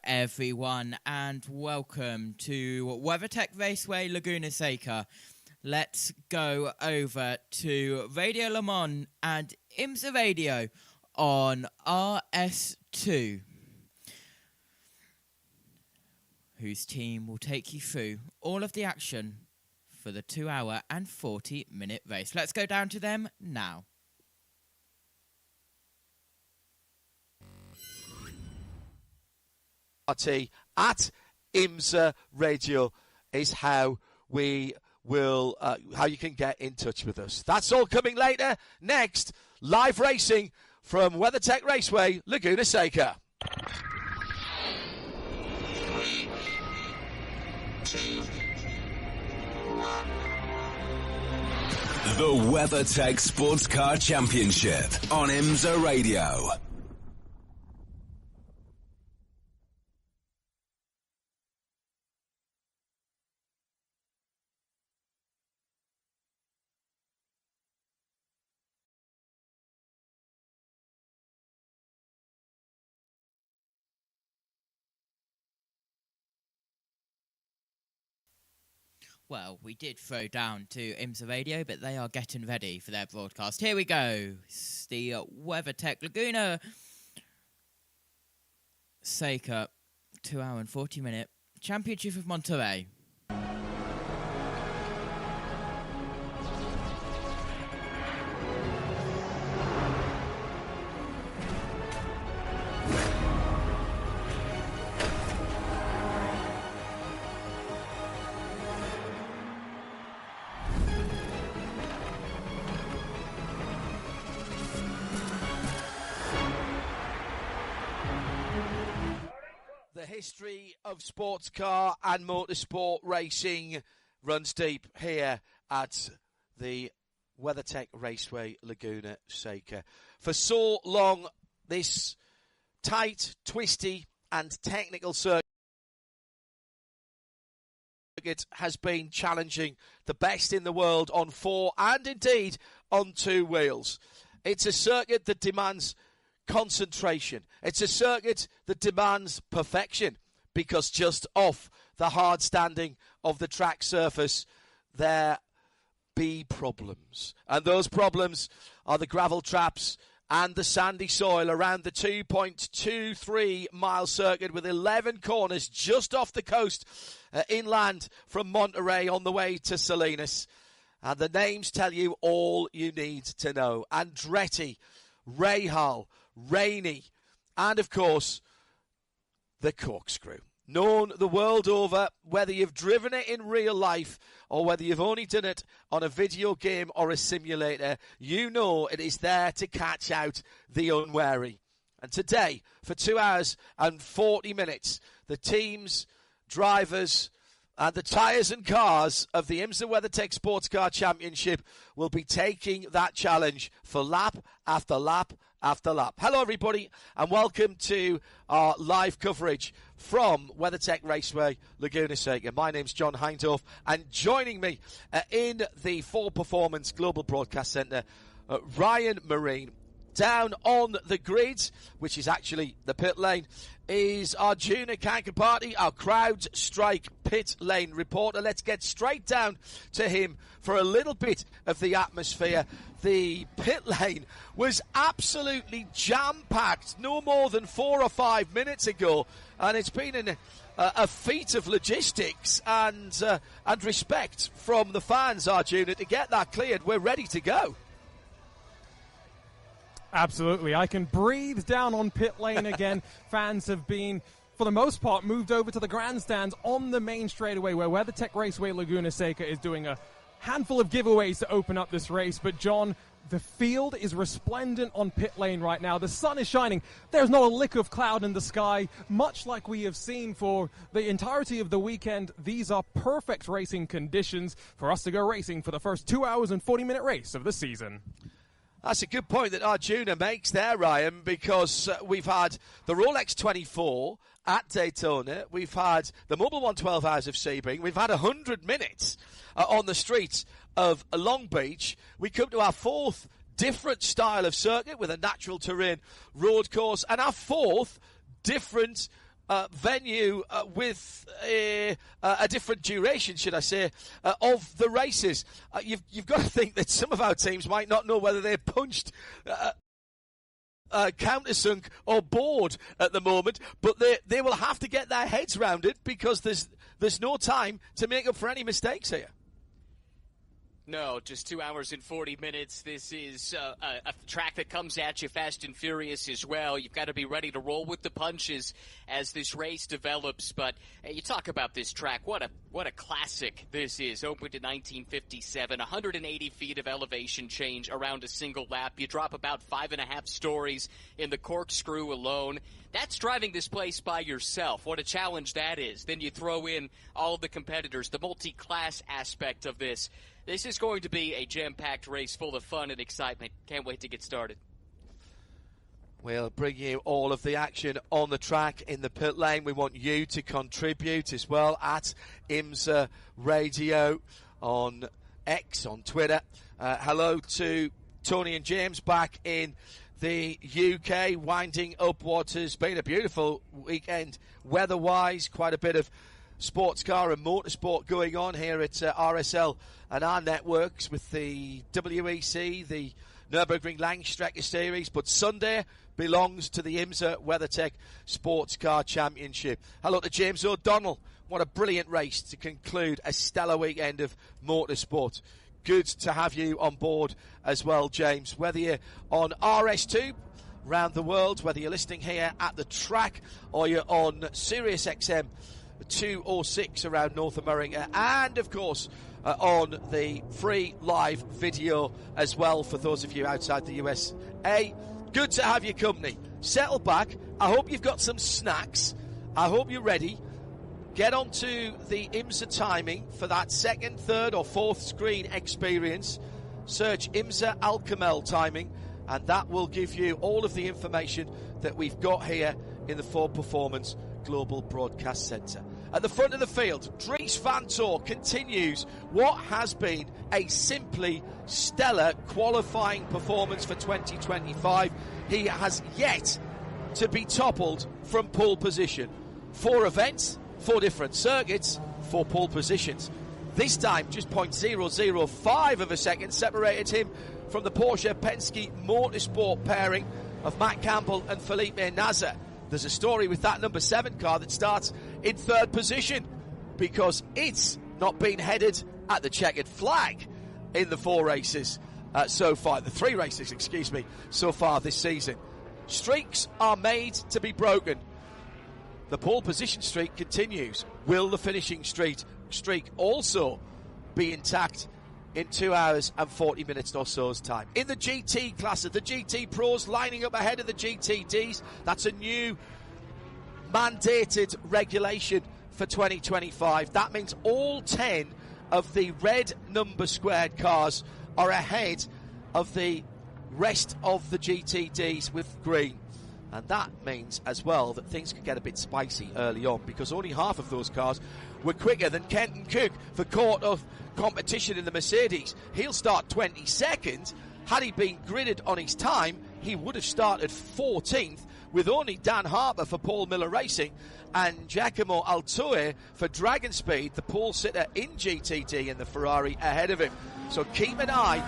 Everyone, and welcome to WeatherTech Raceway Laguna Seca. Let's go over to Radio Le Mans and IMSA Radio on RS2, whose team will take you through all of the action for the 2-hour and 40-minute race. Let's go down to them now. At IMSA Radio is how we will, how you can get in touch with us. That's all coming later. Next, live racing from WeatherTech Raceway, Laguna Seca. The WeatherTech Sports Car Championship on IMSA Radio. Well, we did throw down to IMSA Radio, but they are getting ready for their broadcast. Here we go. It's the WeatherTech Laguna Seca 2-hour and 40-minute Championship of Monterey. The history of sports car and motorsport racing runs deep here at the WeatherTech Raceway Laguna Seca. For so long, this tight, twisty and technical circuit has been challenging the best in the world on 4 and indeed on 2 wheels. It's a circuit that demands concentration. It's a circuit that demands perfection because just off the hard standing of the track surface there be problems. And those problems are the gravel traps and the sandy soil around the 2.23 mile circuit with 11 corners just off the coast inland from Monterey on the way to Salinas. And the names tell you all you need to know. Andretti, Rahal, Rainey, and of course the corkscrew. Known the world over, whether you've driven it in real life or whether you've only done it on a video game or a simulator, you know it is there to catch out the unwary. And today, for 2 hours and 40 minutes, the teams, drivers, and the tyres and cars of the IMSA WeatherTech Sports Car Championship will be taking that challenge for lap after lap after lap. Hello, everybody, and welcome to our live coverage from WeatherTech Raceway, Laguna Seca. My name's John Hindorf, and joining me in the Ford Performance Global Broadcast Centre, Ryan Marine. Down on the grid, which is actually the pit lane, is our junior counterparty, our CrowdStrike pit lane reporter. Let's get straight down to him for a little bit of the atmosphere. The pit lane was absolutely jam-packed no more than 4 or 5 minutes ago, and it's been a feat of logistics and respect from the fans, our junior, to get that cleared. We're ready to go. Absolutely. I can breathe down on pit lane again. Fans have been, for the most part, moved over to the grandstands on the main straightaway where WeatherTech Raceway Laguna Seca is doing a handful of giveaways to open up this race. But, John, the field is resplendent on pit lane right now. The sun is shining. There's not a lick of cloud in the sky. Much like we have seen for the entirety of the weekend, these are perfect racing conditions for us to go racing for the first 2 hours and 40-minute race of the season. That's a good point that Arjuna makes there, Ryan, because we've had the Rolex 24 at Daytona. We've had the Mobil 1 12 Hours of Sebring. We've had 100 minutes on the streets of Long Beach. We come to our fourth different style of circuit with a natural terrain road course and our fourth different venue with a different duration, should I say, of the races. You've got to think that some of our teams might not know whether they're punched, countersunk or bored at the moment, but they will have to get their heads round it because there's no time to make up for any mistakes here. No, just 2 hours and 40 minutes. This is a track that comes at you fast and furious as well. You've got to be ready to roll with the punches as this race develops. But you talk about this track. What a classic this is. Opened in 1957, 180 feet of elevation change around a single lap. You drop about 5.5 stories in the corkscrew alone. That's driving this place by yourself. What a challenge that is. Then you throw in all of the competitors, the multi-class aspect of this. This is going to be a jam-packed race full of fun and excitement. Can't wait to get started. We'll bring you all of the action on the track in the pit lane. We want you to contribute as well at IMSA Radio on X, on Twitter. Hello to Tony and James back in the UK, winding up what has been a beautiful weekend weather-wise. Quite a bit of sports car and motorsport going on here at RSL and our networks with the WEC, the Nürburgring Langstrecke Series, but Sunday belongs to the IMSA WeatherTech Sports Car Championship. Hello to James O'Donnell. What a brilliant race to conclude a stellar weekend of motorsport. Good to have you on board as well, James. Whether you're on RS2 around the world, whether you're listening here at the track or you're on Sirius XM 206 around North America, and of course on the free live video as well for those of you outside the USA. Good to have your company. Settle back. I hope you've got some snacks. I hope you're ready. Get onto the IMSA timing for that second, third or fourth screen experience. Search IMSA Alcamel timing, and that will give you all of the information that we've got here in the Ford Performance Global Broadcast Centre. At the front of the field, Dries van Tor continues what has been a simply stellar qualifying performance for 2025. He has yet to be toppled from pole position. 4 events, 4 different circuits, 4 pole positions. This time, just 0.005 of a second separated him from the Porsche Penske Motorsport pairing of Matt Campbell and Felipe Nasr. There's a story with that number 7 car that starts in 3rd position because it's not been headed at the checkered flag in the 4 races so far, the 3 races, excuse me, so far this season. Streaks are made to be broken. The pole position streak continues. Will the finishing streak also be intact in 2 hours and 40 minutes or so's time? In the GT class, the GT Pros lining up ahead of the GTDs. That's a new mandated regulation for 2025. That means all 10 of the red number squared cars are ahead of the rest of the GTDs with green. And that means as well that things could get a bit spicy early on because only half of those cars were quicker than Kenton Cook for court of competition in the Mercedes. He'll start 22nd. Had he been gridded on his time, he would have started 14th with only Dan Harper for Paul Miller Racing and Giacomo Altoe for Dragon Speed, the pole sitter in GTD in the Ferrari ahead of him. So keep an eye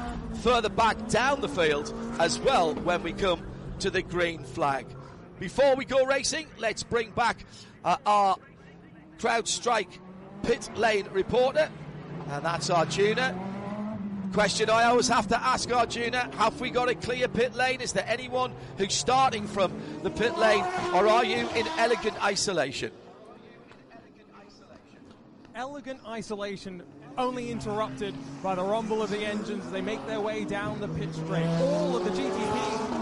further back down the field as well when we come to the green flag. Before we go racing, let's bring back our CrowdStrike pit lane reporter, and that's Arjuna. Question I always have to ask Arjuna: have we got a clear pit lane? Is there anyone who's starting from the pit lane, or are you in elegant isolation? Elegant isolation, only interrupted by the rumble of the engines as they make their way down the pit straight. All of the GTD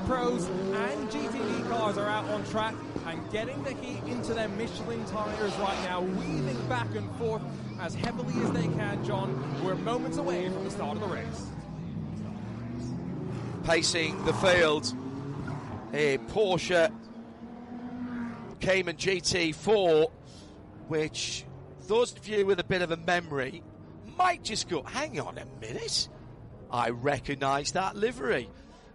Pros and GTD cars are out on track and getting the heat into their Michelin tires right now, weaving back and forth as heavily as they can, John. We're moments away from the start of the race. Pacing the field, a Porsche Cayman GT4, which those of you with a bit of a memory might just go, hang on a minute, I recognise that livery.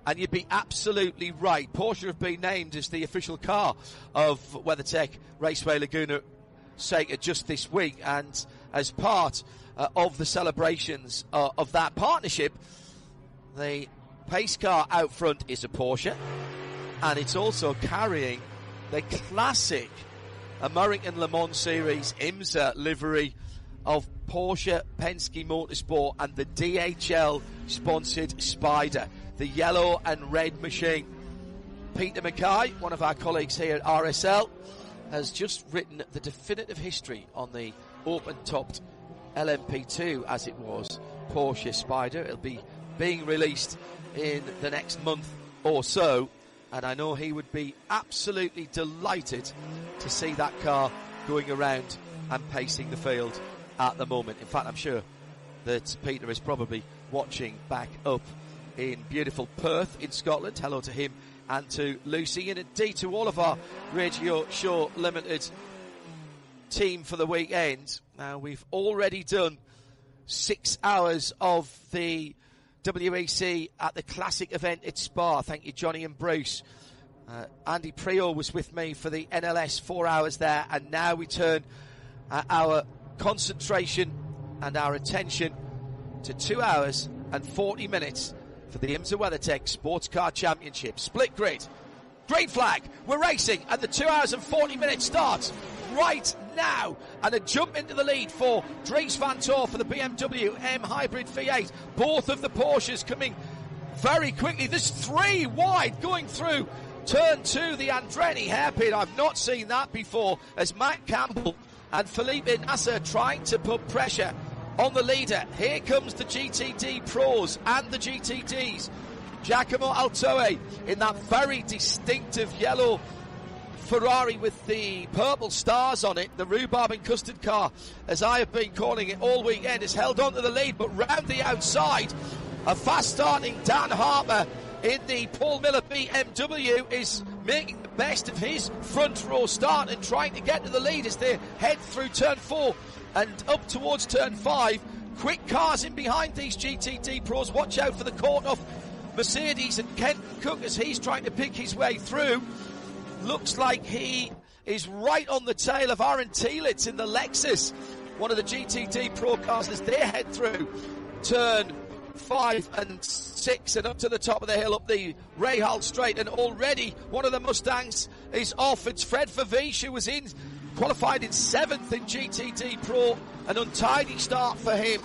And you'd be absolutely right. Porsche have been named as the official car of WeatherTech Raceway Laguna Seca just this week. And as part of the celebrations of that partnership, the pace car out front is a Porsche. And it's also carrying the classic American Le Mans Series IMSA livery of Porsche, Penske Motorsport and the DHL-sponsored Spider, the yellow and red machine. Peter Mackay, one of our colleagues here at RSL, has just written the definitive history on the open-topped LMP2, as it was, Porsche Spider. It'll be being released in the next month or so, and I know he would be absolutely delighted to see that car going around and pacing the field at the moment. In fact, I'm sure that Peter is probably watching back up in beautiful Perth in Scotland. Hello to him and to Lucy, and indeed to all of our Radio Show Limited team for the weekend. Now, we've already done 6 hours of the WEC at the classic event at Spa. Thank you, Johnny and Bruce. Andy Prior was with me for the NLS 4 hours there, and now we turn our concentration and our attention to 2 hours and 40 minutes for the IMSA WeatherTech Sports Car Championship. Split grid, green flag, we're racing, and the 2 hours and 40 minutes starts right now. And a jump into the lead for Dries van Tor for the BMW M Hybrid V8. Both of the Porsches coming very quickly. There's 3 wide going through turn 2, the Andretti hairpin. I've not seen that before, as Matt Campbell and Felipe Nasser trying to put pressure on the leader. Here comes the GTD Pros and the GTDs. Giacomo Altoe in that very distinctive yellow Ferrari with the purple stars on it, the rhubarb and custard car, as I have been calling it all weekend, has held on to the lead, but round the outside, a fast-starting Dan Harper in the Paul Miller BMW is making the best of his front row start and trying to get to the lead as they head through turn 4 and up towards turn 5. Quick cars in behind these GTD Pros. Watch out for the caught off Mercedes and Kenton Cook as he's trying to pick his way through. Looks like he is right on the tail of Aaron Tielitz in the Lexus, one of the GTD Pro cars, as they head through turn 5 and 6 and up to the top of the hill, up the Rahal Straight, and already one of the Mustangs is off. It's Fred Favish, who was qualified in 7th in GTD Pro. An untidy start for him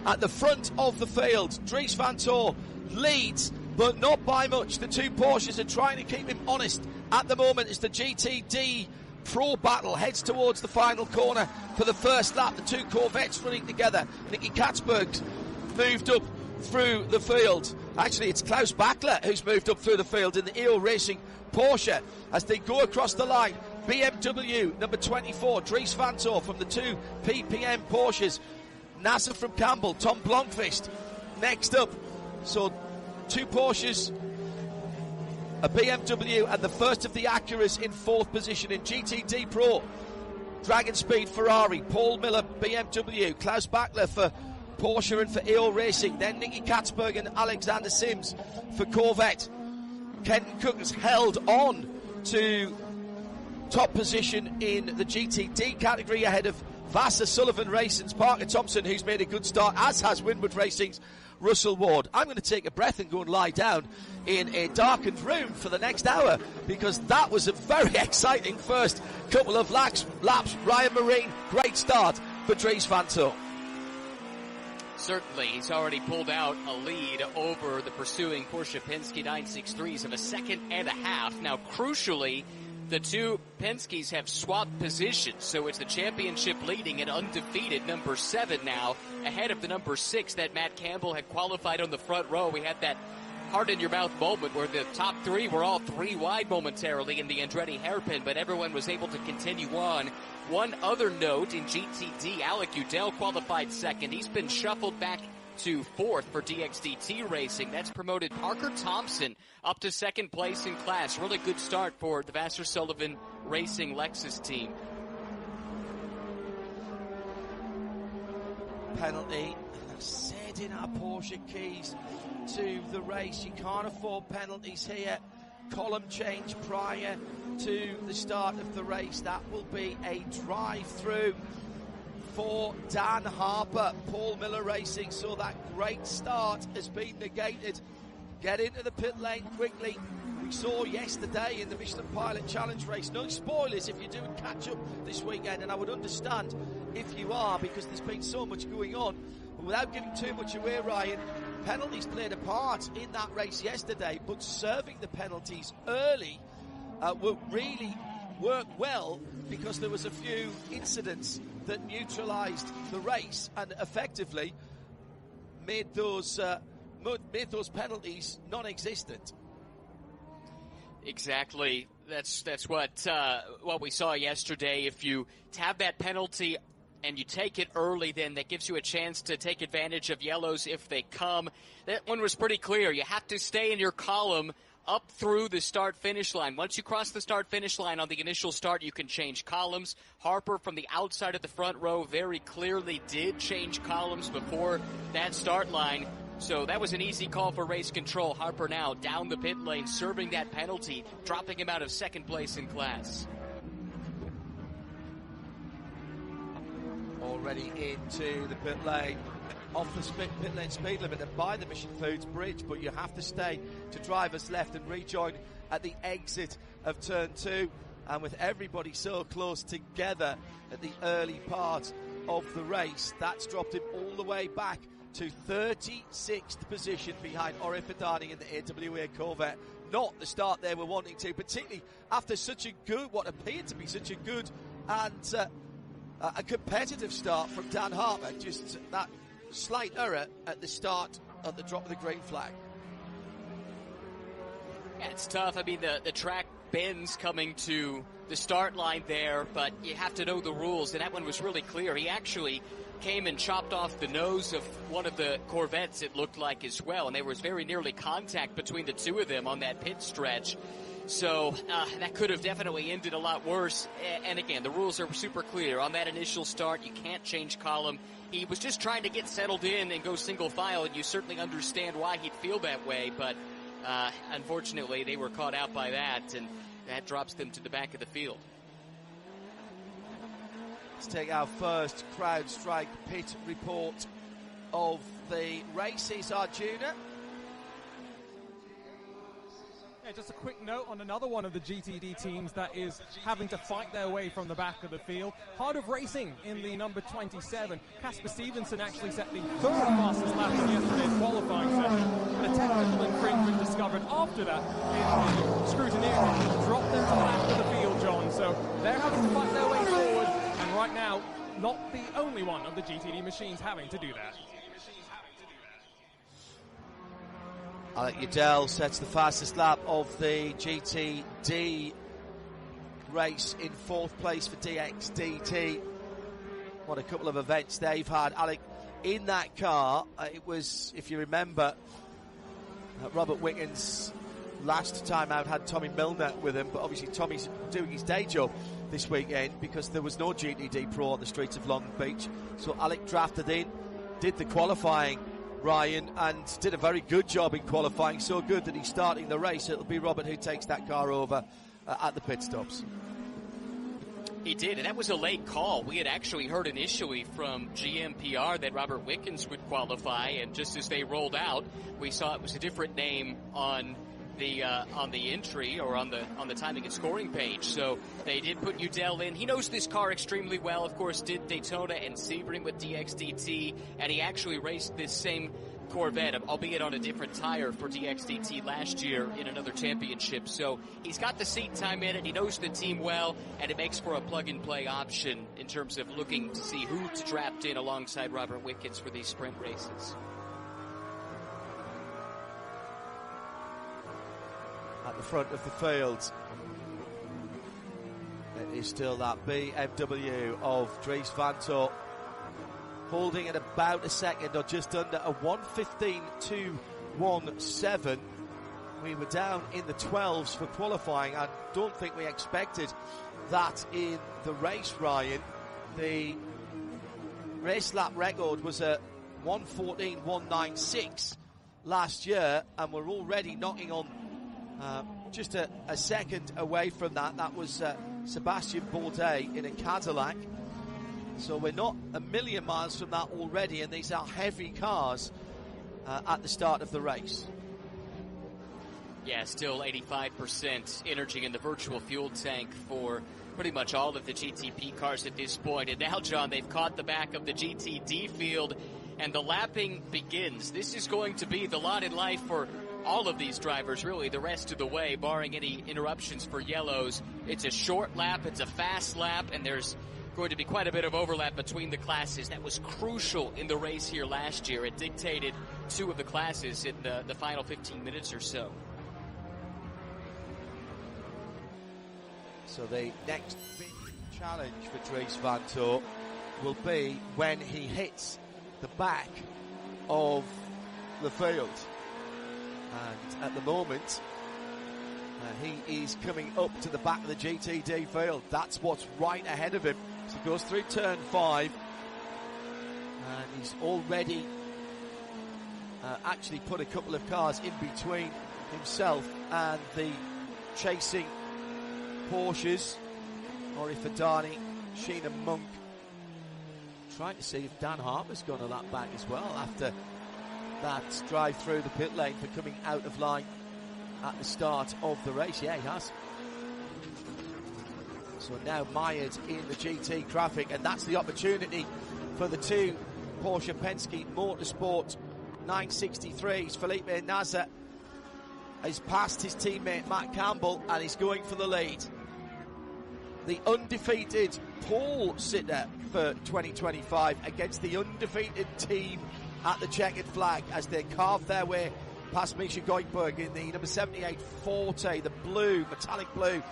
at the front of the field. Dries van Tor leads, but not by much. The 2 Porsches are trying to keep him honest at the moment as the GTD Pro battle heads towards the final corner for the first lap. The 2 Corvettes running together. Nicky Katzberg's moved up through the field. Actually, it's Klaus Bachler who's moved up through the field in the EO Racing Porsche as they go across the line. BMW number 24, Dries van Tor from the 2 PPM Porsches. Nasser from Campbell, Tom Blomqvist next up. So 2 Porsches, a BMW, and the first of the Acuras in 4th position. In GTD Pro, Dragon Speed Ferrari, Paul Miller BMW, Klaus Bachler for Porsche and for EO Racing, then Nicky Katzberg and Alexander Sims for Corvette. Kenton Cook has held on to top position in the GTD category ahead of Vassar Sullivan Racing's Parker Thompson, who's made a good start, as has Winwood Racing's Russell Ward. I'm going to take a breath and go and lie down in a darkened room for the next hour, because that was a very exciting first couple of laps. Ryan Marine, great start for Dries van Tor. Certainly, he's already pulled out a lead over the pursuing Porsche Penske 963s of a second and a half. Now, crucially, the 2 Penskes have swapped positions, so it's the championship leading and undefeated number 7 now, ahead of the number 6 that Matt Campbell had qualified on the front row. We had that heart-in-your-mouth moment where the top 3 were all 3 wide momentarily in the Andretti hairpin, but everyone was able to continue on. One other note, in GTD, Alec Udell qualified 2nd. He's been shuffled back to 4th for DXDT Racing. That's promoted Parker Thompson up to 2nd place in class. Really good start for the Vassar Sullivan Racing Lexus team. Penalty. As I said getting our Porsche keys to the race. You can't afford penalties here. Column change prior to the start of the race. That will be a drive-through for Dan Harper. Paul Miller Racing saw that great start has been negated. Get into the pit lane quickly. We saw yesterday in the Michelin Pilot Challenge race, no spoilers if you're doing catch-up this weekend, and I would understand if you are, because there's been so much going on. But without giving too much away, Ryan, penalties played a part in that race yesterday, but serving the penalties early will really work well, because there was a few incidents that neutralised the race and effectively made those penalties non-existent. Exactly. That's what we saw yesterday. If you have that penalty and you take it early, then that gives you a chance to take advantage of yellows if they come. That one was pretty clear. You have to stay in your column up through the start-finish line. Once you cross the start-finish line on the initial start, you can change columns. Harper from the outside of the front row very clearly did change columns before that start line. So that was an easy call for race control. Harper now down the pit lane, serving that penalty, dropping him out of second place in class. Already into the pit lane, off the pit lane speed limit and by the Mission Foods bridge, but you have to stay to driver's left and rejoin at the exit of turn 2. And with everybody so close together at the early part of the race, that's dropped him all the way back to 36th position behind Ori Fadani in the AWA Corvette. Not the start they were wanting to, particularly after such a good, what appeared to be such a good and a competitive start from Dan Harper. Just that slight error at the start of the drop of the green flag. Yeah, it's tough. I mean, the track bends coming to the start line there, but you have to know the rules, and that one was really clear. He actually came and chopped off the nose of one of the Corvettes, it looked like, as well, and there was very nearly contact between the two of them on that pit stretch. So that could have definitely ended a lot worse. And again, the rules are super clear. On that initial start, you can't change column. He was just trying to get settled in and go single file, and you certainly understand why he'd feel that way, but unfortunately they were caught out by that, and that drops them to the back of the field. Let's take our first CrowdStrike pit report of the race. Is Arjuna. Yeah, just a quick note on another one of the GTD teams that is having to fight their way from the back of the field. Heart of Racing in the number 27. Casper Stevenson actually set the third fastest lap in yesterday's qualifying session. And a technical infringement discovered after that in scrutineering dropped them to the back of the field, John. So they're having to fight their way forward. And right now, not the only one of the GTD machines having to do that. Alec Udell sets the fastest lap of the GTD race in 4th place for DXDT. What a couple of events they've had. Alec, in that car, it was, if you remember, Robert Wickens last time out had Tommy Milner with him, but obviously Tommy's doing his day job this weekend because there was no GTD Pro on the streets of Long Beach. So Alec drafted in, did the qualifying, Ryan, and did a very good job in qualifying, so good that he's starting the race. It'll be Robert who takes that car over at the pit stops. He did, and that was a late call. We had actually heard initially from GMPR that Robert Wickens would qualify, and just as they rolled out, we saw it was a different name on the entry or on the timing and scoring page. So they did put Udell in. He knows this car extremely well. Of course, did Daytona and Sebring with DXDT, and he actually raced this same Corvette, albeit on a different tire, for DXDT last year in another championship. So he's got the seat time in it. He knows the team well, and it makes for a plug-and-play option in terms of looking to see who's trapped in alongside Robert Wickens for these sprint races. At the front of the field, it is still that BMW of Dries Vanthoor, holding at about a second or just under a 1:15.217. We were down in the 12s for qualifying. I don't think we expected that in the race, Ryan. The race lap record was a 1:14.196 last year, and we're already knocking on just a second away from that. That was Sebastian Bourdais in a Cadillac. So we're not a million miles from that already, and these are heavy cars at the start of the race. Yeah, still 85% energy in the virtual fuel tank for pretty much all of the GTP cars at this point. And now, John, they've caught the back of the GTD field, and the lapping begins. This is going to be the lot in life for all of these drivers, really, the rest of the way, barring any interruptions for yellows. It's a short lap, it's a fast lap, and there's going to be quite a bit of overlap between the classes. That was crucial in the race here last year. It dictated two of the classes in the final 15 minutes or so. So the next big challenge for Dries Van Toor will be when he hits the back of the field. And at the moment, he is coming up to the back of the GTD field. That's what's right ahead of him. So he goes through turn 5, and he's already actually put a couple of cars in between himself and the chasing Porsches. Ori Fadani, Sheena Monk. Trying to see if Dan Harper's gone to that back as well after that drive through the pit lane for coming out of line at the start of the race. Yeah, he has. So now mired in the GT traffic, and that's the opportunity for the two Porsche Penske Motorsport 963s. Felipe Nasr has passed his teammate Matt Campbell, and he's going for the lead. The undefeated pole sitter for 2025 against the undefeated team at the checkered flag as they carve their way past Misha Goldberg in the number 78 Forte, the blue, metallic blue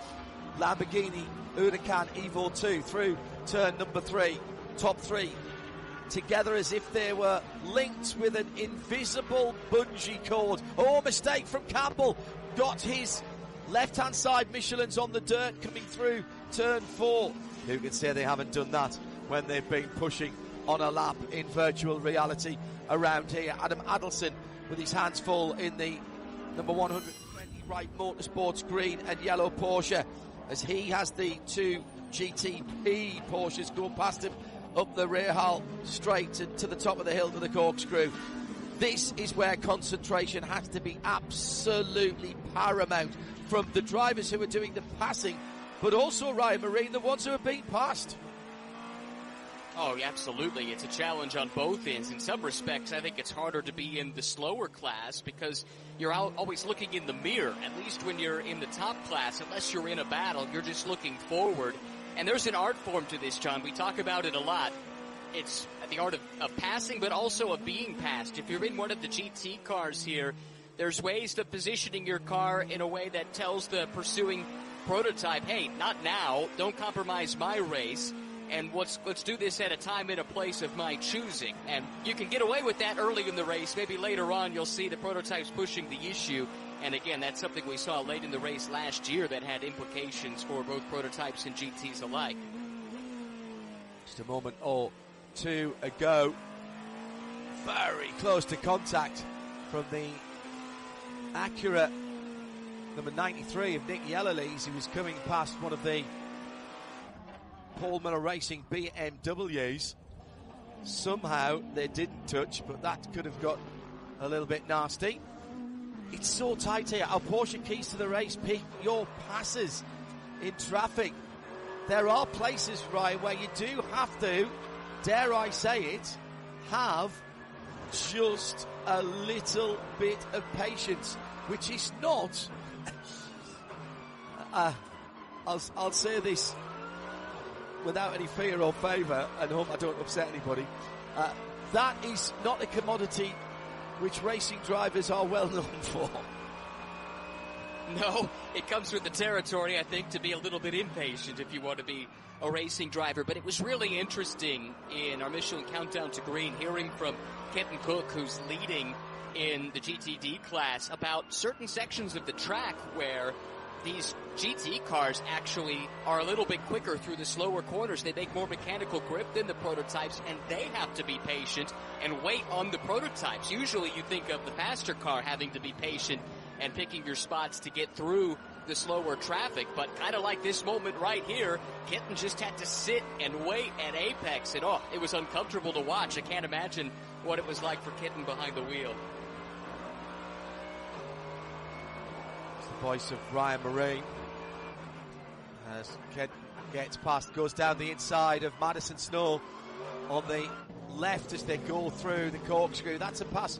Lamborghini Huracan Evo 2 through turn number 3. Top 3 together as if they were linked with an invisible bungee cord. Oh, mistake from Campbell. Got his left-hand side Michelin's on the dirt coming through turn 4. Who can say they haven't done that when they've been pushing on a lap in virtual reality around here? Adam Adelson with his hands full in the number 120 Wright Motorsports green and yellow Porsche, as he has the two GTP Porsches going past him up the rear hull straight to the top of the hill to the corkscrew. This is where concentration has to be absolutely paramount from the drivers who are doing the passing, but also, Ryan Marine, the ones who are being passed. Oh, absolutely. It's a challenge on both ends. In some respects, I think it's harder to be in the slower class because you're always looking in the mirror, at least when you're in the top class. Unless you're in a battle, you're just looking forward. And there's an art form to this, John. We talk about it a lot. It's the art of passing, but also of being passed. If you're in one of the GT cars here, there's ways of positioning your car in a way that tells the pursuing prototype, hey, not now, don't compromise my race, and let's do this at a time and a place of my choosing. And you can get away with that early in the race. Maybe later on you'll see the prototypes pushing the issue. And again, that's something we saw late in the race last year that had implications for both prototypes and GTs alike. Just a moment or two ago, very close to contact from the Acura number 93 of Nick Yellowlees, who was coming past one of the Paul Miller Racing BMWs. Somehow they didn't touch, but that could have got a little bit nasty. It's so tight here. Our Porsche keys to the race: pick your passes in traffic. There are places, Ryan, where you do have to, dare I say it, have just a little bit of patience, which is not I'll say this without any fear or favour, and hope I don't upset anybody. That is not a commodity which racing drivers are well known for. No, it comes with the territory, I think, to be a little bit impatient if you want to be a racing driver. But it was really interesting in our Michelin Countdown to Green, hearing from Kenton Cook, who's leading in the GTD class, about certain sections of the track where these GT cars actually are a little bit quicker through the slower corners. They make more mechanical grip than the prototypes, and they have to be patient and wait on the prototypes. Usually you think of the faster car having to be patient and picking your spots to get through the slower traffic, but kind of like this moment right here, Kitten just had to sit and wait at apex, and it was uncomfortable to watch. I can't imagine what it was like for Kitten behind the wheel. It's the voice of Ryan Marine as Kitten gets past, goes down the inside of Madison Snow on the left as they go through the corkscrew. That's a pass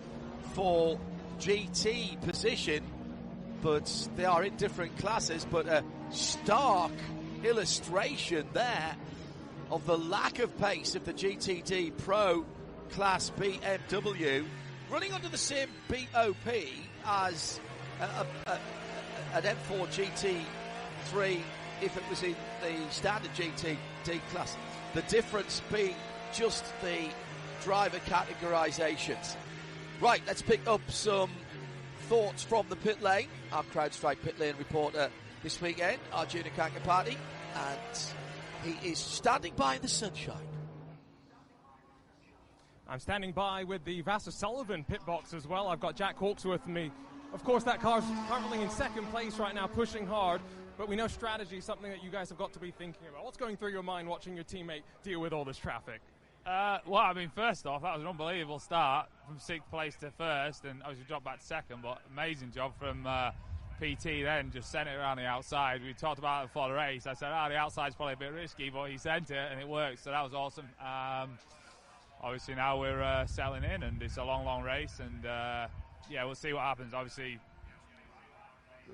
for GT position, but they are in different classes. But a stark illustration there of the lack of pace of the GTD Pro Class BMW, running under the same BOP as an M4 GT3 if it was in the standard GTD class. The difference being just the driver categorizations. Right, let's pick up some thoughts from the pit lane. Our CrowdStrike pit lane reporter this weekend, Arjuna Kankapati, and he is standing by in the sunshine. I'm standing by with the Vassar Sullivan pit box as well. I've got Jack Hawks with me. Of course, that car's currently in second place right now, pushing hard, but we know strategy is something that you guys have got to be thinking about. What's going through your mind watching your teammate deal with all this traffic? Well, I mean, first off, that was an unbelievable start from 6th place to 1st, and obviously dropped back to 2nd, but amazing job from PT then, just sent it around the outside. We talked about it before the race. I said, the outside's probably a bit risky, but he sent it, and it worked, so that was awesome. Obviously now we're settling in, and it's a long, long race, and yeah, we'll see what happens. Obviously,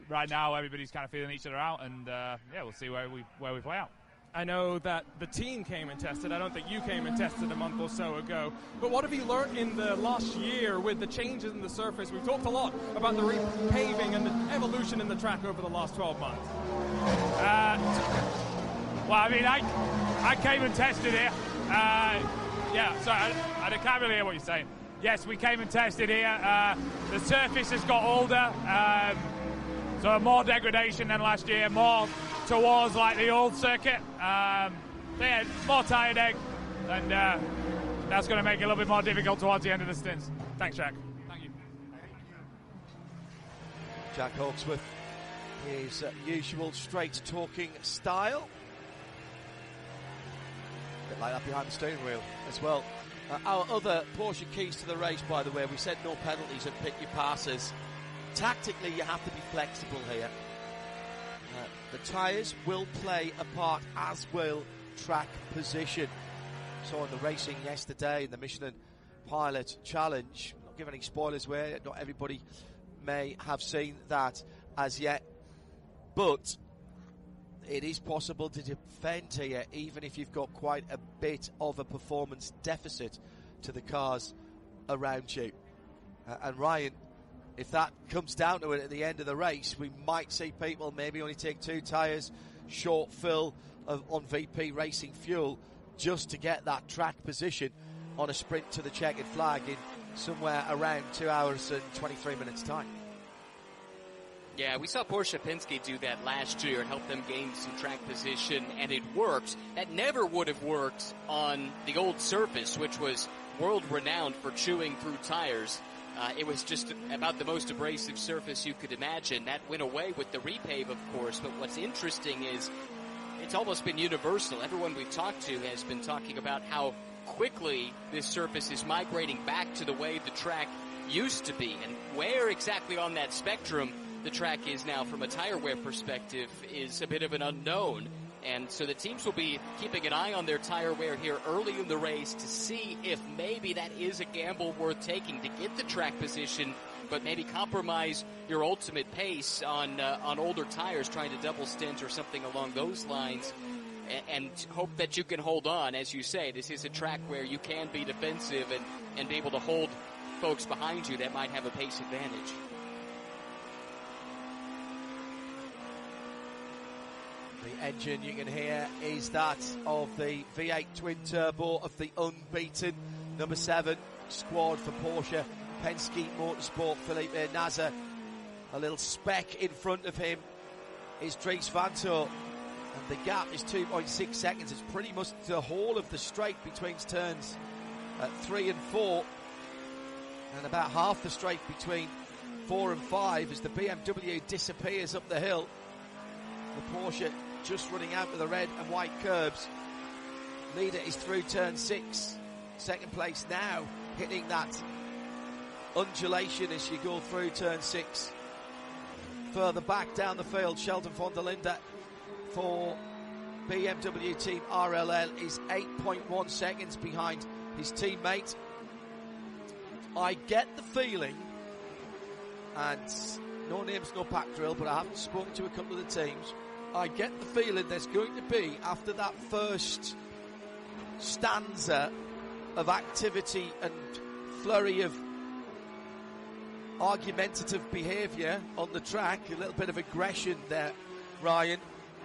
right now everybody's kind of feeling each other out, and yeah, we'll see where we play out. I know that the team came and tested. I don't think you came and tested a month or so ago. But what have you learned in the last year with the changes in the surface? We've talked a lot about the repaving and the evolution in the track over the last 12 months. Well, I mean, I came and tested it. Yeah, sorry, I can't really hear what you're saying. Yes, we came and tested here. The surface has got older, so more degradation than last year, more towards like the old circuit. Yeah, more tyre deg, and that's going to make it a little bit more difficult towards the end of the stints. Thanks, Jack. Thank you. Jack Hawksworth, his usual straight-talking style. A bit like that behind the steering wheel as well. Our other Porsche keys to the race, by the way, we said no penalties and pick your passes. Tactically, you have to be flexible here. The tyres will play a part, as will track position. So in the racing yesterday, in the Michelin Pilot Challenge, not giving any spoilers away, not everybody may have seen that as yet, but it is possible to defend here, even if you've got quite a bit of a performance deficit to the cars around you. And Ryan, if that comes down to it at the end of the race, we might see people maybe only take 2 tyres, short fill on VP Racing fuel, just to get that track position on a sprint to the checkered flag in somewhere around 2 hours and 23 minutes time. Yeah, we saw Porsche Penske do that last year and help them gain some track position, and it worked. That never would have worked on the old surface, which was world-renowned for chewing through tires. It was just about the most abrasive surface you could imagine. That went away with the repave, of course, but what's interesting is it's almost been universal. Everyone we've talked to has been talking about how quickly this surface is migrating back to the way the track used to be, and where exactly on that spectrum the track is now from a tire wear perspective is a bit of an unknown. And so the teams will be keeping an eye on their tire wear here early in the race to see if maybe that is a gamble worth taking to get the track position, but maybe compromise your ultimate pace on older tires, trying to double stint or something along those lines, and hope that you can hold on. As you say, this is a track where you can be defensive and be able to hold folks behind you that might have a pace advantage. The engine you can hear is that of the V8 twin turbo of the unbeaten number 7 squad for Porsche Penske Motorsport, Felipe Nasr. A little speck in front of him is Dries Vanthoor, and the gap is 2.6 seconds. It's pretty much the whole of the straight between turns 3 and 4, and about half the straight between 4 and 5 as the BMW disappears up the hill. The Porsche just running out with the red and white curbs. Leader is through turn 6. Second place now, hitting that undulation as you go through turn 6. Further back down the field, Sheldon von der Linde for BMW Team RLL is 8.1 seconds behind his teammate. I get the feeling, and no names, no pack drill, but I haven't spoken to a couple of the teams. I get the feeling there's going to be, after that first stanza of activity and flurry of argumentative behaviour on the track, a little bit of aggression there, Ryan,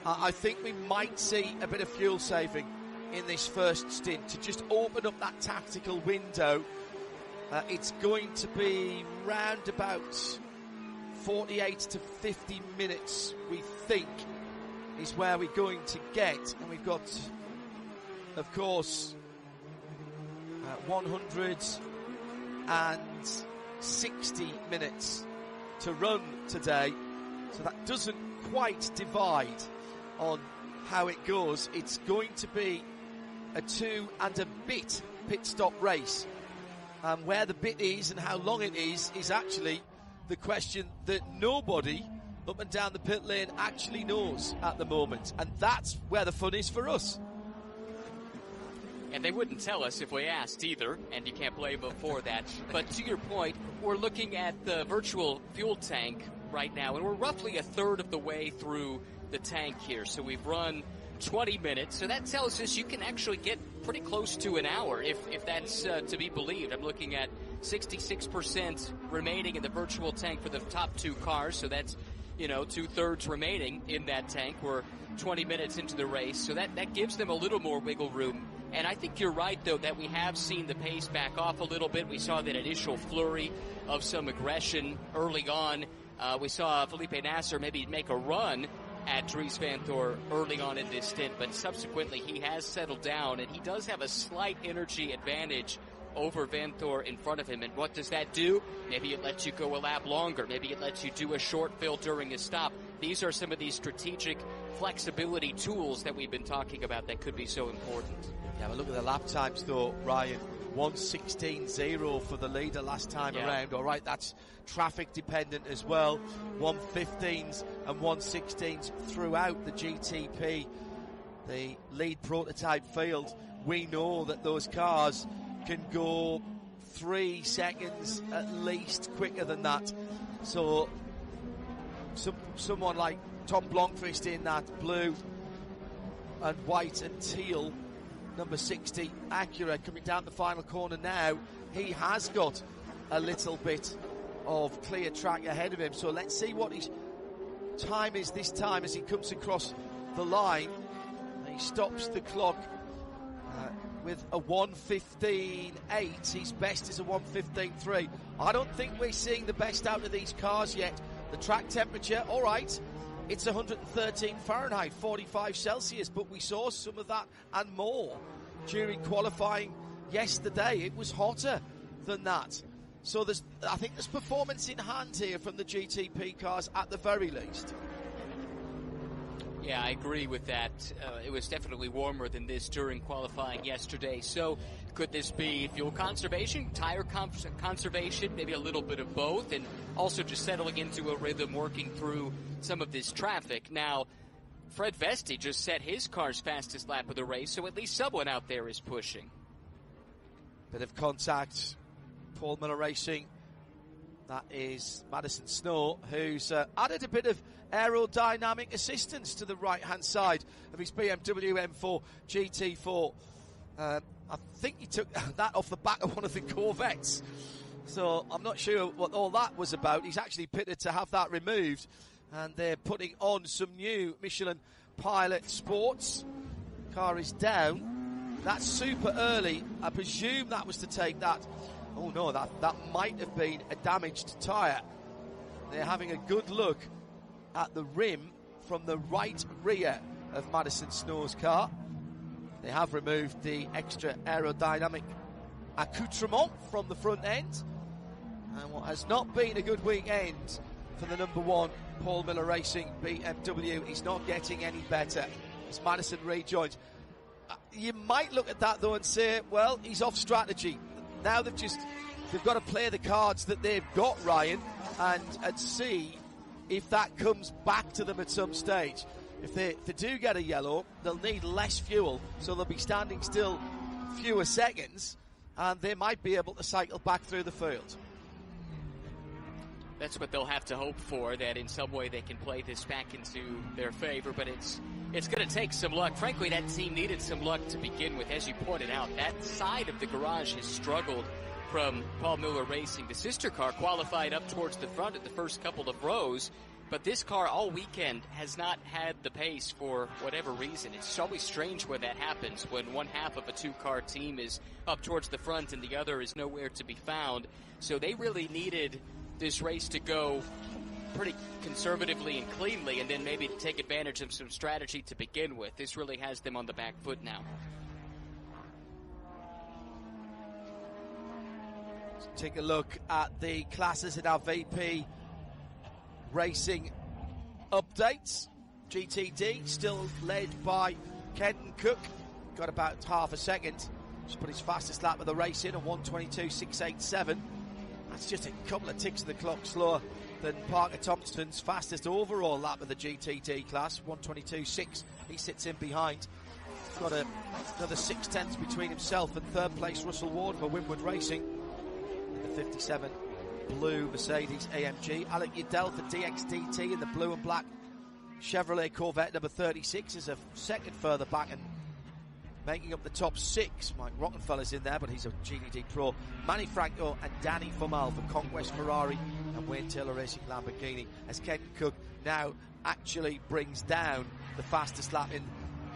I think we might see a bit of fuel saving in this first stint to just open up that tactical window. It's going to be round about 48 to 50 minutes, we think, is where we're going to get. And we've got, of course, 160 minutes to run today. So that doesn't quite divide on how it goes. It's going to be a 2 and a bit pit stop race. Where the bit is and how long it is actually the question that nobody up and down the pit lane actually knows at the moment. And that's where the fun is for us. And they wouldn't tell us if we asked either, and you can't blame them for that. But to your point, we're looking at the virtual fuel tank right now, and we're roughly a third of the way through the tank here. So we've run 20 minutes, so that tells us you can actually get pretty close to an hour if that's to be believed. I'm looking at 66% remaining in the virtual tank for the top 2 cars, so that's, 2/3 remaining in that tank. We're 20 minutes into the race, so that gives them a little more wiggle room. And I think you're right, though, that we have seen the pace back off a little bit. We saw that initial flurry of some aggression early on. We saw Felipe Nasser maybe make a run at Dries Vanthoor early on in this stint, but subsequently he has settled down, and he does have a slight energy advantage over Vanthoor in front of him. And what does that do? Maybe it lets you go a lap longer. Maybe it lets you do a short fill during a stop. These are some of these strategic flexibility tools that we've been talking about that could be so important. Yeah, but look at the lap times though, Ryan. 1:16.0 for the leader last time around. All right, that's traffic dependent as well. 1:15s and 1:16s throughout the GTP, the lead prototype field. We know that those cars can go 3 seconds at least quicker than that. So someone like Tom Blomqvist in that blue and white and teal number 60 Acura coming down the final corner now, he has got a little bit of clear track ahead of him. So let's see what his time is this time as he comes across the line. He stops the clock with a 1:15.8. His best is a 1:15.3. I don't think we're seeing the best out of these cars yet. The track temperature, all right, it's 113 Fahrenheit, 45 Celsius, but we saw some of that and more during qualifying yesterday. It was hotter than that. So I think there's performance in hand here from the GTP cars at the very least. Yeah, I agree with that. It was definitely warmer than this during qualifying yesterday. So could this be fuel conservation, tire conservation, maybe a little bit of both, and also just settling into a rhythm, working through some of this traffic? Now, Fred Vesti just set his car's fastest lap of the race, so at least someone out there is pushing. Bit of contact. Paul Miller Racing. That is Madison Snow, who's added a bit of aerodynamic assistance to the right-hand side of his BMW M4 GT4. I think he took that off the back of one of the Corvettes. So I'm not sure what all that was about. He's actually pitted to have that removed. And they're putting on some new Michelin Pilot Sports. Car is down. That's super early. I presume that was to take that. Oh no, that might have been a damaged tyre. They're having a good look at the rim from the right rear of Madison Snore's car. They have removed the extra aerodynamic accoutrement from the front end. And what has not been a good weekend for the number one Paul Miller Racing BMW is not getting any better as Madison rejoins. You might look at that though and say, well, he's off strategy. Now they've got to play the cards that they've got, Ryan, and see if that comes back to them at some stage. If they do get a yellow, they'll need less fuel, so they'll be standing still fewer seconds, and they might be able to cycle back through the field. That's what they'll have to hope for, that in some way they can play this back into their favor, but it's going to take some luck. Frankly, that team needed some luck to begin with. As you pointed out, that side of the garage has struggled from Paul Miller Racing. The sister car qualified up towards the front at the first couple of rows, but this car all weekend has not had the pace for whatever reason. It's always strange when that happens, when one half of a two-car team is up towards the front and the other is nowhere to be found. So they really needed this race to go pretty conservatively and cleanly, and then maybe take advantage of some strategy to begin with. This really has them on the back foot now. Let's take a look at the classes in our VP Racing updates. GTD still led by Kenton Cook, got about half a second. Just put his fastest lap of the race in, a 1:22.687. That's just a couple of ticks of the clock slower than Parker Thompson's fastest overall lap of the GTD class, 1:22.6. He sits in behind. Got another 6/10 between himself and third place Russell Ward for Winwood Racing. The 57 blue Mercedes AMG. Alec Udell for DXDT in the blue and black Chevrolet Corvette number 36 is a second further back and making up the top six. Mike Rockenfeller's in there, but he's a GDD Pro. Manny Franco and Danny Formal for Conquest Ferrari and Wayne Taylor Racing Lamborghini, as Kenton Cook now actually brings down the fastest lap in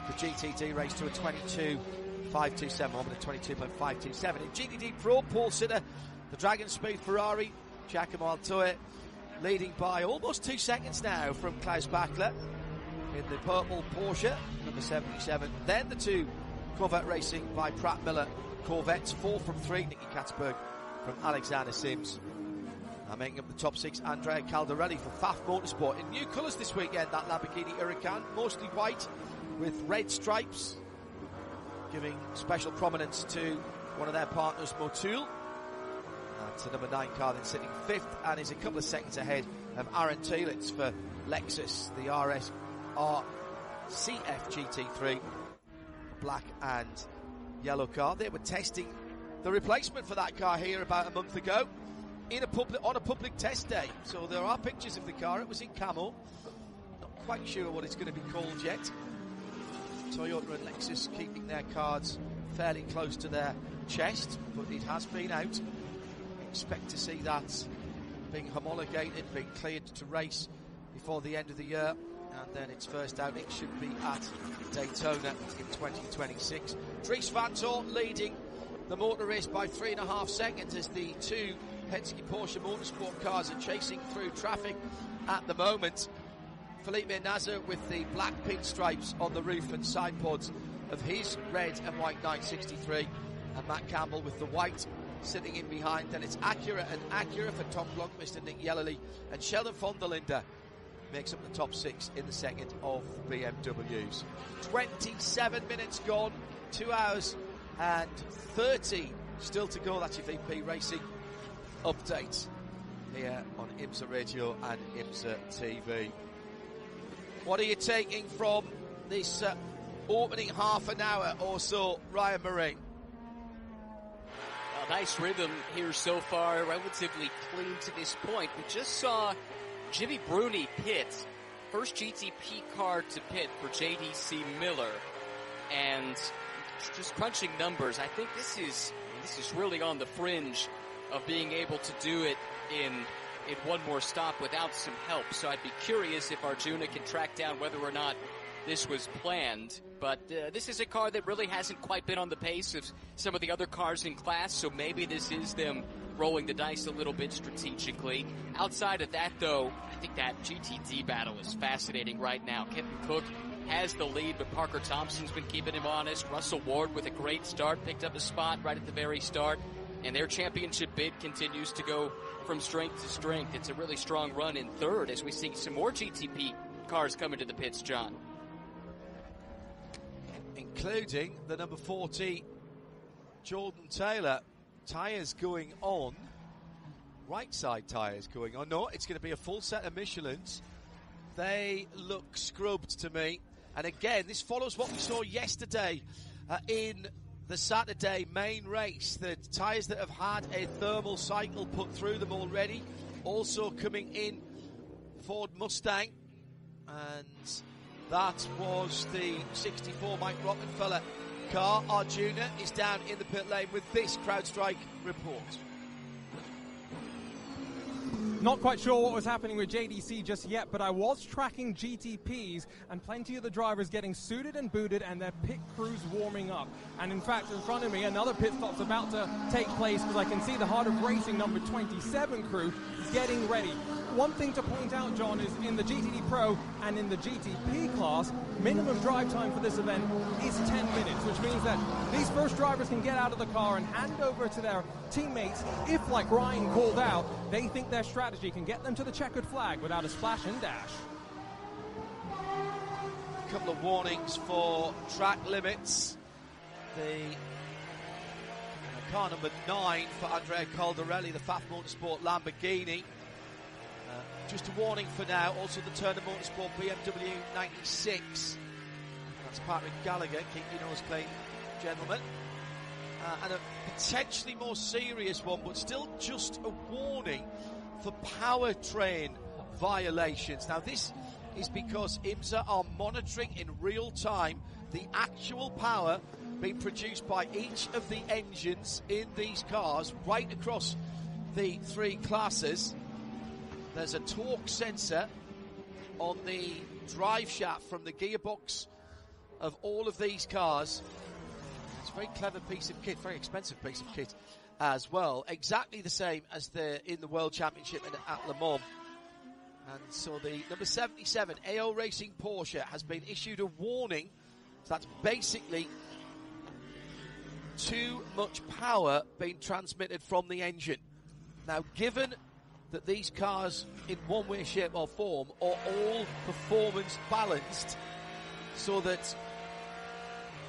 the GTD race to a 22.527, over the 22.527. In GDD Pro, Paul Sitter, the Dragon Speed Ferrari, Giacomo Altoe leading by almost 2 seconds now from Klaus Bachler in the purple Porsche, number 77. Then the two Corvette Racing by Pratt Miller Corvettes, 4 from 3, Nicky Katzberg from Alexander Sims. Making up the top six, Andrea Caldarelli for Pfaff Motorsport. In new colours this weekend, that Lamborghini Huracan, mostly white with red stripes, giving special prominence to one of their partners, Motul. That's the number 9 car, then sitting 5th, and is a couple of seconds ahead of Aaron Teelitz for Lexus, the RS CF GT3, black and yellow car. They were testing the replacement for that car here about a month ago on a public test day. So there are pictures of the car. It was in camo. Not quite sure what it's going to be called yet. Toyota and Lexus keeping their cards fairly close to their chest, but it has been out. Expect to see that being homologated, being cleared to race before the end of the year, and then its first outing should be at Daytona in 2026. Dries Van Toort leading the motor race by 3.5 seconds as the two Penske Porsche Motorsport cars are chasing through traffic at the moment. Felipe Nasr with the black pinstripes on the roof and side pods of his red and white 963, and Matt Campbell with the white sitting in behind. Then it's Acura and Acura for Tom Blomqvist and Nick Yellerly, and Sheldon von der Linde makes up the top six in the second of the BMWs. 27 minutes gone, 2 hours and 30 still to go. That's your VP Racing update here on IMSA Radio and IMSA TV. What are you taking from this opening half an hour or so, Ryan Marine? Nice rhythm here so far, relatively clean to this point. We just saw Jimmy Bruni pit, first GTP car to pit for JDC Miller, and just crunching numbers. I think this is really on the fringe of being able to do it in one more stop without some help. So I'd be curious if Arjuna can track down whether or not this was planned. But this is a car that really hasn't quite been on the pace of some of the other cars in class, so maybe this is them rolling the dice a little bit strategically. Outside of that, though, I think that GTD battle is fascinating right now. Kenton Cook has the lead, but Parker Thompson's been keeping him honest. Russell Ward with a great start, picked up a spot right at the very start, and their championship bid continues to go from strength to strength. It's a really strong run in third as we see some more GTP cars coming to the pits, John. Including the number 40, Jordan Taylor. Tyres going on. Right side tyres going on. No, it's going to be a full set of Michelins. They look scrubbed to me. And again, this follows what we saw yesterday in the Saturday main race. The tyres that have had a thermal cycle put through them already. Also coming in Ford Mustang. And that was the 64 Mike Rockefeller car. Arjuna is down in the pit lane with this CrowdStrike report. Not quite sure what was happening with JDC just yet, but I was tracking GTPs and plenty of the drivers getting suited and booted and their pit crews warming up. And in fact, in front of me, another pit stop's about to take place because I can see the Heart of Racing number 27 crew is getting ready. One thing to point out, John, is in the GTD Pro and in the GTP class, minimum drive time for this event is 10 minutes, which means that these first drivers can get out of the car and hand over to their teammates if, like Ryan called out, they think their strategy can get them to the checkered flag without a splash and dash. A couple of warnings for track limits. The car number 9 for Andrea Caldarelli, the FAF Motorsport Lamborghini. Just a warning for now. Also the Turner Motorsport BMW 96. That's Patrick Gallagher. Keep your nose clean, gentlemen. And a potentially more serious one, but still just a warning for powertrain violations. Now this is because IMSA are monitoring in real time the actual power being produced by each of the engines in these cars right across the 3 classes. There's a torque sensor on the drive shaft from the gearbox of all of these cars. It's a very clever piece of kit, very expensive piece of kit as well. Exactly the same as in the World Championship at Le Mans. And so the number 77 AO Racing Porsche has been issued a warning. So that's basically too much power being transmitted from the engine. Now, given that these cars in one way, shape or form are all performance balanced so that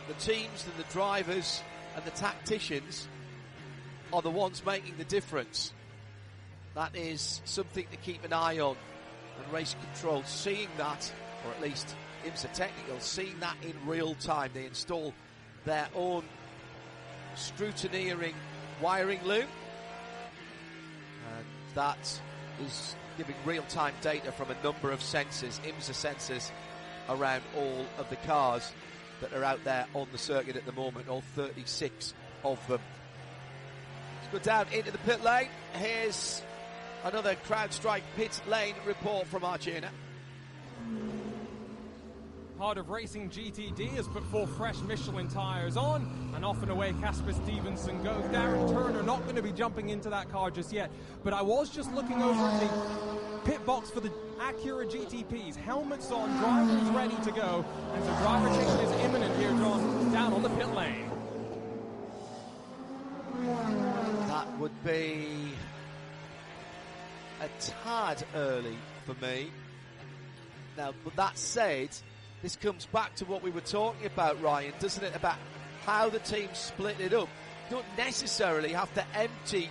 the teams and the drivers and the tacticians are the ones making the difference. That is something to keep an eye on. And race control seeing that, or at least IMSA Technical seeing that in real time. They install their own scrutineering wiring loom. That is giving real-time data from a number of sensors, IMSA sensors, around all of the cars that are out there on the circuit at the moment, all 36 of them. Let's go down into the pit lane. Here's another CrowdStrike pit lane report from Arjuna. Heart of Racing GTD has put 4 fresh Michelin tyres on, and off and away Casper Stevenson goes. Darren Turner not going to be jumping into that car just yet, but I was just looking over at the pit box for the Acura GTPs. Helmets on, drivers ready to go, and so driver change is imminent here, John, down on the pit lane. That would be a tad early for me. Now, but that said, this comes back to what we were talking about, Ryan, doesn't it? About how the team split it up. You don't necessarily have to empty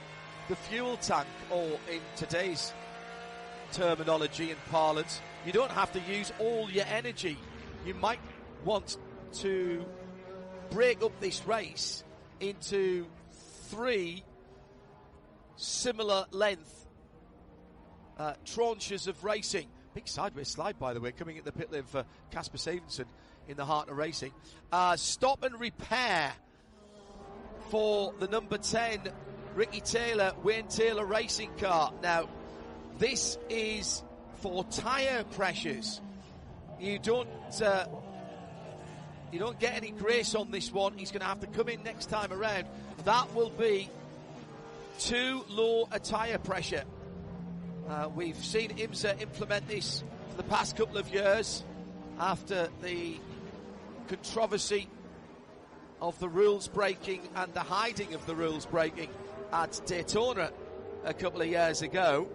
the fuel tank, or in today's terminology and parlance, you don't have to use all your energy. You might want to break up this race into 3 similar length tranches of racing. Big sideways slide, by the way, coming in the pit lane for Casper Stevenson in the Heart of Racing. Stop and repair for the number 10 Ricky Taylor, Wayne Taylor racing car. Now, this is for tyre pressures. You don't get any grace on this one. He's going to have to come in next time around. That will be too low a tyre pressure. We've seen IMSA implement this for the past couple of years after the controversy of the rules breaking and the hiding of the rules breaking at Daytona a couple of years ago.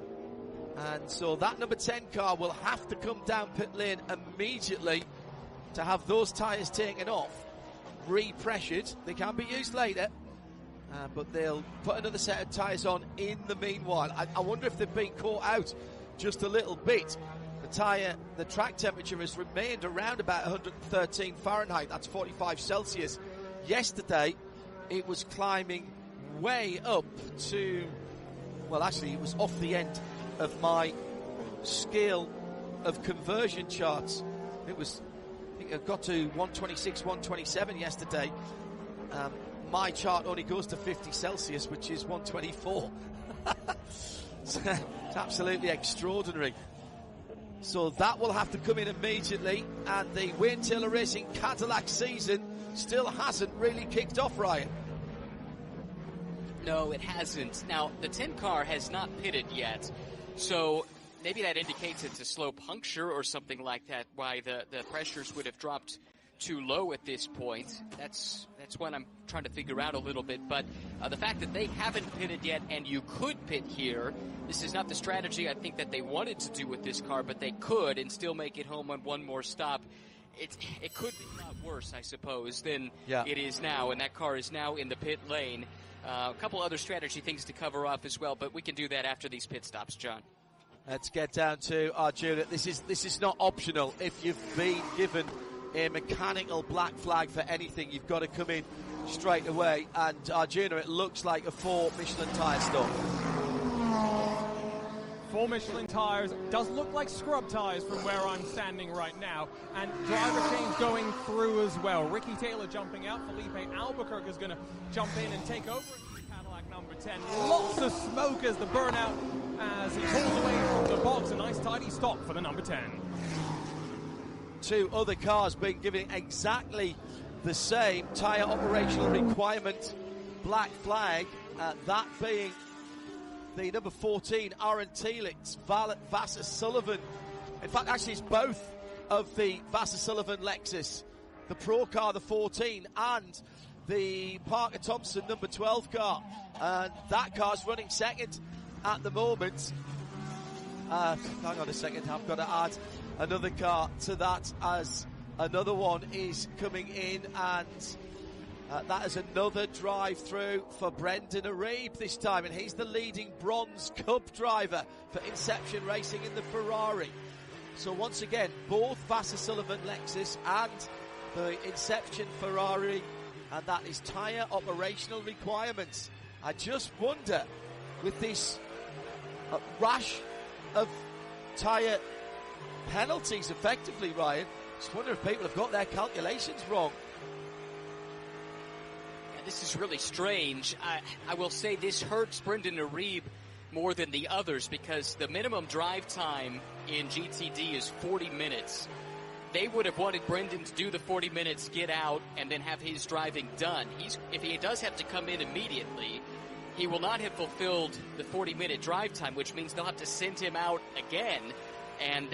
And so that number 10 car will have to come down pit lane immediately to have those tyres taken off, re-pressured. They can be used later, but they'll put another set of tyres on in the meanwhile. I wonder if they've been caught out just a little bit. The track temperature has remained around about 113 Fahrenheit, that's 45 Celsius. Yesterday, it was climbing way up to, well, actually, it was off the end of my scale of conversion charts. I think it got to 126, 127 yesterday. My chart only goes to 50 Celsius, which is 124. It's absolutely extraordinary. So that will have to come in immediately, and the Wayne Taylor Racing Cadillac season still hasn't really kicked off, Ryan. No, it hasn't. Now, the 10 car has not pitted yet, so maybe that indicates it's a slow puncture or something like that, why the pressures would have dropped too low at this point. That's what I'm trying to figure out a little bit. But the fact that they haven't pitted yet and you could pit here, this is not the strategy I think that they wanted to do with this car, but they could and still make it home on one more stop. It could be a lot worse, I suppose, than it is now, and that car is now in the pit lane. A couple other strategy things to cover off as well, but we can do that after these pit stops, John. Let's get down to Arjuna. This is not optional. If you've been given a mechanical black flag for anything, you've got to come in straight away. And Arjuna, it looks like a 4 Michelin tyre stop. 4 Michelin tyres. Does look like scrub tyres from where I'm standing right now. And driver change going through as well. Ricky Taylor jumping out. Felipe Albuquerque is going to jump in and take over Cadillac number 10. Lots of smoke as the burnout as he pulls away from the box. A nice tidy stop for the number 10. 2 other cars being given exactly the same tyre operational requirement black flag, that being the number 14 Aaron Telix, Vassar Sullivan. In fact, actually it's both of the Vassar Sullivan Lexus, the Pro car, the 14, and the Parker Thompson number 12 car, and that car's running second at the moment. Hang on a second, I've got to add another car to that as another one is coming in, and that is another drive through for Brendan Arieb this time, and he's the leading Bronze Cup driver for Inception Racing in the Ferrari. So once again, both Vassar Sullivan Lexus and the Inception Ferrari, and that is tyre operational requirements. I just wonder, with this rash of tyre penalties effectively, Ryan, just wonder if people have got their calculations wrong. This is really strange. I will say this hurts Brendan Arieb more than the others because the minimum drive time in GTD is 40 minutes. They would have wanted Brendan to do the 40 minutes, get out, and then have his driving done. If he does have to come in immediately, he will not have fulfilled the 40-minute drive time, which means they'll have to send him out again. And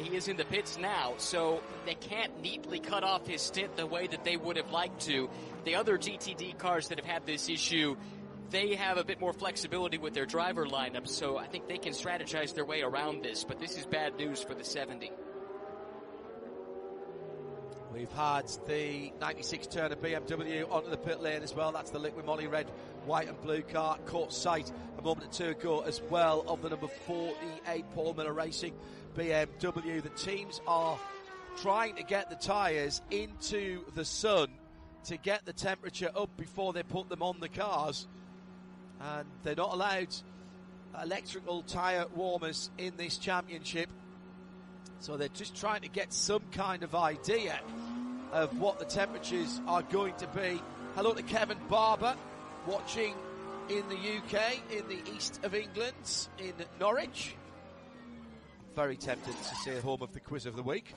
he is in the pits now, so they can't neatly cut off his stint the way that they would have liked to. The other GTD cars that have had this issue, they have a bit more flexibility with their driver lineup, so I think they can strategize their way around this, but this is bad news for the 70. We've had the 96 Turner BMW onto the pit lane as well. That's the liquid moly red, white and blue car. Caught sight a moment or two ago as well of the number 48 Paul Miller Racing BMW. The teams are trying to get the tyres into the sun to get the temperature up before they put them on the cars. And they're not allowed electrical tyre warmers in this championship. So they're just trying to get some kind of idea of what the temperatures are going to be. Hello to Kevin Barber, watching in the UK, in the east of England, in Norwich. Very tempted to say home of the quiz of the week.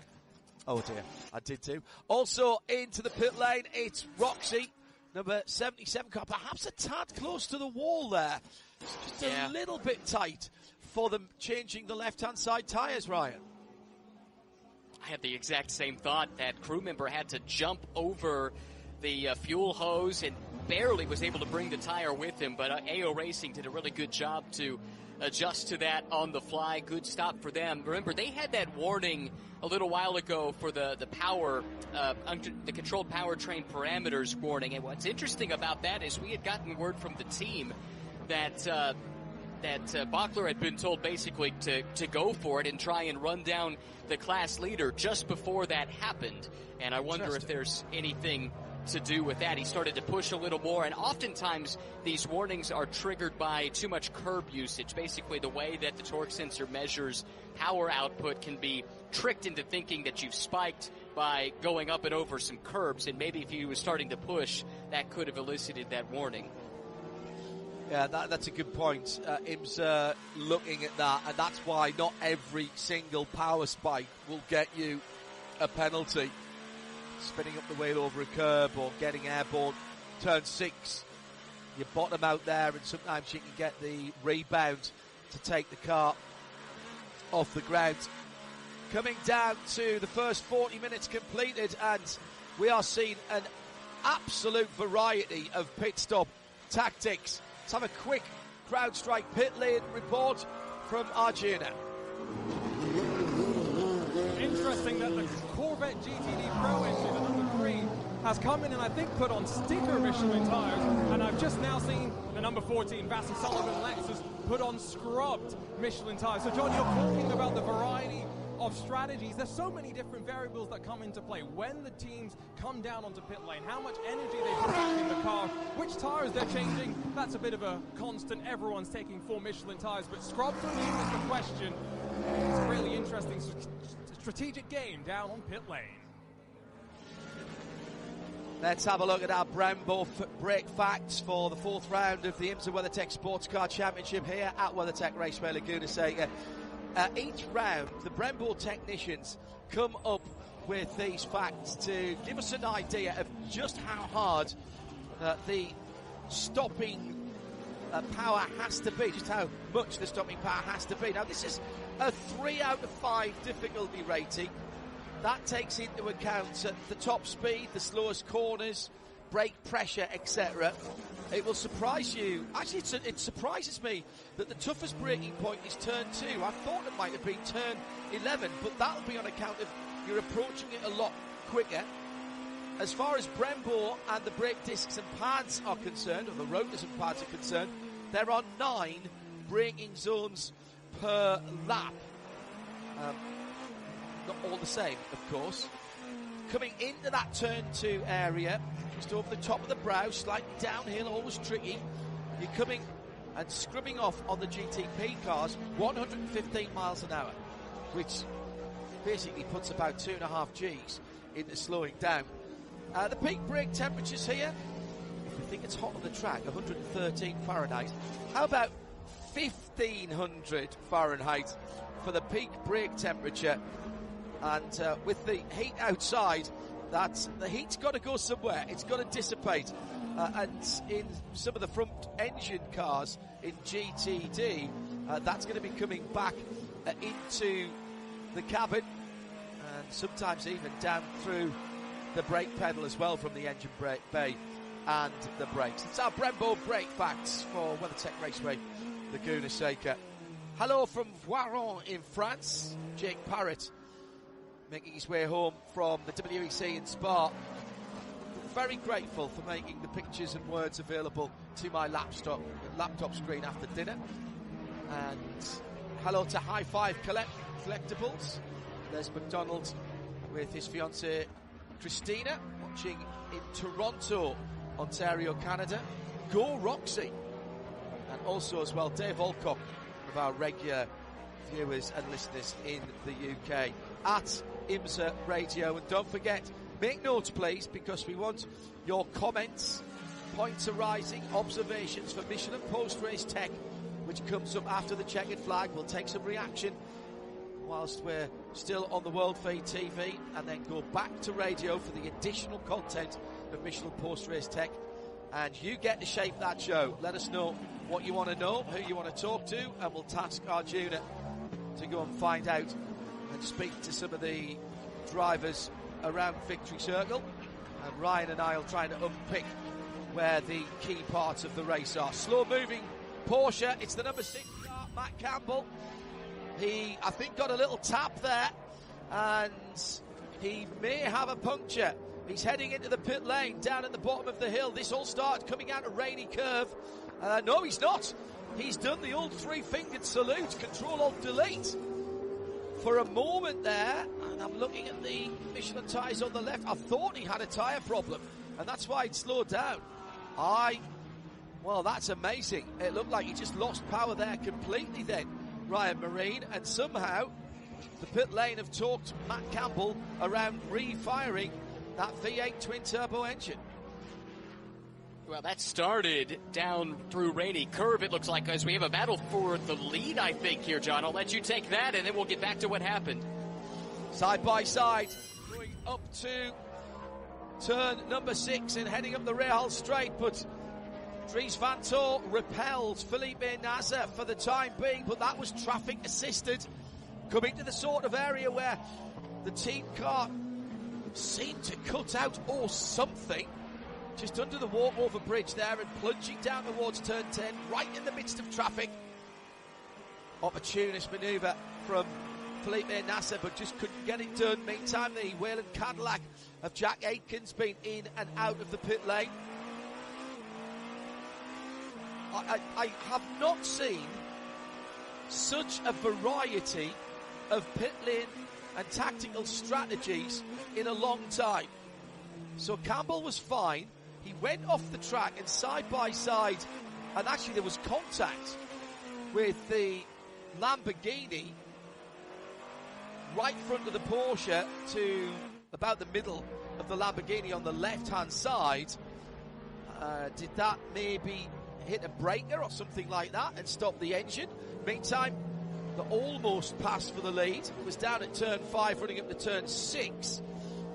Oh dear, I did too. Also into the pit lane, it's Roxy, number 77 car, perhaps a tad close to the wall there. It's just a little bit tight for them changing the left-hand side tyres, Ryan. I had the exact same thought. That crew member had to jump over the fuel hose and barely was able to bring the tire with him, but AO Racing did a really good job to adjust to that on the fly. Good stop for them. Remember, they had that warning a little while ago for the power, the controlled powertrain parameters warning. And what's interesting about that is we had gotten word from the team that Bachler had been told basically to go for it and try and run down the class leader just before that happened. And I wonder if there's anything to do with that. He started to push a little more, and oftentimes these warnings are triggered by too much curb usage. Basically, the way that the torque sensor measures power output can be tricked into thinking that you've spiked by going up and over some curbs, and maybe if he was starting to push, that could have elicited that warning. Yeah, that's a good point. IMSA looking at that, and that's why not every single power spike will get you a penalty. Spinning up the wheel over a curb or getting airborne. Turn 6, you bottom out there, and sometimes you can get the rebound to take the car off the ground. Coming down to the first 40 minutes completed, and we are seeing an absolute variety of pit stop tactics. Let's have a quick CrowdStrike pit lane report from Arjuna. Interesting that the Corvette GTD Pro engine at number 3 has come in and I think put on sticker Michelin tyres, and I've just now seen the number 14 Vassie Sullivan Lexus put on scrubbed Michelin tyres. So John, you're talking about the variety of strategies. There's so many different variables that come into play when the teams come down onto pit lane, how much energy they put in the car, which tyres they're changing. That's a bit of a constant. Everyone's taking 4 Michelin tyres, but scrub for me is the question. It's a really interesting strategic game down on pit lane. Let's have a look at our Brembo brake facts for the 4th round of the IMSA WeatherTech Sports Car Championship here at WeatherTech Raceway Laguna Seca. Each round, the Brembo technicians come up with these facts to give us an idea of just how hard the stopping power has to be, just how much the stopping power has to be. Now, this is a 3 out of 5 difficulty rating. That takes into account the top speed, the slowest corners, brake pressure, etc. It will surprise you. Actually, it surprises me that the toughest braking point is turn 2. I thought it might have been turn 11, but that'll be on account of you're approaching it a lot quicker. As far as Brembo and the brake discs and pads are concerned, or the rotors and pads are concerned, there are 9 braking zones per lap. Not all the same, of course. Coming into that turn 2 area, just over the top of the brow, slightly downhill, always tricky. You're coming and scrubbing off on the GTP cars 115 miles an hour, which basically puts about 2.5 Gs into slowing down. The peak brake temperatures here, if you think it's hot on the track, 113 Fahrenheit. How about 1500 Fahrenheit for the peak brake temperature? And with the heat outside, the heat's got to go somewhere. It's got to dissipate. And in some of the front engine cars in GTD, that's going to be coming back into the cabin, and sometimes even down through the brake pedal as well from the engine brake bay and the brakes. It's our Brembo brake facts for WeatherTech Raceway Laguna Seca. Hello from Voiron in France, Jake Parrott, making his way home from the WEC in Spa. Very grateful for making the pictures and words available to my laptop screen after dinner. And hello to High Five Collectibles. There's McDonald with his fiancée Christina, watching in Toronto, Ontario, Canada. Go Roxy. And also as well Dave Alcock, one of our regular viewers and listeners in the UK, at IMSA Radio. And don't forget, make notes please, because we want your comments, points arising, observations for Michelin post-race tech, which comes up after the checkered flag. We'll take some reaction whilst we're still on the World Feed TV, and then go back to radio for the additional content of Michelin post-race tech and you get to shape that show. Let us know what you want to know, who you want to talk to, and we'll task Arjuna to go and find out and speak to some of the drivers around Victory Circle. And Ryan and I will try to unpick where the key parts of the race are. Slow moving Porsche, it's the number 6 car, Matt Campbell. He, I think, got a little tap there, and he may have a puncture. He's heading into the pit lane down at the bottom of the hill. This all started coming out a rainy curve. No, he's not. He's done the old three-fingered salute, Control-Alt-Delete. For a moment there, and I'm looking at the Michelin tyres on the left, I thought he had a tyre problem, and that's why he'd slowed down. Well, that's amazing. It looked like he just lost power there completely then, Ryan Marine, and somehow the pit lane have talked Matt Campbell around refiring that V8 twin-turbo engine. Well, that started down through rainy curve, it looks like, as we have a battle for the lead, I think, here, John. I'll let you take that, and then we'll get back to what happened. Side by side, going up to turn number 6 and heading up the Real straight, but Dries Vanthoor repels Felipe Nasser for the time being, but that was traffic assisted. Coming to the sort of area where the team car seemed to cut out or something, just under the walkover bridge there and plunging down towards turn 10, right in the midst of traffic. Opportunist manoeuvre from Felipe Nasser, but just couldn't get it done. Meantime, the Wayland Cadillac of Jack Aitken's been in and out of the pit lane. I have not seen such a variety of pit lane and tactical strategies in a long time. So Campbell was fine. He went off the track and side by side, and actually there was contact with the Lamborghini right front of the Porsche to about the middle of the Lamborghini on the left-hand side. Did that maybe hit a breaker or something like that and stop the engine? Meantime, the almost pass for the lead was down at turn 5, running up to turn 6,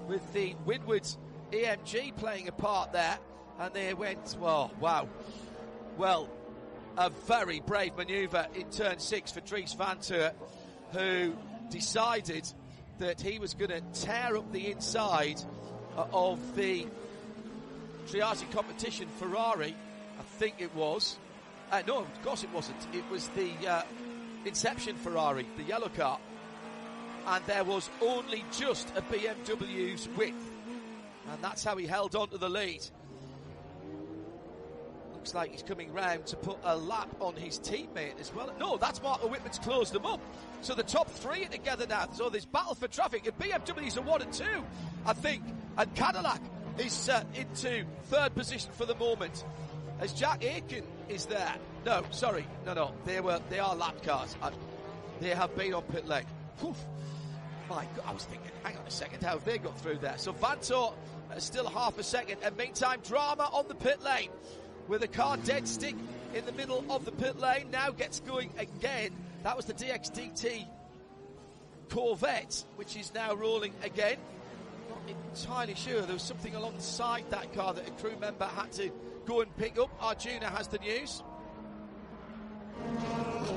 with the Windward AMG playing a part there, and they went, well, wow. Well, a very brave manoeuvre in turn 6 for Dries Vanthoor, who decided that he was going to tear up the inside of the triage competition Ferrari, I think it was. No, of course it wasn't. It was the Inception Ferrari, the yellow car. And there was only just a BMW's width. And that's how he held on to the lead. Looks like he's coming round to put a lap on his teammate as well. No, that's Marco Whitman's closed them up. So the top 3 are together now. So there's battle for traffic. And BMW's are 1 and 2, I think. And Cadillac is into 3rd position for the moment, as Jack Aitken is there. No, sorry. No. They are lap cars. They have been on pit lane. Whew. My God, I was thinking, hang on a second, how have they got through there? So Vanthoor still half a second. And meantime, drama on the pit lane, with a car dead stick in the middle of the pit lane. Now gets going again. That was the DXDT Corvette, which is now rolling again. Not entirely sure. There was something alongside that car that a crew member had to go and pick up. Arjuna has the news.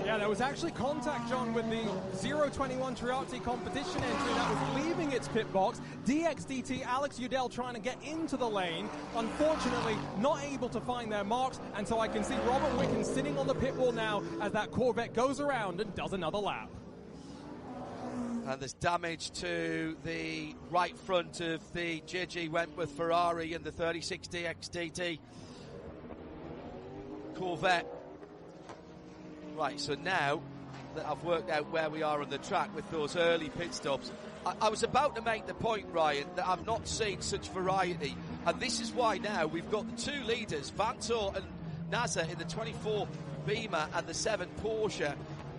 Yeah, there was actually contact, John, with the 021 Triati competition entry that was leaving its pit box. DXDT, Alex Udell trying to get into the lane. Unfortunately, not able to find their marks, and so I can see Robert Wicken sitting on the pit wall now as that Corvette goes around and does another lap. And there's damage to the right front of the JG Wentworth Ferrari and the 36 DXDT Corvette. Right, so now that I've worked out where we are on the track with those early pit stops, I was about to make the point, Ryan, that I've not seen such variety. And this is why now we've got the 2 leaders, Vanthoor and Nasser, in the 24 Beamer and the 7 Porsche,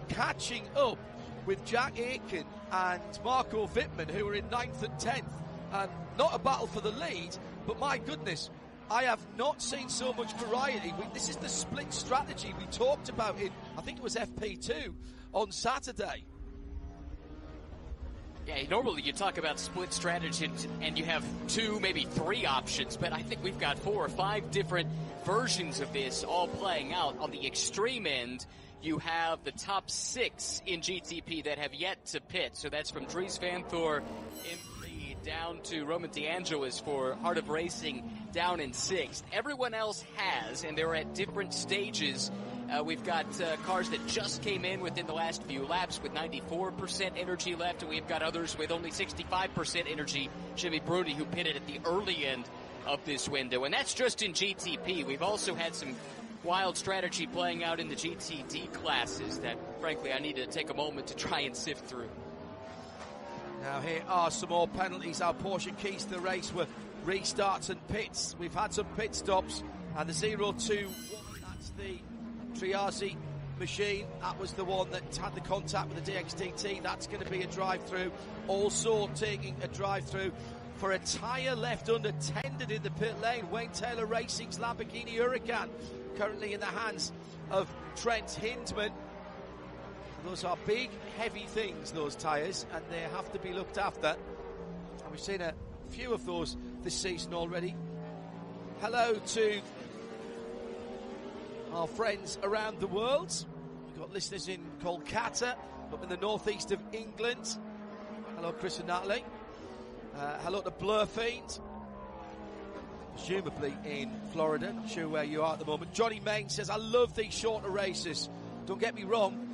catching up with Jack Aitken and Marco Wittmann, who are in 9th and 10th. And not a battle for the lead, but my goodness, I have not seen so much variety. This is the split strategy we talked about in, I think it was FP2 on Saturday. Yeah, normally you talk about split strategy and you have 2, maybe 3 options, but I think we've got 4 or 5 different versions of this all playing out. On the extreme end, you have the top 6 in GTP that have yet to pit. So that's from Dries Van Thor down to Roman DeAngelis for Heart of Racing down in 6th. Everyone else has, and they're at different stages. We've got cars that just came in within the last few laps with 94% energy left, and we've got others with only 65% energy. Jimmy Bruni, who pitted at the early end of this window, and that's just in GTP. We've also had some wild strategy playing out in the GTD classes that, frankly, I need to take a moment to try and sift through. Now here are some more penalties. Our Porsche keys to the race were restarts and pits. We've had some pit stops, and the 0-2, that's the Triazzi machine. That was the one that had the contact with the DXTT. That's going to be a drive-through. Also taking a drive-through for a tyre left unattended in the pit lane. Wayne Taylor Racing's Lamborghini Huracan, currently in the hands of Trent Hindman. Those are big, heavy things, those tyres, and they have to be looked after. And we've seen a few of those this season already. Hello to our friends around the world. We've got listeners in Kolkata, up in the northeast of England. Hello, Chris and Natalie. Hello to Blurfiend, presumably in Florida. Not sure where you are at the moment. Johnny Main says, I love these shorter races. Don't get me wrong,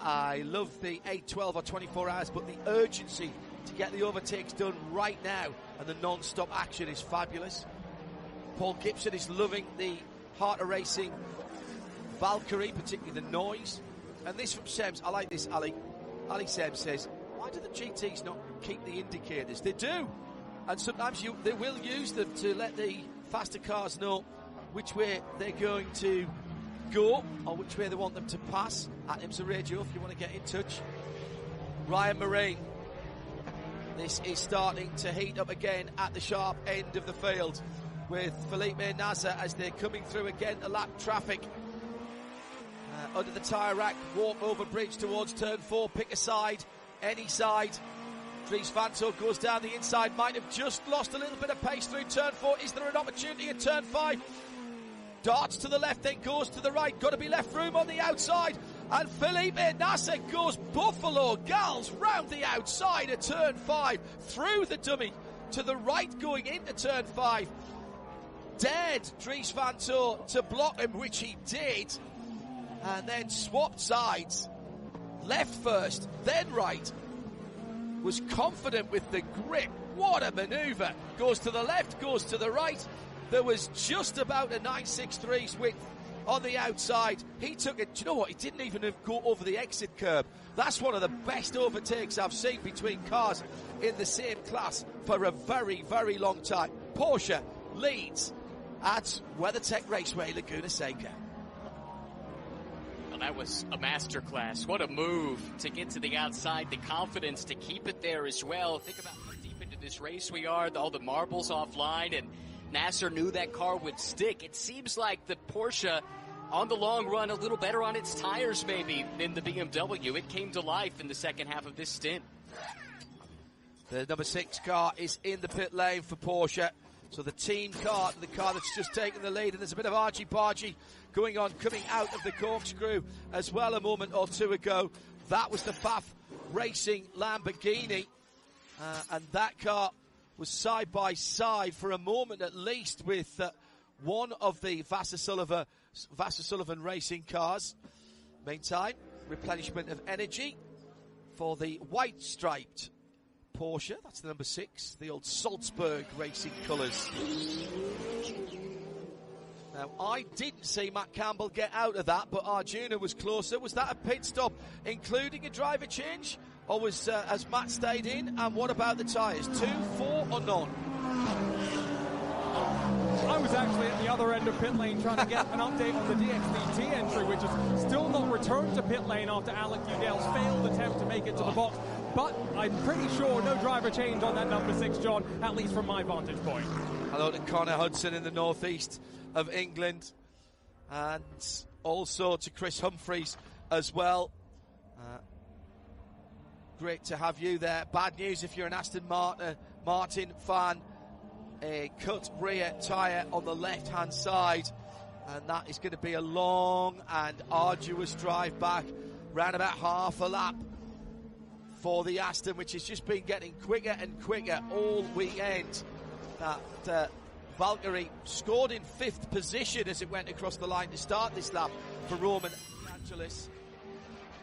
I love the 8, 12 or 24 hours, but the urgency to get the overtakes done right now and the non-stop action is fabulous. Paul Gibson is loving the Heart of Racing Valkyrie, particularly the noise. And this from Sebs, I like this, Ali. Ali Sebs says, why do the GTs not keep the indicators? They do. And sometimes they will use them to let the faster cars know which way they're going to go or which way they want them to pass. At IMSA Radio, if you want to get in touch. Ryan Marine. This is starting to heat up again at the sharp end of the field with Felipe Nasser as they're coming through again to lap traffic. Under the tyre rack, walk over bridge towards turn 4, pick a side, any side. Dries Van Thor goes down the inside, might have just lost a little bit of pace through turn 4. Is there an opportunity at turn 5? Darts to the left, then goes to the right. Got to be left room on the outside. And Felipe Nasser goes Buffalo Gals round the outside at turn 5. Through the dummy to the right going into turn 5. Dared Dries Van Thor to block him, which he did. And then swapped sides. Left first, then right. Was confident with the grip. What a manoeuvre. Goes to the left, goes to the right. There was just about a 963's width on the outside. He took it. Do you know what? He didn't even go over the exit curb. That's one of the best overtakes I've seen between cars in the same class for a very, very long time. Porsche leads at WeatherTech Raceway, Laguna Seca. Well, that was a masterclass. What a move to get to the outside, the confidence to keep it there as well. Think about how deep into this race we are, all the marbles offline, and Nasser knew that car would stick. It seems like the Porsche, on the long run, a little better on its tires maybe than the BMW. It came to life in the second half of this stint. The number 6 car is in the pit lane for Porsche. So the team car, the car that's just taken the lead, and there's a bit of argy-bargy going on, coming out of the corkscrew as well a moment or two ago. That was the Pfaff Racing Lamborghini, and that car was side by side for a moment at least with one of the Vasser Sullivan racing cars. Meantime, replenishment of energy for the white striped Porsche. That's the number 6, the old Salzburg racing colours. Now, I didn't see Matt Campbell get out of that, but Arjuna was closer. Was that a pit stop, including a driver change? Or has Matt stayed in? And what about the tyres? 2, 4 or none? I was actually at the other end of pit lane trying to get an update on the DXDT entry, which is still not returned to pit lane after Alec Udell's failed attempt to make it to the box. But I'm pretty sure no driver change on that number 6, John, at least from my vantage point. Hello to Connor Hudson in the northeast of England. And also to Chris Humphreys as well. great to have you there. Bad news if you're an Aston Martin fan. A cut rear tyre on the left-hand side, and that is going to be a long and arduous drive back, round about half a lap for the Aston, which has just been getting quicker and quicker all weekend. That Valkyrie scored in 5th position as it went across the line to start this lap for Roman Angelis,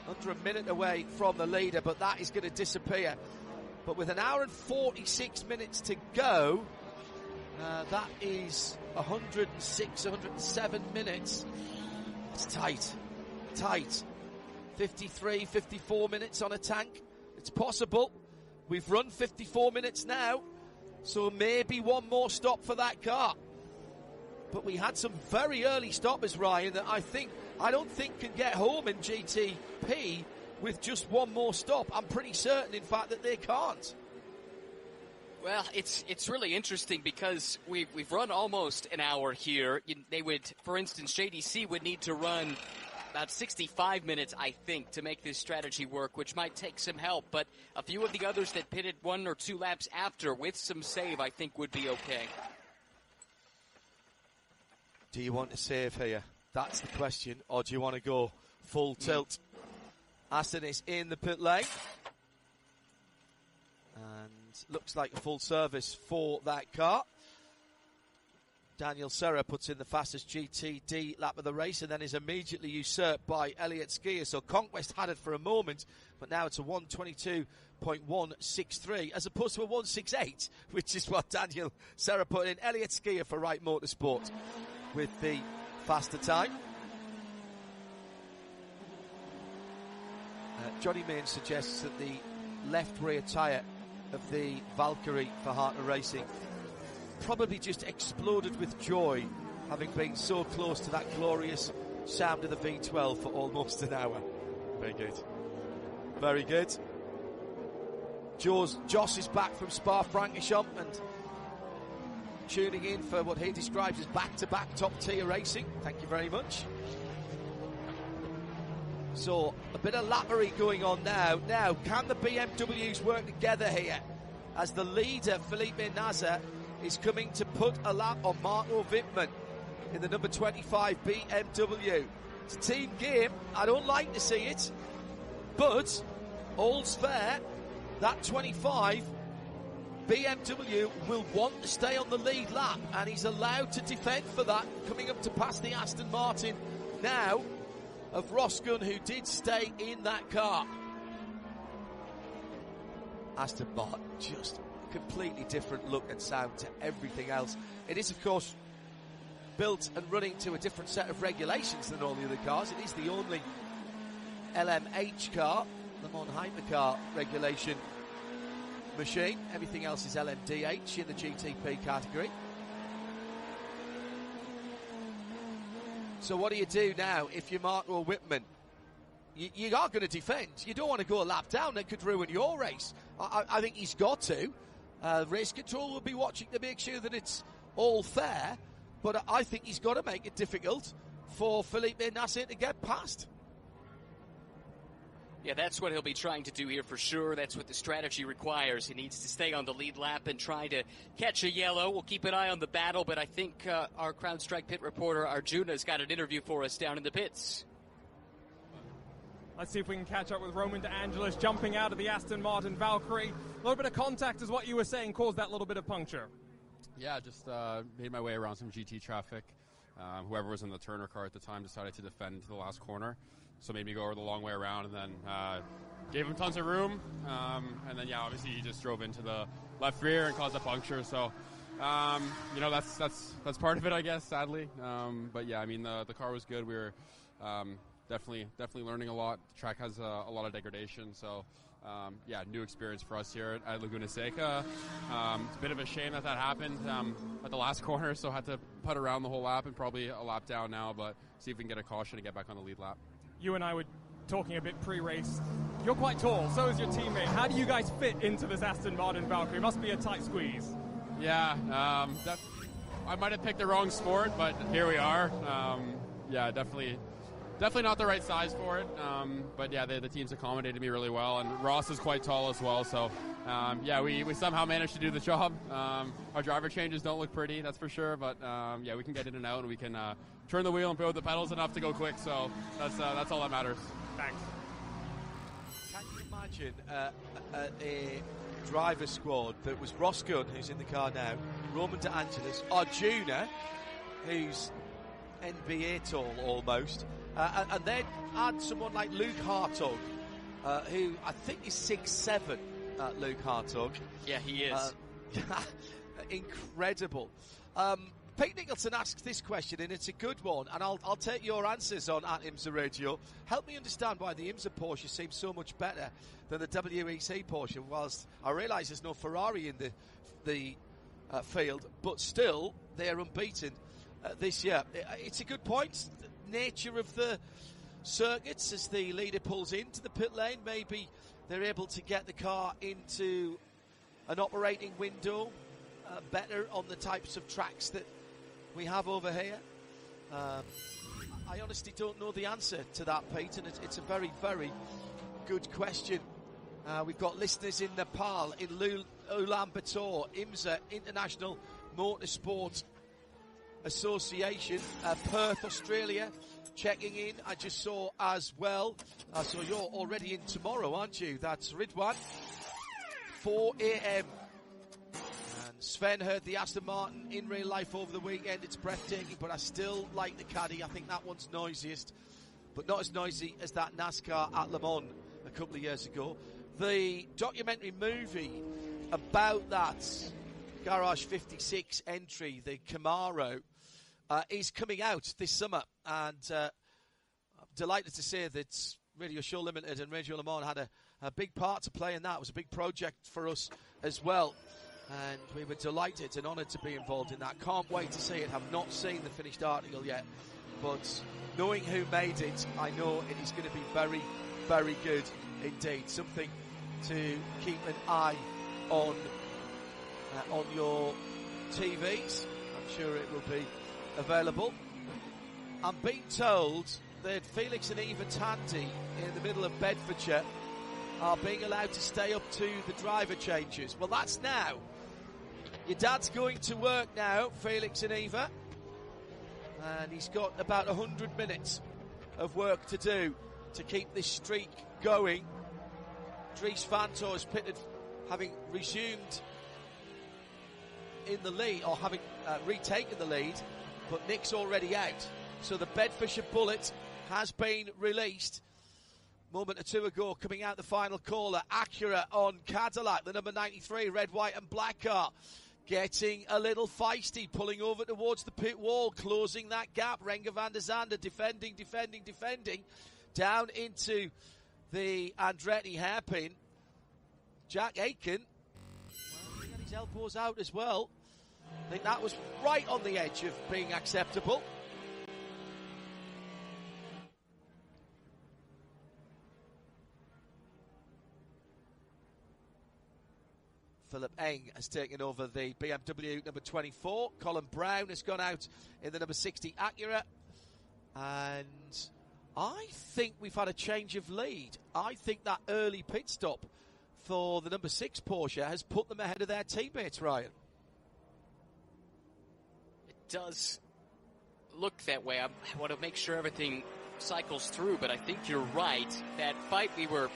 under a minute away from the leader, but that is going to disappear. But with an hour and 46 minutes to go, that is 106, 107 minutes. It's tight. 53, 54 minutes on a tank. It's possible. We've run 54 minutes now, so maybe one more stop for that car. But we had some very early stoppers, Ryan, that I don't think can get home in GTP with just one more stop. I'm pretty certain, in fact, that they can't. Well, it's really interesting because we've run almost an hour here. They would, for instance, JDC would need to run about 65 minutes, I think, to make this strategy work, which might take some help. But a few of the others that pitted 1 or 2 laps after with some save, I think, would be okay. Do you want to save here? That's the question. Or do you want to go full tilt? Aston is in the pit lane. And looks like a full service for that car. Daniel Serra puts in the fastest GTD lap of the race and then is immediately usurped by Elliott Skier. So Conquest had it for a moment, but now it's a 1:22.163 as opposed to a 1:68, which is what Daniel Serra put in. Elliott Skier for Wright Motorsport with the faster time. Johnny Main suggests that the left rear tyre of the Valkyrie for Hartner Racing probably just exploded with joy, having been so close to that glorious sound of the V12 for almost an hour. Very good. Very good. Joss is back from Spa-Francorchamps and tuning in for what he describes as back-to-back top-tier racing. Thank you very much. So, a bit of lappery going on now. Now, can the BMWs work together here? As the leader, Felipe Nasr, is coming to put a lap on Marco Wittmann in the number 25 BMW. It's a team game. I don't like to see it, but all's fair. That 25 BMW will want to stay on the lead lap, and he's allowed to defend for that, coming up to pass the Aston Martin now of Roscoe, who did stay in that car. Aston Martin, just a completely different look and sound to everything else. It is, of course, built and running to a different set of regulations than all the other cars. It is the only LMH car, Le Mans Hypercar regulation machine. Everything else is LMDH in the GTP category. So what do you do now if you're Marco Wittmann? You are going to defend. You don't want to go a lap down. That could ruin your race. I think he's got to. Race control will be watching to make sure that it's all fair. But I think he's got to make it difficult for Felipe Nasr to get past. Yeah, that's what he'll be trying to do here for sure. That's what the strategy requires. He needs to stay on the lead lap and try to catch a yellow. We'll keep an eye on the battle, but I think our CrowdStrike pit reporter, Arjuna's got an interview for us down in the pits. Let's see if we can catch up with Roman De Angelis jumping out of the Aston Martin Valkyrie. A little bit of contact is what you were saying caused that little bit of puncture. Yeah, just made my way around some GT traffic. Whoever was in the Turner car at the time decided to defend to the last corner. So made me go over the long way around and then gave him tons of room. And then, yeah, obviously he just drove into the left rear and caused a puncture. So, you know, that's part of it, I guess, sadly. But, yeah, I mean, the car was good. We were definitely learning a lot. The track has a lot of degradation. So, yeah, new experience for us here at Laguna Seca. It's a bit of a shame that happened at the last corner. So had to putt around the whole lap and probably a lap down now. But see if we can get a caution and get back on the lead lap. You and I were talking a bit pre-race. You're quite tall, so is your teammate. How do you guys fit into this Aston Martin Valkyrie? It must be a tight squeeze. Yeah, I might have picked the wrong sport, but here we are. Yeah, definitely definitely not the right size for it. But yeah, the team's accommodated me really well, and Ross is quite tall as well. So yeah, we somehow managed to do the job. Our driver changes don't look pretty, that's for sure. But yeah, we can get in and out, and we can turn the wheel and put the pedals enough to go quick. So that's all that matters. Thanks. Can you imagine a driver squad that was Ross Gunn, who's in the car now, Roman De Angelis, Arjuna, who's NBA tall almost, and then add someone like Luke Hartog, who I think is 6'7", Luke Hartog. Yeah, he is. Incredible. Pete Nicholson asks this question, and it's a good one, and I'll take your answers on at IMSA Radio. Help me understand why the IMSA Porsche seems so much better than the WEC Porsche, whilst I realise there's no Ferrari in the field, but still they're unbeaten this year. It's a good point. The nature of the circuits as the leader pulls into the pit lane, maybe they're able to get the car into an operating window better on the types of tracks that we have over here. I honestly don't know the answer to that, Pete, and it's a very, very good question. We've got listeners in Nepal, in Ulaanbaatar, IMSA, International Motorsports Association, Perth, Australia, checking in. I just saw as well. So you're already in tomorrow, aren't you? That's Ridwan. 4 a.m. And Sven heard the Aston Martin in real life over the weekend. It's breathtaking, but I still like the Caddy. I think that one's noisiest, but not as noisy as that NASCAR at Le Mans a couple of years ago. The documentary movie about that Garage 56 entry, the Camaro, is coming out this summer, and I'm delighted to say that Radio Show Limited and Radio Le Mans had a big part to play in that. It was a big project for us as well, and we were delighted and honoured to be involved in that. Can't wait to see it. Have not seen the finished article yet, but knowing who made it, I know it is going to be very, very good indeed. Something to keep an eye on your TVs. I'm sure it will be available. I'm being told that Felix and Eva Tandy in the middle of Bedfordshire are being allowed to stay up to the driver changes. Well, that's now. Your dad's going to work now, Felix and Eva, and he's got about 100 minutes of work to do to keep this streak going. Dries Vanthoor has pitted, having resumed in the lead, or having retaken the lead, but Nick's already out. So the Bedfordshire Bullet has been released. Moment or two ago, coming out the final corner, Acura on Cadillac, the number 93 red, white and black car, getting a little feisty, pulling over towards the pit wall, closing that gap. Renger van der Zande defending, down into the Andretti hairpin. Jack Aitken, well, he had his elbows out as well. I think that was right on the edge of being acceptable. Philip Eng has taken over the BMW number 24. Colin Brown has gone out in the number 60 Acura. And I think we've had a change of lead. I think that early pit stop for the number 6 Porsche has put them ahead of their teammates, Ryan. It does look that way. I want to make sure everything cycles through, but I think you're right. That fight we were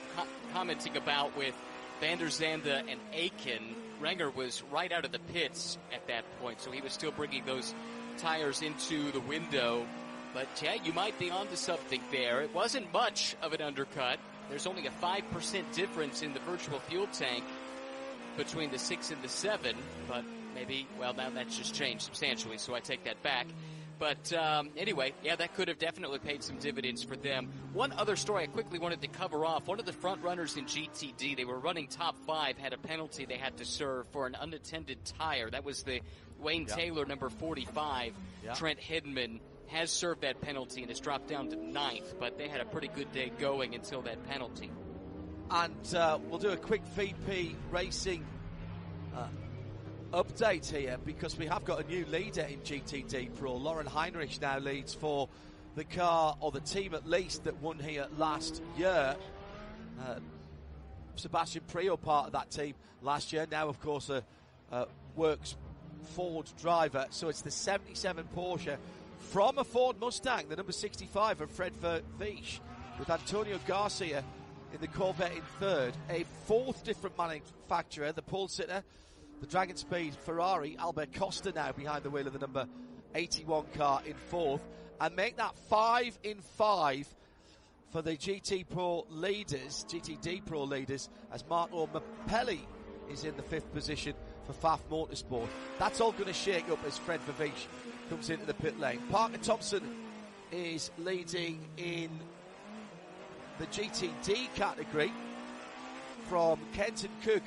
commenting about with van der Zande and Aitken, Renger was right out of the pits at that point, so he was still bringing those tires into the window. But, yeah, you might be onto something there. It wasn't much of an undercut. There's only a 5% difference in the virtual fuel tank between the 6 and the 7. But maybe, well, now that's just changed substantially, so I take that back. But anyway, yeah, that could have definitely paid some dividends for them. One other story I quickly wanted to cover off. One of the front runners in GTD, they were running top 5, had a penalty they had to serve for an unattended tire. That was the Wayne Taylor, number 45. Trent Hedman has served that penalty and has dropped down to 9th, but they had a pretty good day going until that penalty. And we'll do a quick VP Racing update here, because we have got a new leader in GTD Pro. Lauren Heinrich now leads for the car, or the team at least, that won here last year. Sebastian Priaulx, part of that team last year, now of course a works Ford driver. So it's the 77 Porsche from a Ford Mustang, the number 65 of Fred Vervisch, with Antonio Garcia in the Corvette in third. A fourth different manufacturer, the pole sitter, the Dragon Speed Ferrari, Albert Costa now behind the wheel of the number 81 car in fourth, and make that 5 in 5 for the GTD Pro leaders, as Marco Mappelli is in the 5th position for Pfaff Motorsport. That's all going to shake up as Fred Vervisch comes into the pit lane. Parker Thompson is leading in the GTD category from Kenton Cook,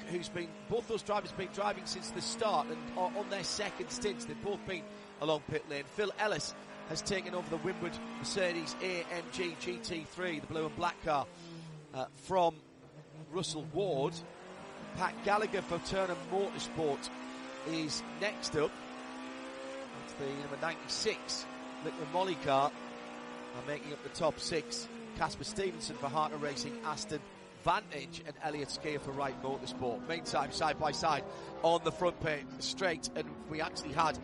both those drivers have been driving since the start and are on their second stints. They've both been along pit lane. Phil Ellis has taken over the Winwood Mercedes AMG GT3, the blue and black car, from Russell Ward. Pat Gallagher for Turner Motorsport is next up. That's the number 96 Liquid Molly car, making up the top 6. Casper Stevenson for Harter Racing, Aston Vantage, and Elliott Skier for Wright Motorsport. Meantime, side by side on the front page straight, and we actually had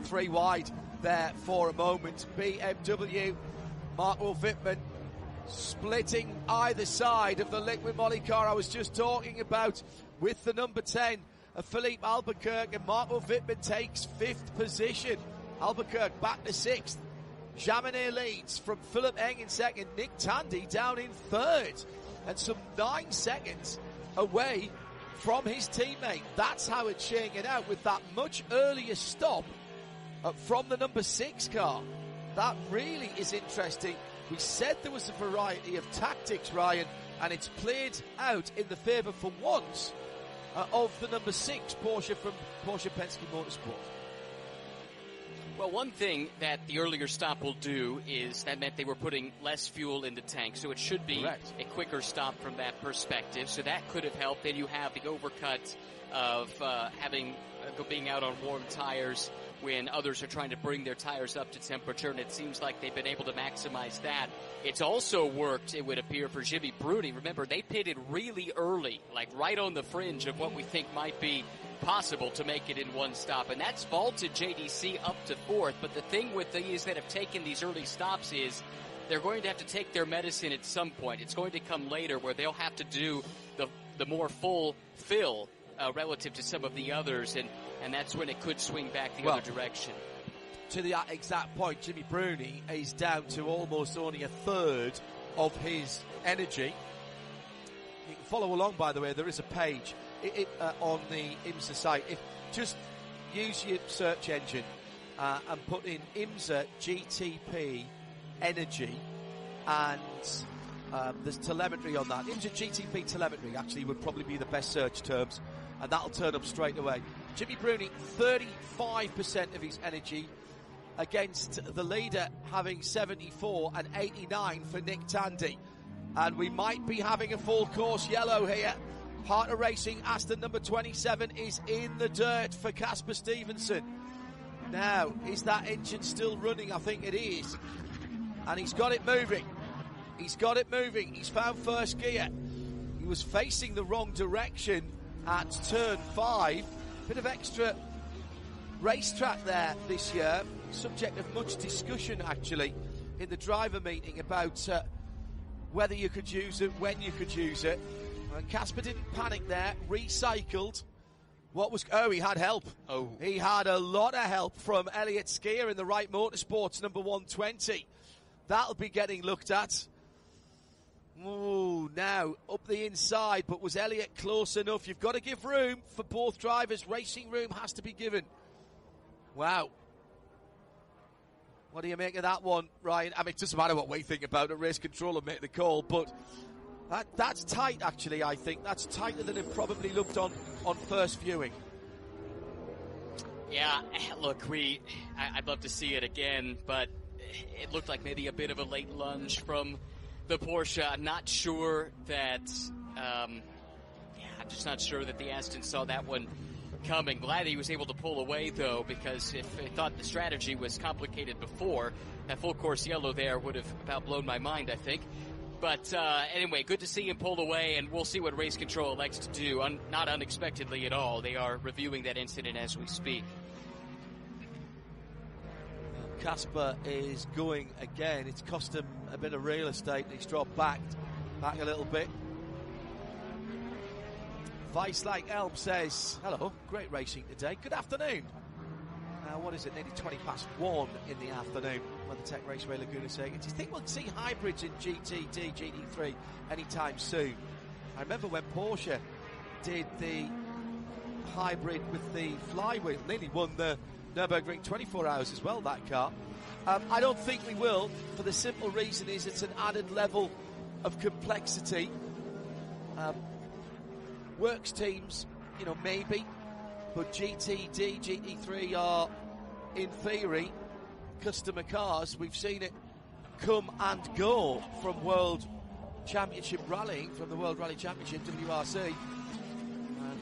3 wide there for a moment. BMW, Marco Wittmann splitting either side of the Liquid Molly car I was just talking about, with the number 10 of Philippe Albuquerque, and Marco Wittmann takes 5th position. Albuquerque back to 6th. Jaminet leads from Philip Eng in 2nd, Nick Tandy down in 3rd, and some 9 seconds away from his teammate. That's how it's shaking out, with that much earlier stop from the number 6 car. That really is interesting. We said there was a variety of tactics, Ryan, and it's played out in the favour for once of the number 6 Porsche from Porsche Penske Motorsport. Well, one thing that the earlier stop will do is that meant they were putting less fuel in the tank, so it should be a quicker stop from that perspective. So that could have helped. Then you have the overcut of being out on warm tires when others are trying to bring their tires up to temperature, and it seems like they've been able to maximize that. It's also worked, it would appear, for Jimmy Bruni. Remember, they pitted really early, like right on the fringe of what we think might be possible to make it in one stop, and that's vaulted JDC up to 4th. But the thing with these that have taken these early stops is they're going to have to take their medicine at some point. It's going to come later where they'll have to do the more full fill relative to some of the others, and that's when it could swing back the other direction. To that exact point, Jimmy Bruni is down to almost only a third of his energy. You can follow along, by the way. There is a page on the IMSA site. Just use your search engine and put in IMSA GTP energy, and there's telemetry on that. IMSA GTP telemetry actually would probably be the best search terms, and that'll turn up straight away. Jimmy Bruni, 35% of his energy, against the leader having 74 and 89 for Nick Tandy. And we might be having a full course yellow here. Harter Racing, Aston number 27 is in the dirt for Casper Stevenson. Now, is that engine still running? I think it is. And he's got it moving. He's got it moving. He's found first gear. He was facing the wrong direction at turn 5. Bit of extra racetrack there this year. Subject of much discussion, actually, in the driver meeting about whether you could use it, when you could use it. And Casper didn't panic there, recycled. He had help. He had a lot of help from Elliott Skier in the Wright Motorsports number 120. That'll be getting looked at. Ooh, now up the inside, but was Elliott close enough? You've got to give room for both drivers. Racing room has to be given. Wow. What do you make of that one, Ryan? I mean, it doesn't matter what we think about it. Race control and make the call, but that's tight, actually, I think. That's tighter than it probably looked on first viewing. Yeah, look, I'd love to see it again, but it looked like maybe a bit of a late lunge from the Porsche. I'm not sure that, I'm just not sure that the Aston saw that one coming. Glad he was able to pull away, though, because if I thought the strategy was complicated before, that full course yellow there would have about blown my mind, I think. But anyway, good to see him pull away, and we'll see what race control elects to do, not unexpectedly at all. They are reviewing that incident as we speak. Casper is going again. It's cost him a bit of real estate. He's dropped back a little bit. Vice Like Elm says, hello, great racing today. Good afternoon. What is it, nearly 20 past 1 in the afternoon on the Tech Raceway Laguna Seca. Do you think we'll see hybrids in GTD, GT3 anytime soon? I remember when Porsche did the hybrid with the flywheel, nearly won the Nürburgring 24 hours as well, that car. I don't think we will, for the simple reason is it's an added level of complexity. Works teams, maybe, but GTD, GT3 are, in theory, customer cars. We've seen it come and go from World Championship rallying, from the World Rally Championship, WRC.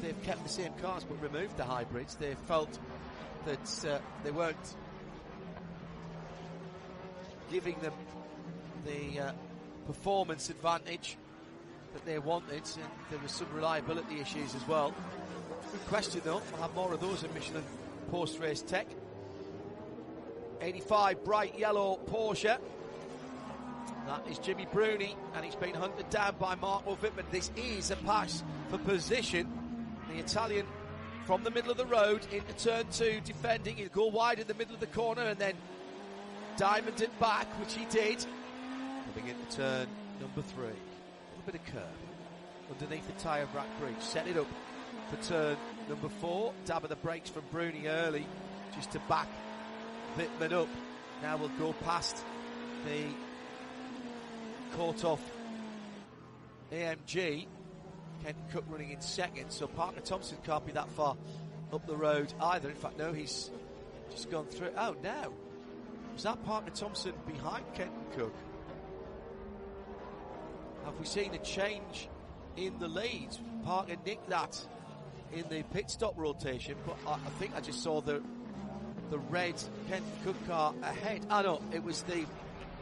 They've kept the same cars but removed the hybrids. They felt that they weren't giving them the performance advantage that they wanted, and there was some reliability issues as well. Good question though, we'll have more of those in Michelin post-race tech. 85 bright yellow Porsche. That is Jimmy Bruni, and he's been hunted down by Marco Wittmann. This is a pass for position. The Italian from the middle of the road into turn 2, defending. He'll go wide in the middle of the corner and then diamond it back, which he did. Coming into turn number 3. A little bit of curve underneath the tyre rack bridge. Set it up for turn number 4. Dab of the brakes from Bruni early, just to back Wittmann up. Now we'll go past the caught off AMG. Kenton Cook running in second, so Parker Thompson can't be that far up the road either. In fact, no, he's just gone through. Oh, now was that Parker Thompson behind Kenton Cook? Have we seen a change in the lead? Parker nicked that in the pit stop rotation, but I think I just saw the red Kenton Cook car ahead. Oh no, it was the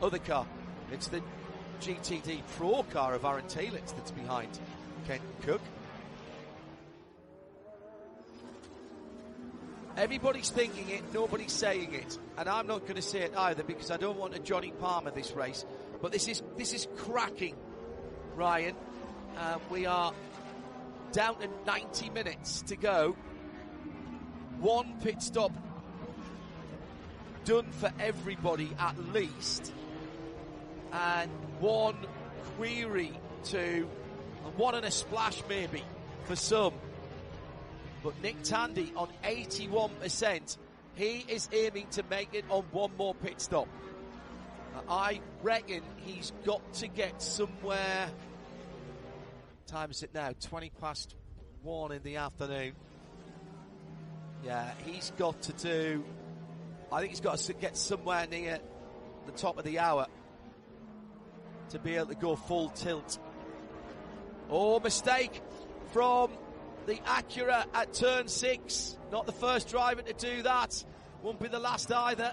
other car. It's the GTD Pro car of Aaron Telitz that's behind Kenton Cook. Everybody's thinking it, nobody's saying it, and I'm not going to say it either because I don't want a Johnny Palmer this race. But this is cracking, Ryan. We are down to 90 minutes to go. One pit stop done for everybody at least, and one query to, and one and a splash maybe for some. But Nick Tandy on 81%, he is aiming to make it on one more pit stop. I reckon he's got to get somewhere. Time is it now? 20 past 1 in the afternoon. Yeah, he's got to do, I think he's got to get somewhere near the top of the hour to be able to go full tilt. Oh, mistake from the Acura at turn 6. Not the first driver to do that. Won't be the last either.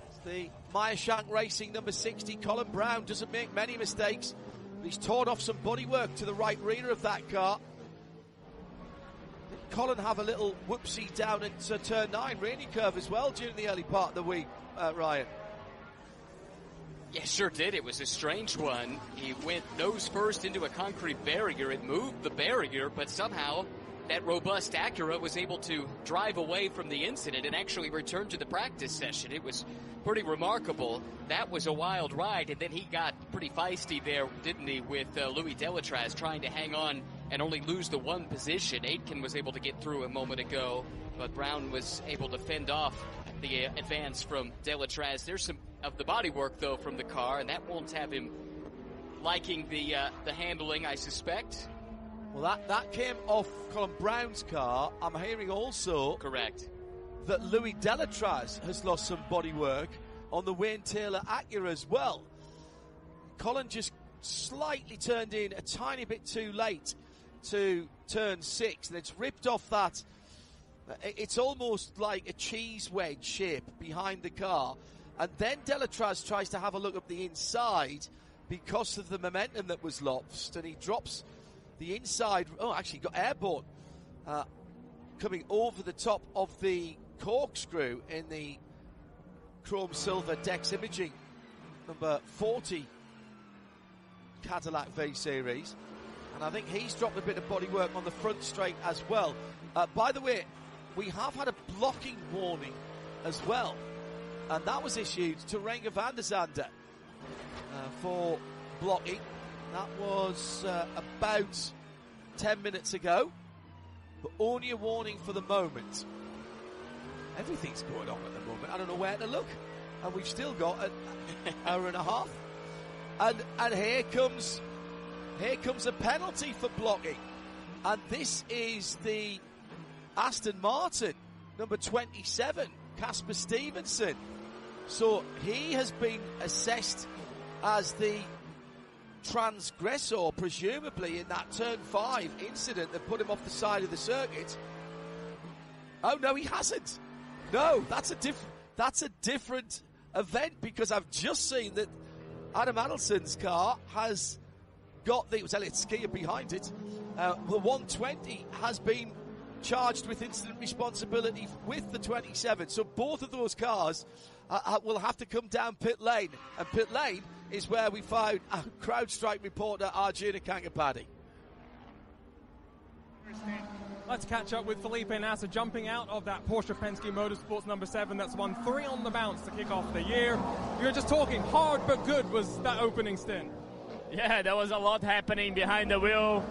It's the Meyershank Racing number 60. Colin Brown doesn't make many mistakes. He's torn off some bodywork to the right rear of that car. Did Colin have a little whoopsie down at turn 9 rainy curve as well during the early part of the week, Ryan? Yeah, sure did. It was a strange one. He went nose first into a concrete barrier. It moved the barrier, but somehow that robust Acura was able to drive away from the incident and actually return to the practice session. It was pretty remarkable. That was a wild ride, and then he got pretty feisty there, didn't he, with Louis Delatraz trying to hang on and only lose the one position. Aitken was able to get through a moment ago, but Brown was able to fend off the advance from Delatraz. There's some of the bodywork, though, from the car, and that won't have him liking the handling, I suspect. Well, that came off Colin Brown's car. I'm hearing also... Correct. ...that Louis Delatraz has lost some bodywork on the Wayne Taylor Acura as well. Colin just slightly turned in a tiny bit too late to turn 6, and it's ripped off that. It's almost like a cheese wedge shape behind the car. And then Delatraz tries to have a look up the inside because of the momentum that was lost, and he drops the inside. Oh, actually got airborne coming over the top of the corkscrew in the chrome silver Dex Imaging number 40 Cadillac V Series. And I think he's dropped a bit of bodywork on the front straight as well. By the way, we have had a blocking warning as well, and that was issued to Renger van der Zande for blocking. That was about 10 minutes ago, but only a warning for the moment. Everything's going on at the moment. I don't know where to look, and we've still got an hour and a half. And here comes a penalty for blocking, and this is the Aston Martin number 27, Casper Stevenson. So he has been assessed as the transgressor, presumably, in that turn 5 incident that put him off the side of the circuit. Oh no, he hasn't. No, that's a different event, because I've just seen that Adam Adelson's car has got the skier behind it. The 120 has been charged with incident responsibility with the 27. So both of those cars will have to come down pit lane, and pit lane is where we found our CrowdStrike reporter Arjuna Kankapati. Let's catch up with Felipe Nasser jumping out of that Porsche Penske Motorsports number 7 that's won 3 on the bounce to kick off the year. You were just talking, hard but good was that opening stint. Yeah, there was a lot happening behind the wheel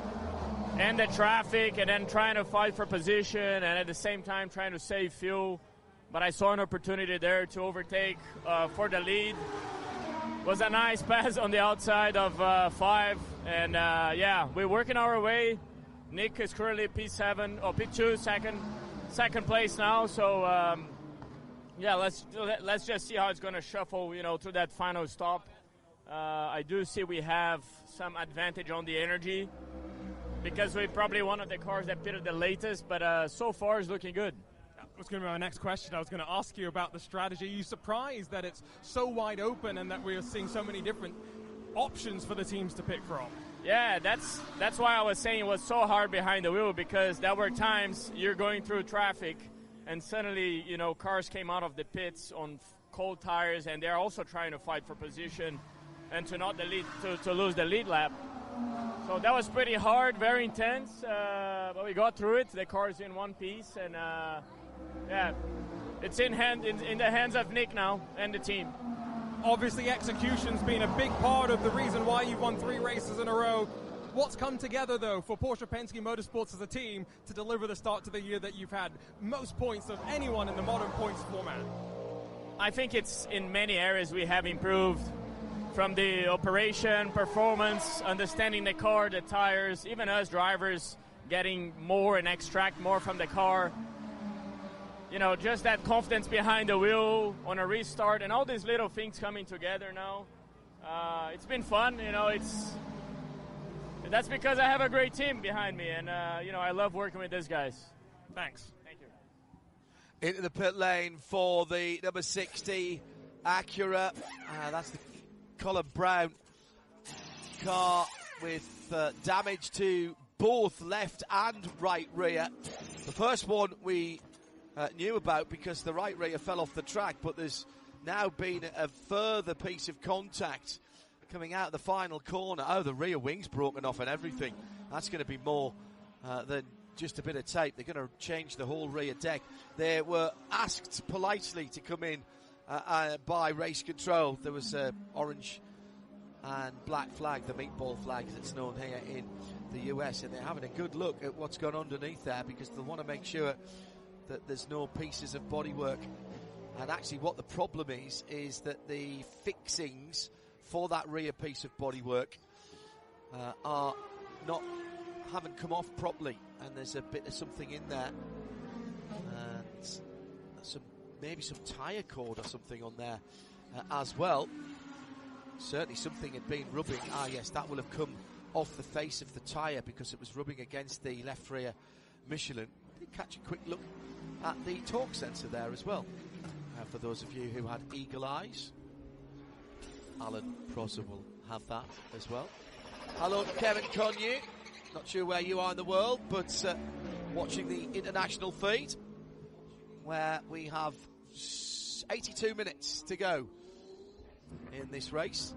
and the traffic, and then trying to fight for position and at the same time trying to save fuel. But I saw an opportunity there to overtake for the lead. Was a nice pass on the outside of 5, and yeah, we're working our way. Nick is currently P7 or P2, second place now. So yeah, let's just see how it's going to shuffle, to that final stop. I do see we have some advantage on the energy, because we're probably one of the cars that pitted the latest, but so far it's looking good. That was going to be my next question. I was going to ask you about the strategy. Are you surprised that it's so wide open and that we're seeing so many different options for the teams to pick from? Yeah, that's why I was saying it was so hard behind the wheel, because there were times you're going through traffic and suddenly, cars came out of the pits on cold tires, and they're also trying to fight for position and to not to lose the lead lap. So that was pretty hard, very intense, but we got through it. The car's in one piece, and yeah, it's in the hands of Nick now and the team. Obviously, execution's been a big part of the reason why you've won 3 races in a row. What's come together, though, for Porsche Penske Motorsports as a team to deliver the start to the year that you've had most points of anyone in the modern points format? I think it's in many areas we have improved, from the operation, performance, understanding the car, the tires, even us drivers getting more and extract more from the car. Just that confidence behind the wheel on a restart, and all these little things coming together now. It's been fun, that's because I have a great team behind me, and I love working with these guys. Thanks. Thank you. Into the pit lane for the number 60 Acura. That's the Colin Brown car with damage to both left and right rear. The first one we knew about because the right rear fell off the track, but there's now been a further piece of contact coming out of the final corner. Oh, the rear wing's broken off and everything. That's going to be more than just a bit of tape. They're going to change the whole rear deck. They were asked politely to come in by race control. There was an orange and black flag, the meatball flag as it's known here in the US, and they're having a good look at what's gone underneath there, because they want to make sure that there's no pieces of bodywork. And actually what the problem is that the fixings for that rear piece of bodywork haven't come off properly, and there's a bit of something in there, and maybe some tyre cord or something on there as well. Certainly something had been rubbing. Yes, that will have come off the face of the tyre because it was rubbing against the left rear Michelin. Did catch a quick look at the torque sensor there as well. For those of you who had eagle eyes, Alan Prosser will have that as well. Hello to Kevin Conyu. Not sure where you are in the world, but watching the international feed, where we have 82 minutes to go in this race.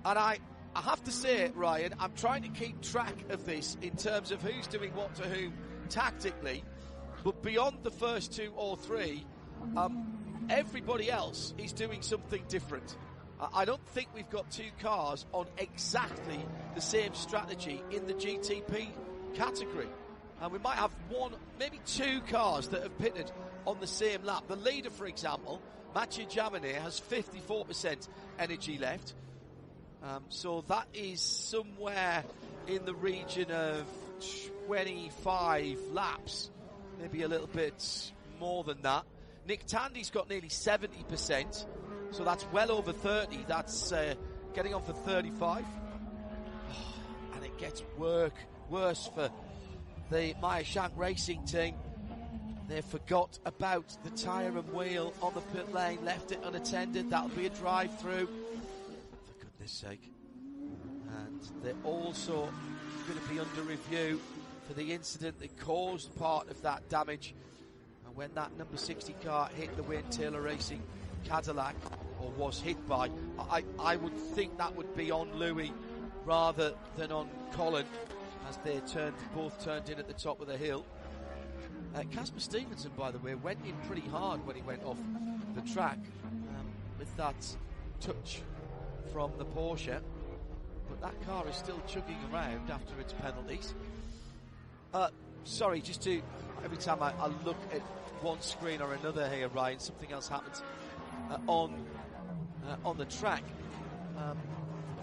And I have to say, Ryan, I'm trying to keep track of this in terms of who's doing what to whom tactically, but beyond the first 2 or 3, everybody else is doing something different. I don't think we've got 2 cars on exactly the same strategy in the GTP category. And we might have 1, maybe 2 cars that have pitted on the same lap. The leader, for example, Mathieu Jaminet, has 54% energy left. So that is somewhere in the region of 25 laps, maybe a little bit more than that. Nick Tandy's got nearly 70%, so that's well over 30. That's getting on for 35. And it gets worse for the Meyer Shank Racing team. They forgot about the tyre and wheel on the pit lane, left it unattended. That'll be a drive-through, for goodness sake. And they're also going to be under review for the incident that caused part of that damage. And when that number 60 car hit the Wayne Taylor Racing Cadillac, or was hit by, I would think that would be on Louis rather than on Colin, as they both turned in at the top of the hill. Casper Stevenson, by the way, went in pretty hard when he went off the track with that touch from the Porsche, but that car is still chugging around after its penalties. Sorry, just to, every time I look at one screen or another here, Ryan, something else happens on the track.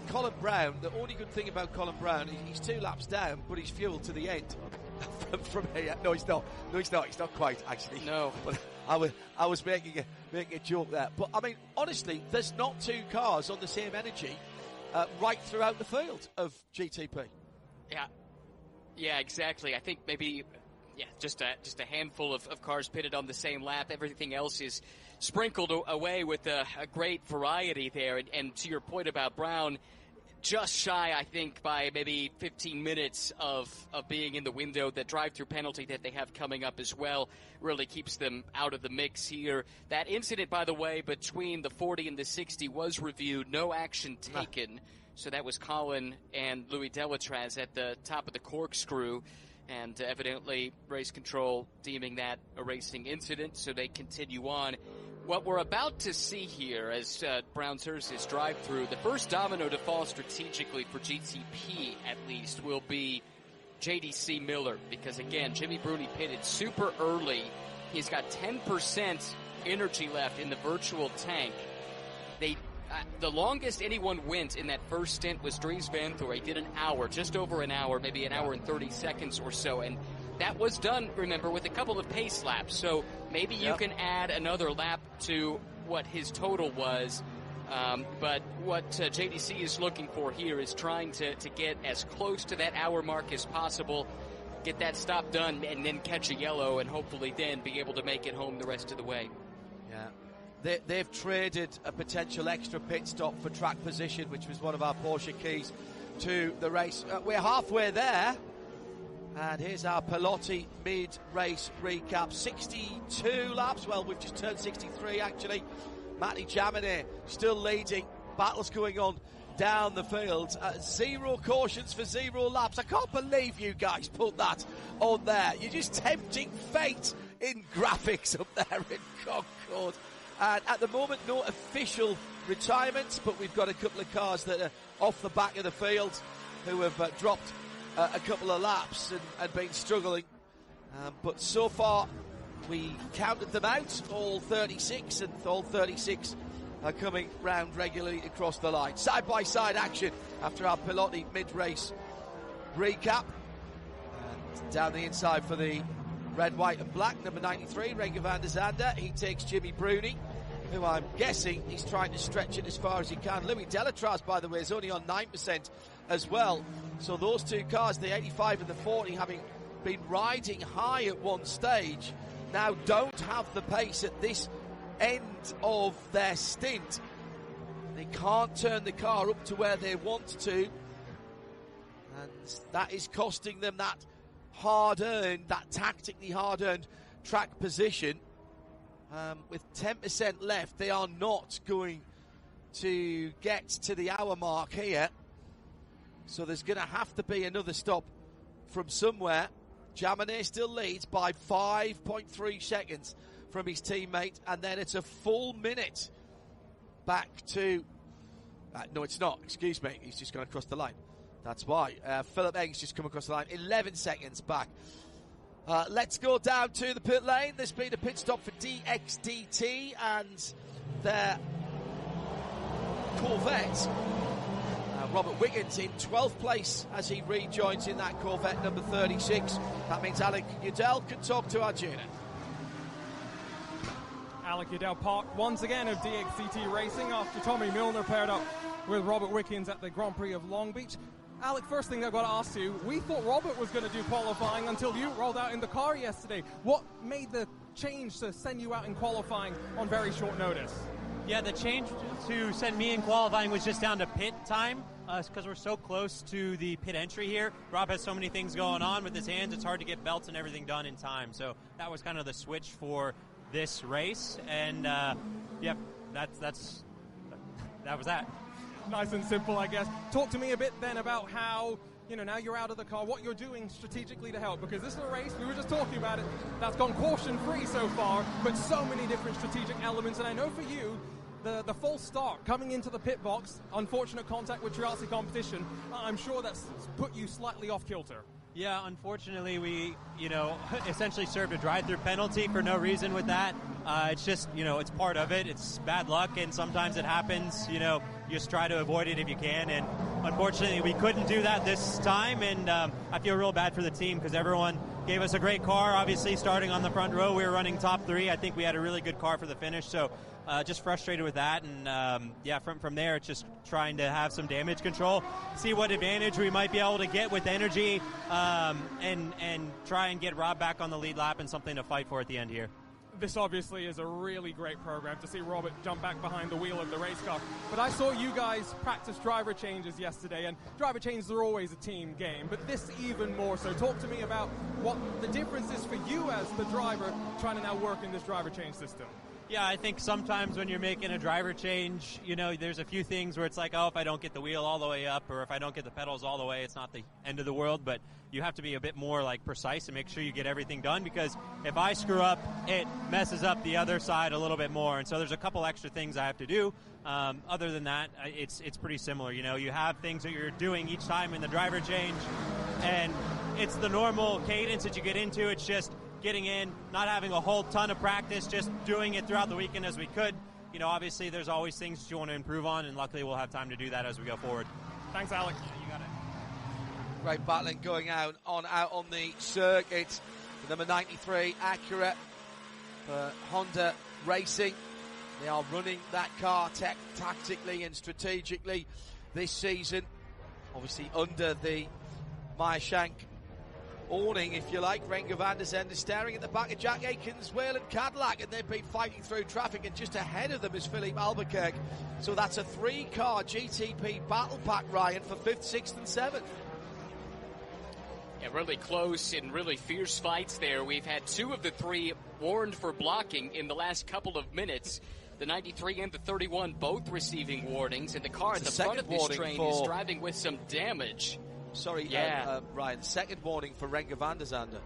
Colin Brown, the only good thing about Colin Brown is he's 2 laps down, but he's fueled to the end from here. No, he's not. He's not quite, actually. No. But I was making a joke there. But, I mean, honestly, there's not 2 cars on the same energy right throughout the field of GTP. Yeah, exactly. I think maybe, just a handful of cars pitted on the same lap. Everything else is sprinkled away with a great variety there. And to your point about Brown, just shy, I think, by maybe 15 minutes of being in the window. The drive-through penalty that they have coming up as well really keeps them out of the mix here. That incident, by the way, between the 40 and the 60 was reviewed. No action taken. So that was Colin and Louis Delatraz at the top of the corkscrew. And evidently race control deeming that a racing incident, so they continue on. What we're about to see here as Brown serves his drive-through, the first domino to fall strategically for GTP, at least, will be JDC Miller. Because, again, Jimmy Bruni pitted super early. He's got 10% energy left in the virtual tank. The longest anyone went in that first stint was Dries Van Thor. He did an hour, just over an hour, maybe an hour and 30 seconds or so. And that was done, remember, with a couple of pace laps. So maybe you can add another lap to what his total was. But what JDC is looking for here is trying to get as close to that hour mark as possible, get that stop done, and then catch a yellow, and hopefully then be able to make it home the rest of the way. Yeah. They've traded a potential extra pit stop for track position, which was one of our Porsche keys to the race. We're halfway there. And here's our Pelotti mid-race recap. 62 laps. Well, we've just turned 63, actually. Matty Jaminet still leading. Battles going on down the field. 0 cautions for 0 laps. I can't believe you guys put that on there. You're just tempting fate in graphics up there in Concord. And at the moment, no official retirements, but we've got a couple of cars that are off the back of the field who have dropped a couple of laps and been struggling. But so far, we counted them out, all 36, and all 36 are coming round regularly across the line. Side-by-side action after our Pelotti mid-race recap. And down the inside for the red, white and black, number 93, Renger van der Zande. He takes Jimmy Bruni. who I'm guessing he's trying to stretch it as far as he can. Louis Delatraz, by the way, is only on 9% as well. So those two cars, the 85 and the 40, having been riding high at one stage, now don't have the pace at this end of their stint. They can't turn the car up to where they want to, and that is costing them that hard-earned, that tactically hard-earned track position. With 10% left, they are not going to get to the hour mark here. So there's going to have to be another stop from somewhere. Jaminet still leads by 5.3 seconds from his teammate, and then it's a full minute back to... no, it's not. Excuse me. He's just gone across the line. That's why. Philip Eng's just come across the line. 11 seconds back. Let's go down to the pit lane. There's been a pit stop for DXDT and their Corvette. Robert Wiggins in 12th place as he rejoins in that Corvette number 36. That means Alec Udell can talk to Arjuna. Alec Udell, part once again of DXDT Racing after Tommy Milner paired up with Robert Wiggins at the Grand Prix of Long Beach. Alec, first thing I've got to ask you, we thought Robert was going to do qualifying until you rolled out in the car yesterday. What made the change to send you out in qualifying on very short notice? Yeah, the change to send me in qualifying was just down to pit time, because we're so close to the pit entry here. Rob has so many things going on with his hands, it's hard to get belts and everything done in time. So that was kind of the switch for this race, and yeah, that was that. Nice and simple, I guess. Talk to me a bit then about how, now you're out of the car, what you're doing strategically to help, because this is a race, we were just talking about it, that's gone caution-free so far, but so many different strategic elements, and I know for you, the false start, coming into the pit box, unfortunate contact with Triassic competition, I'm sure that's put you slightly off kilter. Yeah, unfortunately, we, essentially served a drive-through penalty for no reason with that. It's just, it's part of it. It's bad luck, and sometimes it happens. You just try to avoid it if you can. And unfortunately, we couldn't do that this time, and I feel real bad for the team because everyone gave us a great car. Obviously, starting on the front row, we were running top 3. I think we had a really good car for the finish, so just frustrated with that. And, yeah, from there, it's just trying to have some damage control, see what advantage we might be able to get with energy, and try and get Rob back on the lead lap and something to fight for at the end here. This obviously is a really great program to see Robert jump back behind the wheel of the race car. But I saw you guys practice driver changes yesterday, and driver changes are always a team game, but this even more so. Talk to me about what the difference is for you as the driver trying to now work in this driver change system. Yeah, I think sometimes when you're making a driver change, there's a few things where it's like, oh, if I don't get the wheel all the way up or if I don't get the pedals all the way, it's not the end of the world. But you have to be a bit more precise and make sure you get everything done, because if I screw up, it messes up the other side a little bit more. And so there's a couple extra things I have to do. Other than that, it's pretty similar. You have things that you're doing each time in the driver change, and it's the normal cadence that you get into. It's just getting in, not having a whole ton of practice, just doing it throughout the weekend as we could. Obviously there's always things that you want to improve on, and luckily we'll have time to do that as we go forward. Thanks, Alex. You got it. Great battling going out on the circuit. The number 93 Acura for Honda Racing. They are running that car tactically and strategically this season. Obviously under the Meyer-Shank awning, if you like. Renger van der Zende staring at the back of Jack Aiken's Wayland Cadillac, and they've been fighting through traffic, and just ahead of them is Philippe Albuquerque. So that's a 3-car GTP battle pack, Ryan, for 5th, 6th and 7th. Yeah, really close and really fierce fights there. We've had 2 of the 3 warned for blocking in the last couple of minutes. The 93 and the 31 both receiving warnings, and the car at the front of this train is driving with some damage. Sorry, Ryan, second warning for Renger van der Zande.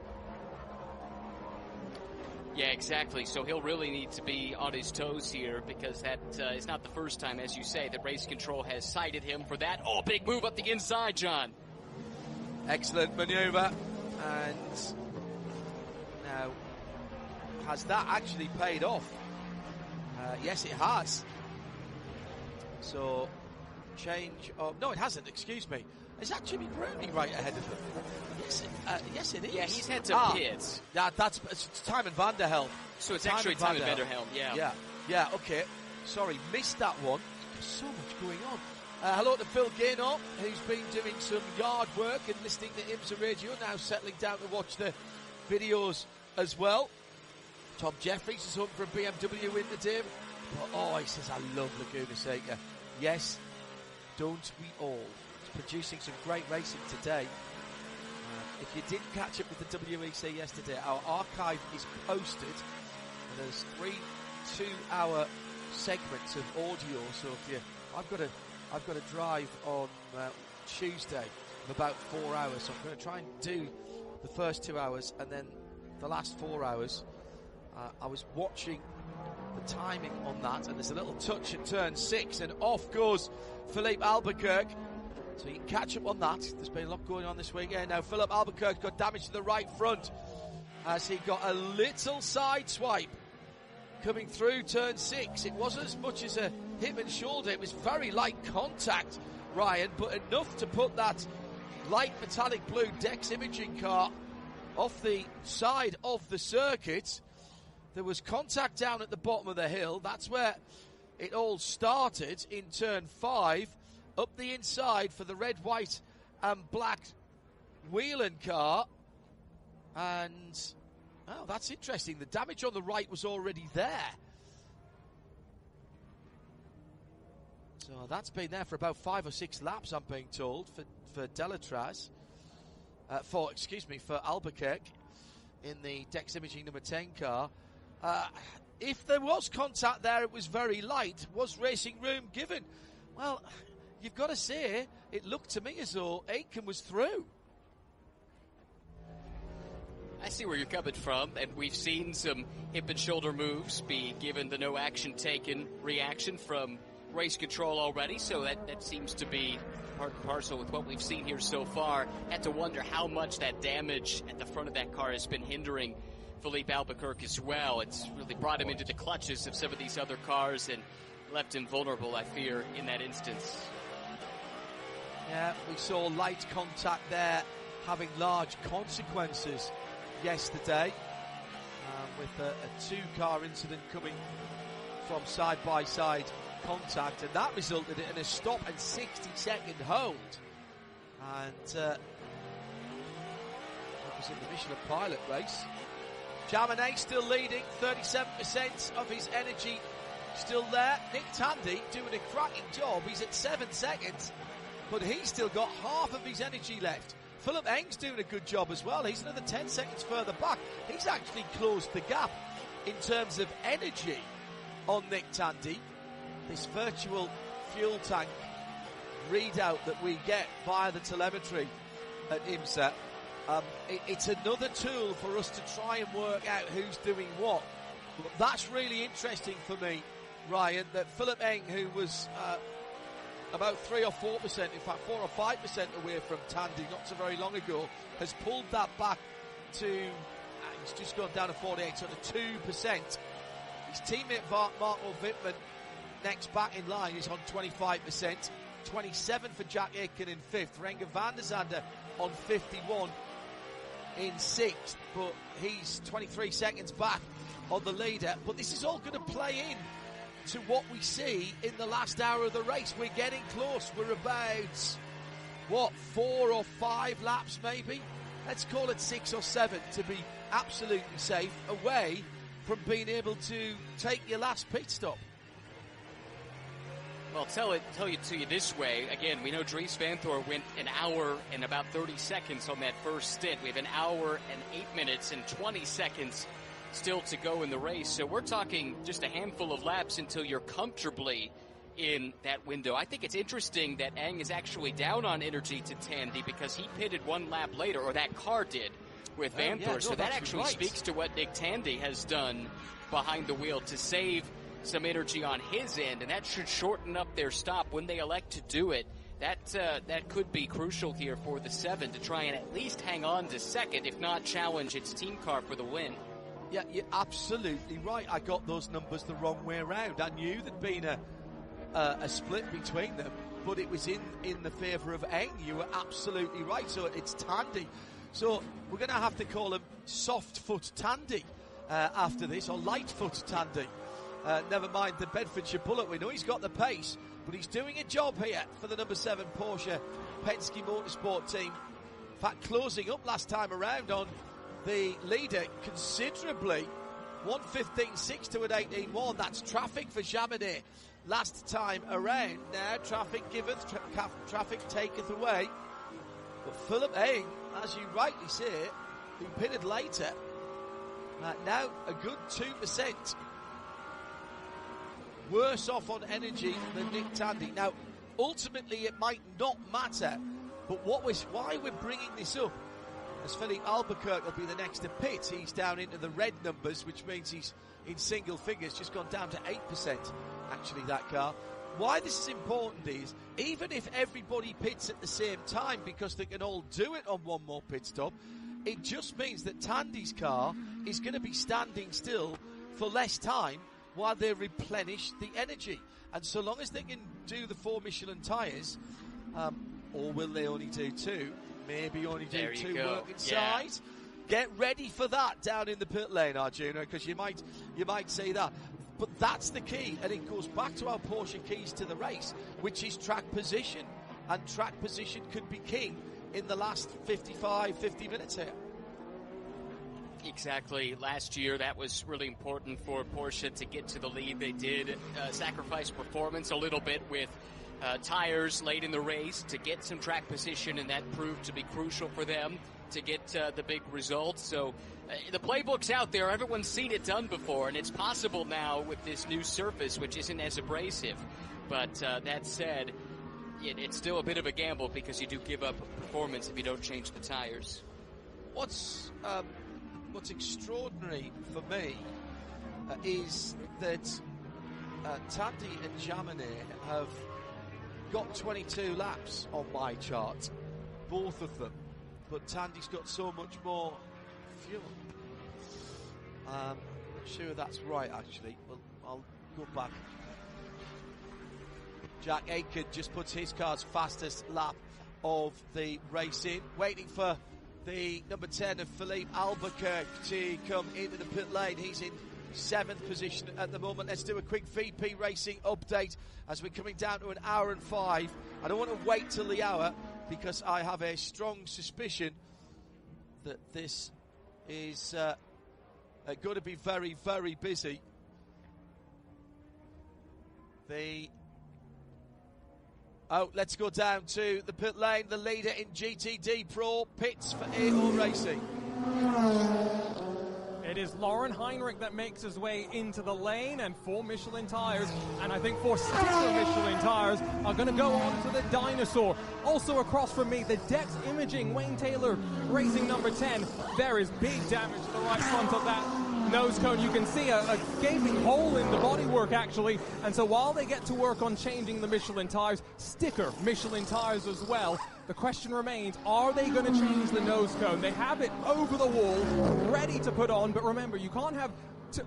Yeah, exactly. So he'll really need to be on his toes here, because that is not the first time, as you say, that race control has cited him for that. Oh, big move up the inside, John. Excellent maneuver. And now, has that actually paid off? Yes, it has. So, change of... No, it hasn't, excuse me. Is that Jimmy Bruni right ahead of him? Yes, it is. Yeah, he's had to pits. Yeah, it's Timon van der Helm. So it's actually Timon van der Helm, yeah. Yeah. Yeah, okay. Sorry, missed that one. There's so much going on. Hello to Phil Gaynor, who's been doing some yard work and listening to IMSA Radio, now settling down to watch the videos as well. Tom Jeffries is home for a BMW win today. But, he says, I love Laguna Seca. Yes, don't we all? It's producing some great racing today. If you didn't catch up with the WEC yesterday, our archive is posted. And there's 3 2-hour segments of audio. So I've got to drive on Tuesday of about 4 hours. So I'm going to try and do the first 2 hours and then the last 4 hours. I was watching the timing on that, and there's a little touch at turn 6, and off goes Philippe Albuquerque. So you can catch up on that. There's been a lot going on this weekend. Now Philippe Albuquerque got damage to the right front as he got a little side swipe coming through turn 6. It wasn't as much as a hip and shoulder. It was very light contact, Ryan, but enough to put that light metallic blue Dex imaging car off the side of the circuit. There was contact down at the bottom of the hill. That's where it all started in turn 5. Up the inside for the red, white and black Whelan car. And, that's interesting. The damage on the right was already there. So that's been there for about 5 or 6 laps, I'm being told, for Delatraz. For Albuquerque in the Dex Imaging number 10 car. If there was contact there, it was very light. Was racing room given? Well, you've got to say, it looked to me as though Aitken was through. I see where you're coming from, and we've seen some hip and shoulder moves be given the no action taken reaction from race control already, so that seems to be part and parcel with what we've seen here so far. Had to wonder how much that damage at the front of that car has been hindering Philippe Albuquerque as well. It's really brought him into the clutches of some of these other cars and left him vulnerable, I fear, in that instance. Yeah, we saw light contact there having large consequences yesterday with a 2-car incident coming from side-by-side contact, and that resulted in a stop and 60-second hold. And that was in the Michelin Pilot race. Jaminet still leading, 37% of his energy still there. Nick Tandy doing a cracking job. He's at 7 seconds, but he's still got half of his energy left. Philip Eng's doing a good job as well. He's another 10 seconds further back. He's actually closed the gap in terms of energy on Nick Tandy. This virtual fuel tank readout that we get via the telemetry at IMSA, it's another tool for us to try and work out who's doing what. But that's really interesting for me, Ryan, that Philip Eng, who was about 3 or 4%, in fact 4 or 5% away from Tandy not so very long ago, has pulled that back to, he's just gone down to 48, so to 2%. His teammate Marco Wittmann, next back in line, is on 25%. 27 for Jack Aitken in 5th. Renger van der Zande on 51 in 6th, but he's 23 seconds back on the leader. But this is all going to play in to what we see in the last hour of the race. We're getting close. We're about, 4 or 5 laps maybe? Let's call it 6 or 7 to be absolutely safe, away from being able to take your last pit stop. Well, tell you this way. Again, we know Dries Van Thor went an hour and about 30 seconds on that first stint. We have an hour and 8 minutes and 20 seconds still to go in the race. So we're talking just a handful of laps until you're comfortably in that window. I think it's interesting that Eng is actually down on energy to Tandy because he pitted 1 lap later, or that car did, with Van Thor. So that actually speaks to what Nick Tandy has done behind the wheel to save some energy on his end, and that should shorten up their stop when they elect to do it. That could be crucial here for the 7 to try and at least hang on to second, if not challenge its team car for the win. Yeah, you're absolutely right. I got those numbers the wrong way around. I knew there'd been a split between them, but it was in the favour of Eng. You were absolutely right. So it's Tandy. So we're going to have to call him soft foot Tandy after this, or light foot Tandy. never mind the Bedfordshire Bullet. We know he's got the pace, but he's doing a job here for the number 7 Porsche Penske Motorsport team. In fact, closing up last time around on the leader considerably. 1:15.6 to an 18.1. That's traffic for Jaminet last time around. Now traffic giveth, traffic taketh away. But Philip Eng, as you rightly say, who pitted later, now a good 2% worse off on energy than Nick Tandy. Now, ultimately, it might not matter, but why we're bringing this up, as Philippe Albuquerque will be the next to pit. He's down into the red numbers, which means he's in single figures, just gone down to 8%, actually, that car. Why this is important is, even if everybody pits at the same time, because they can all do it on one more pit stop, it just means that Tandy's car is going to be standing still for less time while they replenish the energy. And so long as they can do the 4 Michelin tyres, or will they only do 2? Maybe only do 2 work inside. Yeah. Get ready for that down in the pit lane, Arjuna, because you might say that. But that's the key, and it goes back to our Porsche keys to the race, which is track position. And track position could be king in the last 50 minutes here. Exactly. Last year, that was really important for Porsche to get to the lead. They did sacrifice performance a little bit with tires late in the race to get some track position, and that proved to be crucial for them to get the big results. So the playbook's out there. Everyone's seen it done before, and it's possible now with this new surface, which isn't as abrasive. But that said, it's still a bit of a gamble because you do give up performance if you don't change the tires. What's extraordinary for me is that Tandy and Jaminet have got 22 laps on my chart, both of them, but Tandy's got so much more fuel. Not sure that's right, actually. Well, I'll go back. Jack Aitken just puts his car's fastest lap of the race in, waiting for the number 10 of Philippe Albuquerque to come into the pit lane. He's in 7th position at the moment. Let's do a quick VP Racing update as we're coming down to an hour and 5. I don't want to wait till the hour because I have a strong suspicion that this is going to be very, very busy. Let's go down to the pit lane. The leader in GTD Pro pits for AO Racing. It is Lauren Heinrich that makes his way into the lane, and 4 Michelin tires, and I think 4 sticker Michelin tires are going to go on to the Dinosaur. Also across from me, the Dex Imaging Wayne Taylor Racing number 10. There is big damage to the right front of that nose cone. You can see a gaping hole in the bodywork, actually. And so while they get to work on changing the Michelin tires, sticker Michelin tires as well, the question remains, are they going to change the nose cone? They have it over the wall, ready to put on, but remember, you can't have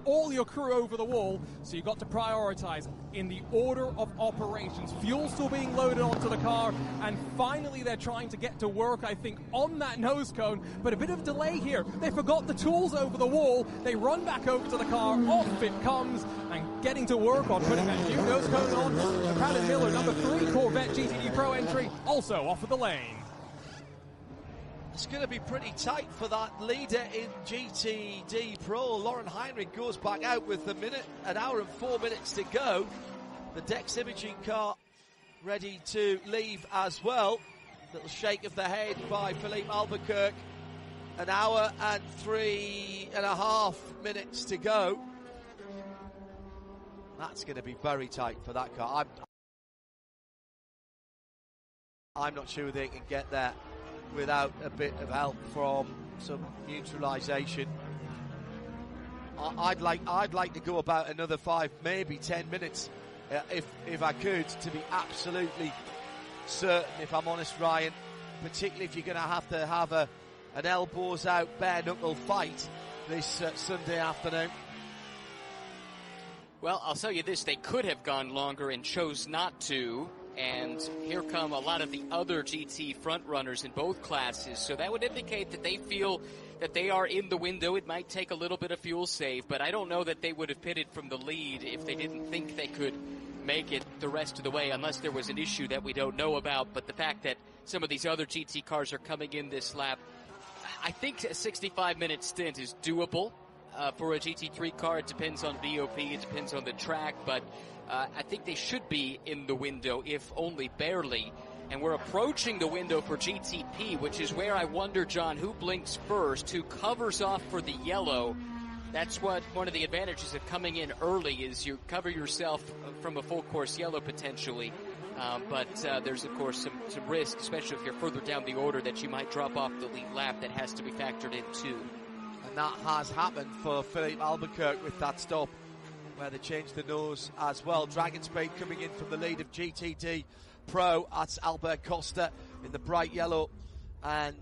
all your crew over the wall, so you've got to prioritize in the order of operations. Fuel still being loaded onto the car, and finally they're trying to get to work, I think, on that nose cone, but a bit of delay here. They forgot the tools over the wall. They run back over to the car, off it comes, and getting to work on putting that new nose cone on. The Pratt & Miller number 3 Corvette GTD Pro entry, also off of the lane. It's going to be pretty tight for that leader in GTD Pro. Lauren Heinrich goes back out with an hour and 4 minutes to go. The Dex Imaging car ready to leave as well. Little shake of the head by Philippe Albuquerque. An hour and 3.5 minutes to go. That's going to be very tight for that car. I'm not sure they can get there without a bit of help from some neutralisation. I'd like to go about another 5, maybe 10 minutes, if I could, to be absolutely certain. If I'm honest, Ryan, particularly if you're going to have an elbows out, bare knuckle fight this Sunday afternoon. Well, I'll tell you this: they could have gone longer and chose not to. And here come a lot of the other GT front runners in both classes. So that would indicate that they feel that they are in the window. It might take a little bit of fuel save, but I don't know that they would have pitted from the lead if they didn't think they could make it the rest of the way, unless there was an issue that we don't know about. But the fact that some of these other GT cars are coming in this lap, I think a 65-minute stint is doable for a GT3 car. It depends on BOP, it depends on the track, but I think they should be in the window, if only barely. And we're approaching the window for GTP, which is where I wonder, John, who blinks first, who covers off for the yellow. That's what one of the advantages of coming in early is you cover yourself from a full course yellow potentially. But there's, of course, some risk, especially if you're further down the order, that you might drop off the lead lap. That has to be factored in, too. And that has happened for Philippe Albuquerque with that stop, where they changed the nose as well. Dragon Speed coming in from the lead of GTD Pro. That's Albert Costa in the bright yellow and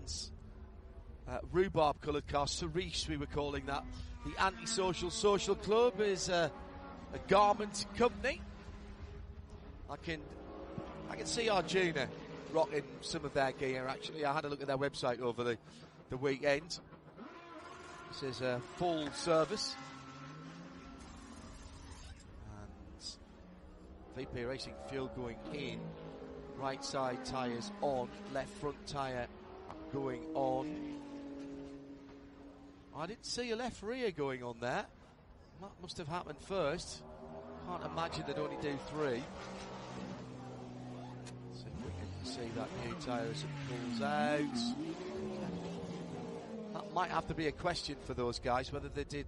rhubarb-coloured car. Cerise, we were calling that. The Antisocial Social Club is a garment company. I can see Arjuna rocking some of their gear, actually. I had a look at their website over the weekend. This is a full service. And VP Racing fuel going in. Right side tyres on. Left front tyre going on. I didn't see a left rear going on there. That must have happened first. Can't imagine they'd only do 3. So we can see that new tyre as it pulls out. That might have to be a question for those guys, whether they did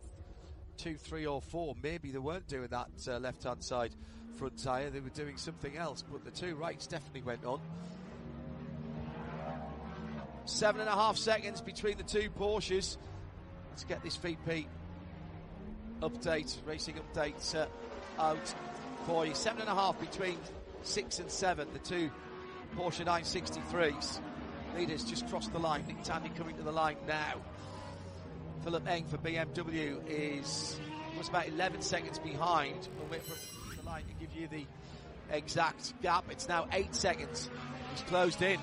2, 3 or 4. Maybe they weren't doing that left-hand side front tyre. They were doing something else, but the 2 rights definitely went on. 7.5 seconds between the 2 Porsches. Let's get this VP update, racing update out for you. 7.5 between 6 and 7. The 2 Porsche 963s. Leaders just crossed the line. Nick Tandy coming to the line now. Philip Eng for BMW was about 11 seconds behind. We'll wait for the line to give you the exact gap. It's now 8 seconds. He's closed in.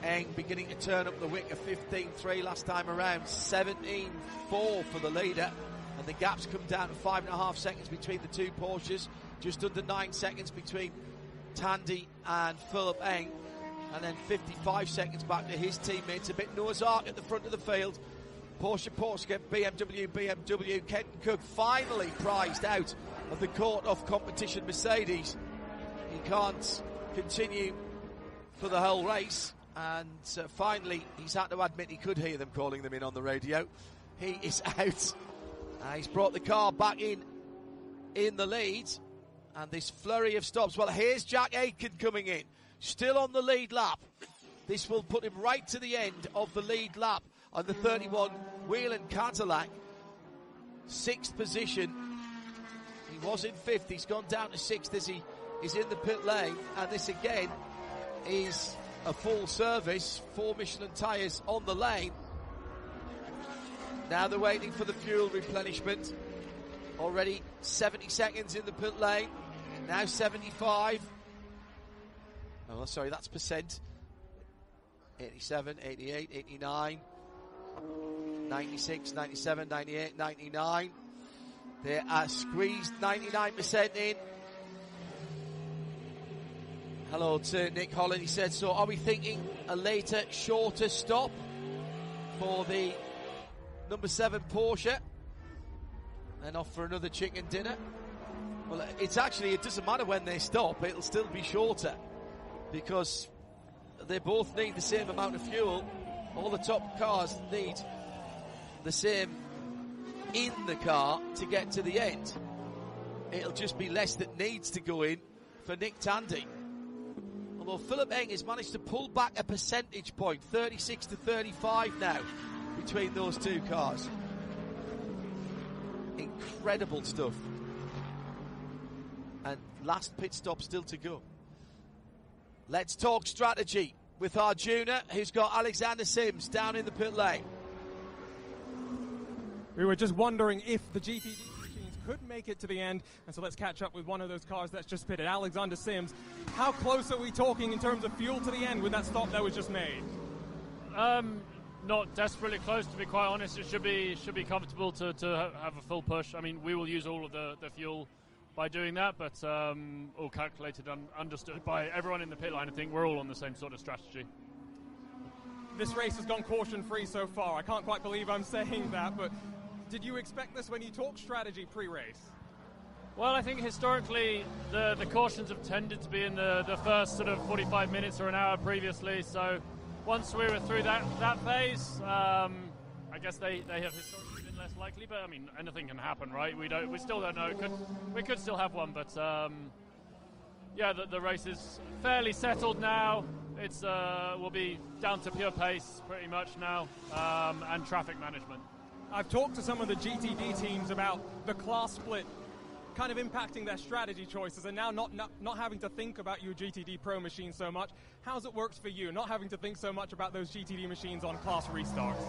Eng beginning to turn up the wick of 15.3 last time around. 17.4 for the leader. And the gap's come down to 5.5 seconds between the 2 Porsches. Just under 9 seconds between Tandy and Philip Eng. And then 55 seconds back to his teammates. A bit Noah's Ark at the front of the field. Porsche, BMW. Kenton Cook finally prized out of the court of competition Mercedes. He can't continue for the whole race. And finally, he's had to admit he could hear them calling them in on the radio. He is out. He's brought the car back in the lead. And this flurry of stops. Well, here's Jack Aitken coming in. Still on the lead lap. This will put him right to the end of the lead lap on the 31 Whelen Cadillac. 6th position. He was in 5th. He's gone down to 6th as he is in the pit lane. And this again is a full service. 4 Michelin tyres on the lane. Now they're waiting for the fuel replenishment. Already 70 seconds in the pit lane. Now 75. Oh, sorry, that's percent. 87, 88, 89, 96, 97, 98, 99. They are squeezed 99% in. Hello to Nick Holland. He said, so are we thinking a later, shorter stop for the number 7 Porsche? And off for another chicken dinner? Well, it doesn't matter when they stop. It'll still be shorter, because they both need the same amount of fuel. All the top cars need the same in the car to get to the end. It'll just be less that needs to go in for Nick Tandy. Although Philip Eng has managed to pull back a percentage point, 36 to 35 now, between those 2 cars. Incredible stuff. And last pit stop still to go. Let's talk strategy with Arjuna, who's got Alexander Sims down in the pit lane. We were just wondering if the GTD machines could make it to the end. And so let's catch up with one of those cars that's just pitted, Alexander Sims. How close are we talking in terms of fuel to the end with that stop that was just made? Not desperately close, to be quite honest. It should be comfortable to have a full push. I mean, we will use all of the fuel by doing that, but all calculated and understood by everyone in the pit line. I think we're all on the same sort of strategy. This race has gone caution-free so far. I can't quite believe I'm saying that, but did you expect this when you talked strategy pre-race? Well, I think historically the cautions have tended to be in the first sort of 45 minutes or an hour previously, so once we were through that phase, I guess they have historically been less likely, but I mean, anything can happen, right? We still don't know. We could still have one, but yeah, the race is fairly settled now. It's will be down to pure pace pretty much now, and traffic management. I've talked to some of the GTD teams about the class split kind of impacting their strategy choices, and now not having to think about your GTD Pro machine so much. How's it worked for you, not having to think so much about those GTD machines on class restarts?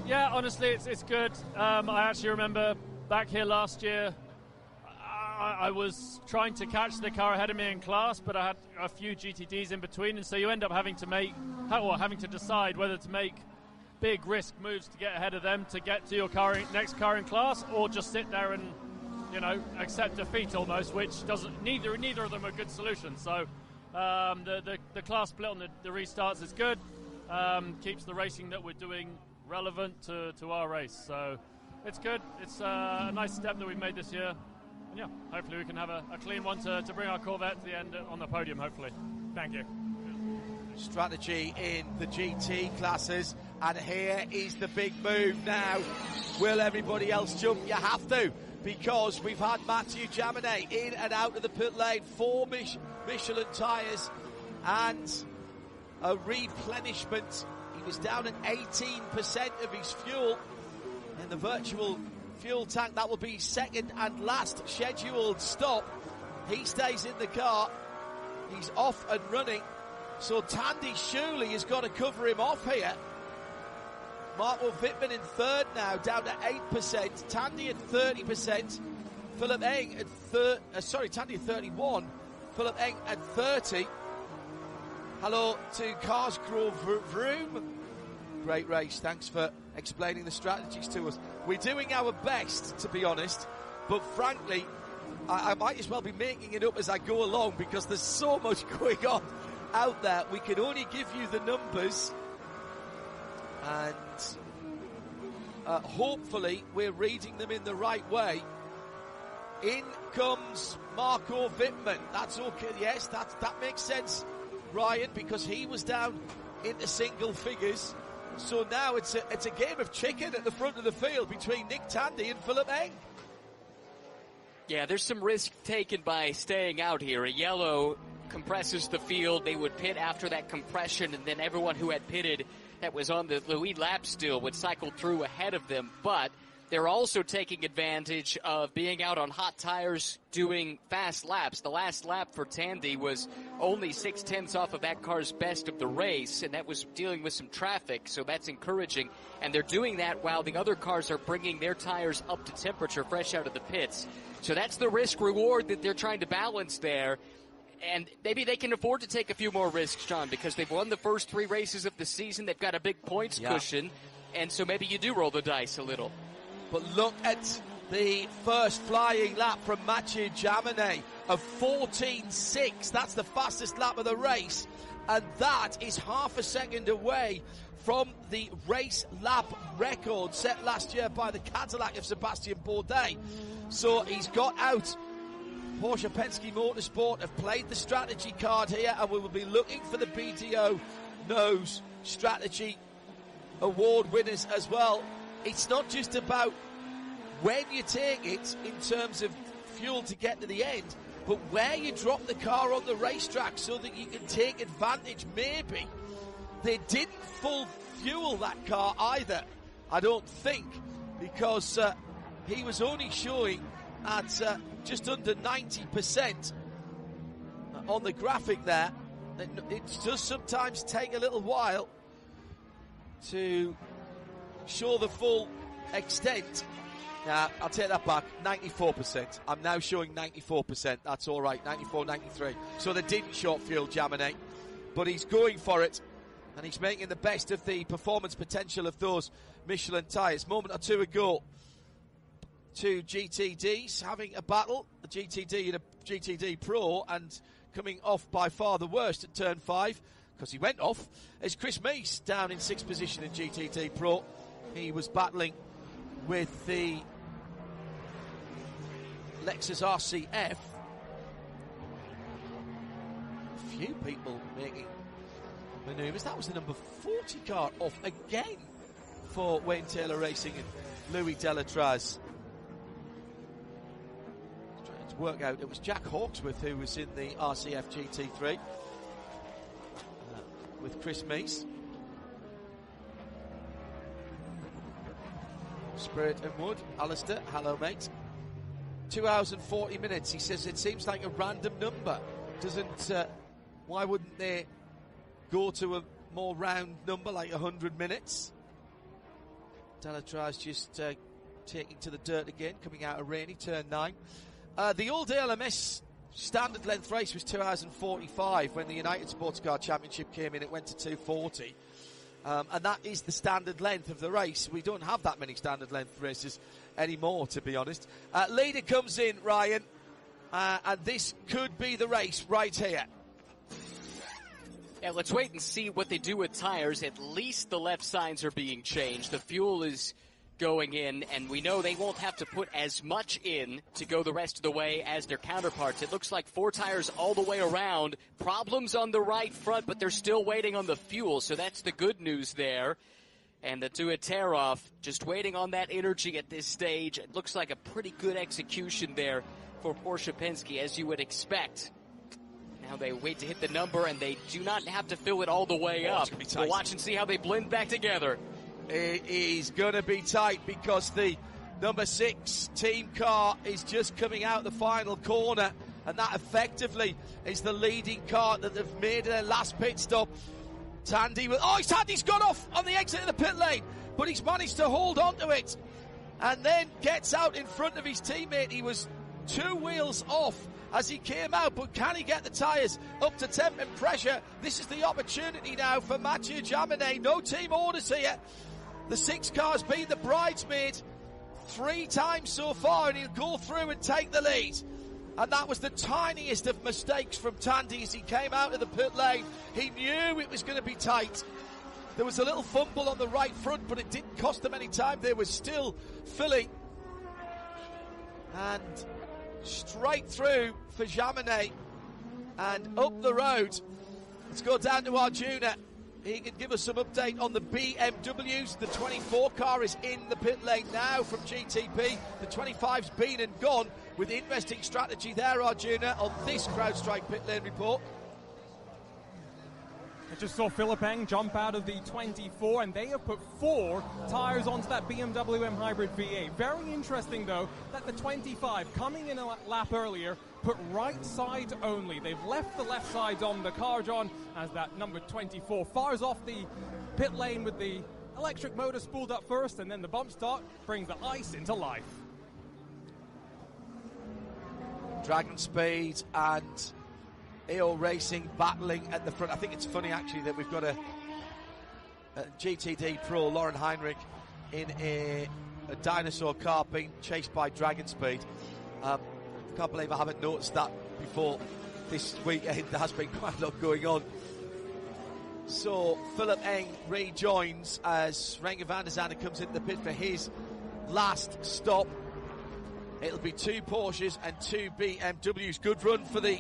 Yeah, honestly, it's good. I actually remember back here last year, I was trying to catch the car ahead of me in class, but I had a few GTDs in between, and so you end up having to decide whether to make big risk moves to get ahead of them to get to your next car in class, or just sit there and accept defeat almost, which doesn't. Neither of them are good solutions. So the class split on the restarts is good. Keeps the racing that we're doing relevant to our race. So it's good. It's a nice step that we've made this year. And yeah, hopefully we can have a clean one to bring our Corvette to the end on the podium, hopefully. Thank you. Strategy in the GT classes, and here is the big move now. Will everybody else jump? You have to, because we've had Mathieu Jaminet in and out of the pit lane, 4 Michelin tyres and a replenishment. He was down at 18% of his fuel in the virtual fuel tank. That will be second and last scheduled stop. He stays in the car. He's off and running. So Tandy surely has got to cover him off here. Marco Wittmann in third now, down to 8%. Tandy at 30%. Philip Eng at Tandy at 31. Philip Eng at 30. Hello to Carsgrove Vroom. Great race. Thanks for explaining the strategies to us. We're doing our best, to be honest, but frankly, I might as well be making it up as I go along, because there's so much going on out there. We can only give you the numbers, and hopefully we're reading them in the right way. In comes Marco Wittmann. That's okay. Yes, that makes sense, Ryan, because he was down into single figures. So now it's a game of chicken at the front of the field between Nick Tandy and Philip Eng. Yeah, there's some risk taken by staying out here. A yellow compresses the field. They would pit after that compression, and then everyone who had pitted that was on the lead lap still would cycle through ahead of them. But they're also taking advantage of being out on hot tires, doing fast laps. The last lap for Tandy was only 0.6 off of that car's best of the race, and that was dealing with some traffic, so that's encouraging. And they're doing that while the other cars are bringing their tires up to temperature fresh out of the pits. So that's the risk-reward that they're trying to balance there. And maybe they can afford to take a few more risks, John, because they've won the first 3 races of the season. They've got a big points cushion, and so maybe you do roll the dice a little. But look at the first flying lap from Mathieu Jaminet of 14.6. That's the fastest lap of the race, and that is half a second away from the race lap record set last year by the Cadillac of Sebastian Bourdais. So he's got out. Porsche Penske Motorsport have played the strategy card here, and we will be looking for the BDO Nose Strategy Award winners as well. It's not just about when you take it in terms of fuel to get to the end, but where you drop the car on the racetrack so that you can take advantage. Maybe they didn't full fuel that car either, I don't think, because he was only showing at just under 90% on the graphic there. It does sometimes take a little while to show the full extent Now, I'll take that back. 94%. I'm now showing 94%. That's all right. 94, 93. So they didn't short fuel Jaminet, but he's going for it, and he's making the best of the performance potential of those Michelin tyres. Moment or two ago, two GTDs having a battle. A GTD and a GTD Pro, and coming off by far the worst at turn 5, because he went off, is Chris Meese down in 6th position in GTD Pro. He was battling with the Lexus RCF. A few people making manoeuvres. That was the number 40 car off again for Wayne Taylor Racing and Louis Delatraz. Trying to work out, it was Jack Hawksworth who was in the RCF GT3 with Chris Meese. Spirit and Wood, Alistair, hello mate. 2 hours and 40 minutes. He says it seems like a random number. Doesn't, why wouldn't they go to a more round number like 100 minutes? Delatraz just taking to the dirt again, coming out of rainy, turn 9. The all-day LMS standard length race was 2 hours and 45. When the United Sports Car Championship came in, it went to 2:40. And that is the standard length of the race. We don't have that many standard length races anymore, to be honest. Leader comes in, Ryan, and this could be the race right here. Yeah, let's wait and see what they do with tires. At least the left sides are being changed. The fuel is going in, and we know they won't have to put as much in to go the rest of the way as their counterparts. It looks like 4 tires all the way around. Problems on the right front, but they're still waiting on the fuel, so that's the good news there. And the Duaterov just waiting on that energy at this stage. It looks like a pretty good execution there for Porsche Penske, as you would expect. Now they wait to hit the number, and they do not have to fill it all the way up. We'll watch and see how they blend back together. It is going to be tight because the number 6 team car is just coming out the final corner, and that effectively is the leading car that they've made their last pit stop. Tandy's gone off on the exit of the pit lane, but he's managed to hold on to it and then gets out in front of his teammate. He was 2 wheels off as he came out, but can he get the tyres up to temp and pressure? This is the opportunity now for Mathieu Jaminet. No team orders here. The 6 car's been the bridesmaid 3 times so far, and he'll go through and take the lead. And that was the tiniest of mistakes from Tandy as he came out of the pit lane. He knew it was going to be tight. There was a little fumble on the right front, but it didn't cost them any time. They were still filling. And straight through for Jaminet and up the road. Let's go down to Arjuna. He can give us some update on the BMWs. The 24 car is in the pit lane now from GTP. The 25's been and gone, with interesting strategy there, Arjuna, on this CrowdStrike pit lane report. I just saw Philip Eng jump out of the 24, and they have put 4 tyres onto that BMW M Hybrid V8. Very interesting, though, that the 25, coming in a lap earlier, put right side only. They've left the left side on the car, John, as that number 24 fires off the pit lane with the electric motor spooled up first, and then the bump start brings the ice into life. Dragon Speed and AO Racing battling at the front. I think it's funny actually that we've got a GTD Pro, Lauren Heinrich, in a dinosaur car being chased by Dragon Speed. I can't believe I haven't noticed that before this weekend. There has been quite a lot going on. So Philip Eng rejoins as Renger van der Zande comes into the pit for his last stop. It'll be 2 Porsches and 2 BMWs. Good run for the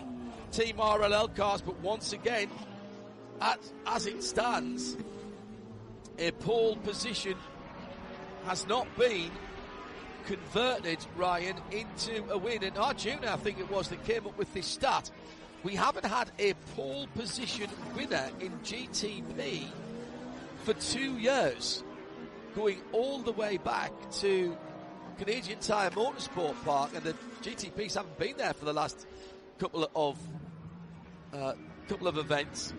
Team RLL cars, but once again, as it stands, a pole position has not been converted, Ryan, into a win. And Arjuna, I think it was, that came up with this stat. We haven't had a pole position winner in GTP for 2 years, going all the way back to Canadian Tire Motorsport Park, and the GTPs haven't been there for the last couple of events.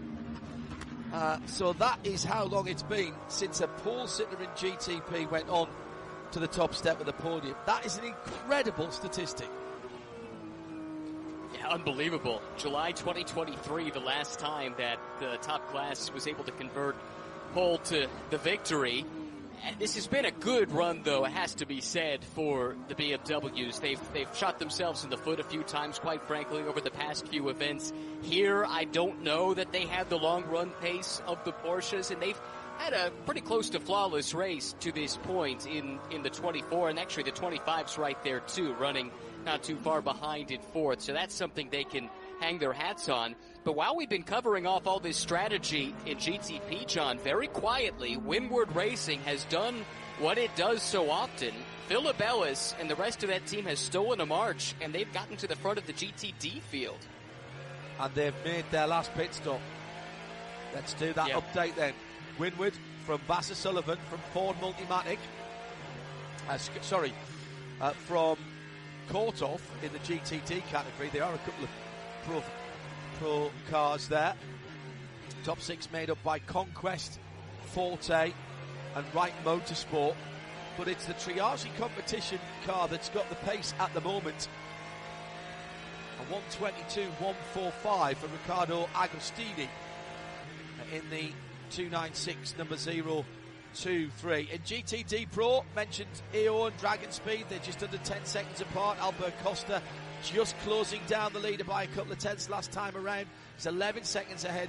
So that is how long it's been since a pole sitter in GTP went on to the top step of the podium. That is an incredible statistic. Yeah, unbelievable. July 2023, the last time that the top class was able to convert pole to the victory. And this has been a good run, though, it has to be said, for the BMWs. They've shot themselves in the foot a few times, quite frankly, over the past few events. Here, I don't know that they have the long-run pace of the Porsches, and they've had a pretty close to flawless race to this point in the 24, and actually the 25's right there, too, running not too far behind in fourth. So that's something they can hang their hats on. But while we've been covering off all this strategy in GTP, John, very quietly, Windward Racing has done what it does so often. Philip Ellis and the rest of that team has stolen a march, and they've gotten to the front of the GTD field. And they've made their last pit stop. Let's do that update then. Windward from Vassar Sullivan from Ford Multimatic. From Korthoff in the GTD category. There are a couple of pro cars there. Top 6 made up by Conquest, Forte and Wright Motorsport. But it's the Triage competition car that's got the pace at the moment. A 1:22.145 for Riccardo Agostini in the 296 number 023. In GTD Pro, mentioned EO and Dragon Speed, they're just under 10 seconds apart. Albert Costa just closing down the leader by a couple of tenths last time around. He's 11 seconds ahead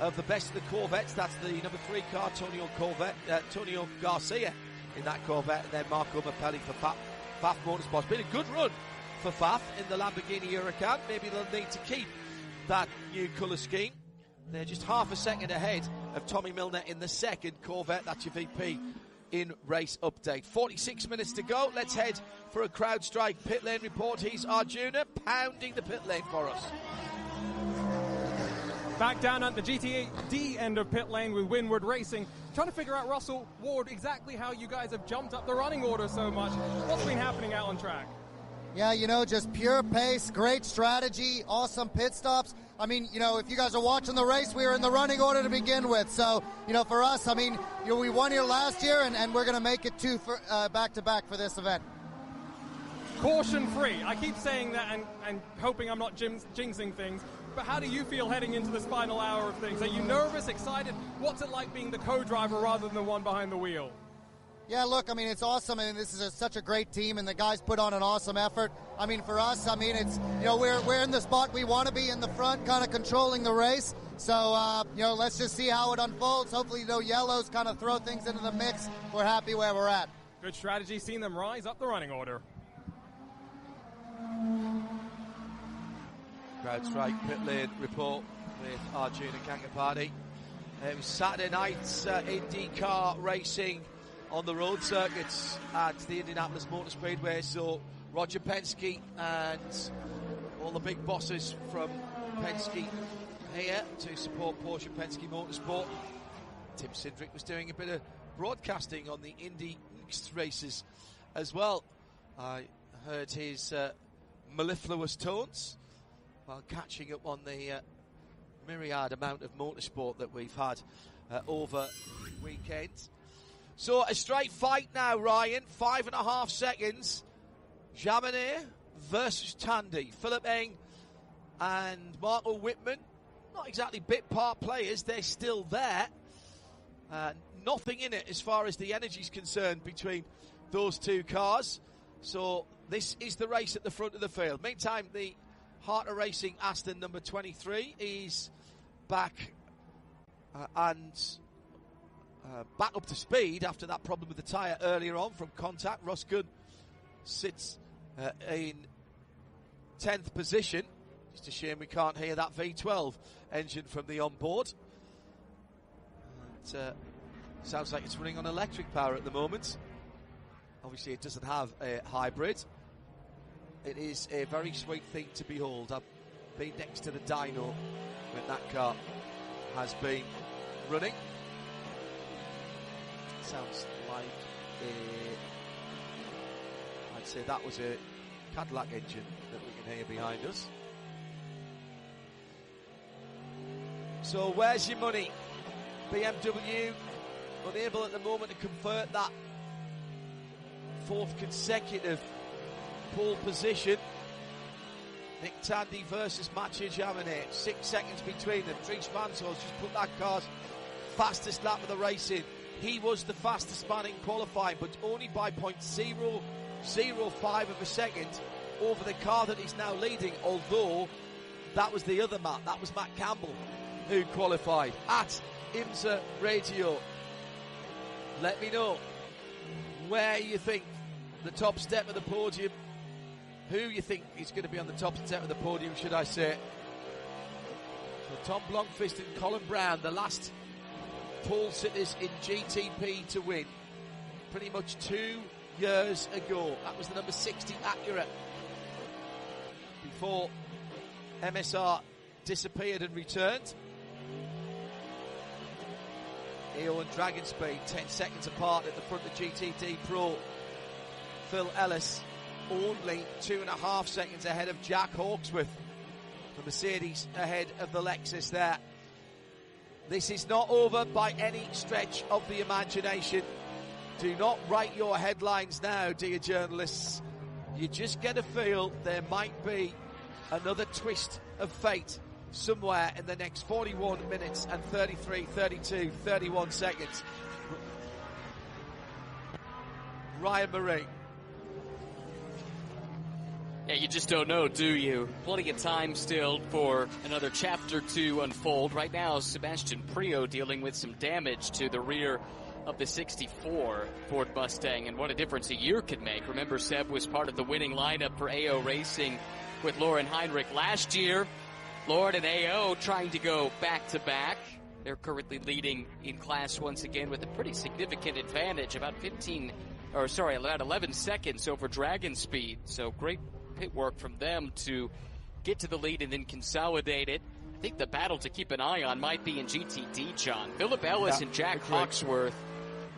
of the best of the Corvettes. That's the number 3 car, Tonio Garcia in that Corvette, and then Marco Mappelli for Pfaff Motorsports. Been a good run for Pfaff in the Lamborghini Huracan. Maybe they'll need to keep that new colour scheme. They're just half a second ahead of Tommy Milner in the second Corvette. That's your VP in race update. 46 minutes to go. Let's head for a CrowdStrike pit lane report. He's Arjuna pounding the pit lane for us. Back down at the GTD end of pit lane with Windward Racing. Trying to figure out, Russell Ward, exactly how you guys have jumped up the running order so much. What's been happening out on track? Yeah, just pure pace, great strategy, awesome pit stops. I mean, if you guys are watching the race, we were in the running order to begin with. So, for us, I mean, we won here last year, and we're going to make it two for back-to-back for this event. Caution-free. I keep saying that and hoping I'm not jinxing things. But how do you feel heading into this final hour of things? Are you nervous, excited? What's it like being the co-driver rather than the one behind the wheel? Yeah, look, I mean, it's awesome, and this is such a great team, and the guys put on an awesome effort. I mean, for us, I mean, it's, we're in the spot we want to be in the front, kind of controlling the race. So, let's just see how it unfolds. Hopefully, yellows kind of throw things into the mix. We're happy where we're at. Good strategy, seeing them rise up the running order. CrowdStrike pit lane report with Arjuna Kangapati. It was Saturday night's IndyCar racing on the road circuits at the Indianapolis Motor Speedway. So Roger Penske and all the big bosses from Penske here to support Porsche Penske Motorsport. Tim Cindric was doing a bit of broadcasting on the Indy races as well. I heard his mellifluous tones while catching up on the myriad amount of motorsport that we've had over the weekend. So a straight fight now, Ryan. 5.5 seconds. Jaminet versus Tandy. Philip Eng and Marco Whitman, not exactly bit part players. They're still there. Nothing in it as far as the energy's concerned between those two cars. So this is the race at the front of the field. Meantime, the Heart of Racing Aston number 23 is back back up to speed after that problem with the tyre earlier on from contact. Ross Gunn sits in 10th position. Just a shame we can't hear that V12 engine from the onboard. Sounds like it's running on electric power at the moment. Obviously it doesn't have a hybrid. It is a very sweet thing to behold. I've been next to the dyno when that car has been running. Sounds like I'd say that was a Cadillac engine that we can hear behind us. So where's your money? BMW unable at the moment to convert that 4th consecutive pole position. Nick Tandy versus Mathieu Jaminet. 6 seconds between them. Dries Mansell's just put that car's fastest lap of the race in. He was the fastest man in qualifying, but only by 0.005 of a second over the car that he's now leading, although that was the other Matt. That was Matt Campbell who qualified. At IMSA Radio, let me know where you think the top step of the podium, who you think is going to be on the top step of the podium, should I say. So Tom Blomqvist and Colin Brown, the last pole sitters in GTP to win, pretty much 2 years ago. That was the number 60 Acura before MSR disappeared and returned. AO and Dragon Speed 10 seconds apart at the front of GTD Pro. Phil Ellis only 2.5 seconds ahead of Jack Hawksworth. The Mercedes ahead of the Lexus there. This is not over by any stretch of the imagination. Do not write your headlines now, dear journalists. You just get a feel there might be another twist of fate somewhere in the next 41 minutes and 33, 32, 31 seconds. Ryan Murray. Yeah, you just don't know, do you? Plenty of time still for another chapter to unfold. Right now, Sebastian Priaulx dealing with some damage to the rear of the 64 Ford Mustang, and what a difference a year could make. Remember, Seb was part of the winning lineup for AO Racing with Lauren Heinrich last year. Lauren and AO trying to go back-to-back. They're currently leading in class once again with a pretty significant advantage, about 11 seconds over Dragon Speed. So great pit work from them to get to the lead and then consolidate it. I think the battle to keep an eye on might be in GTD, John. Philip Ellis and Jack Hawksworth,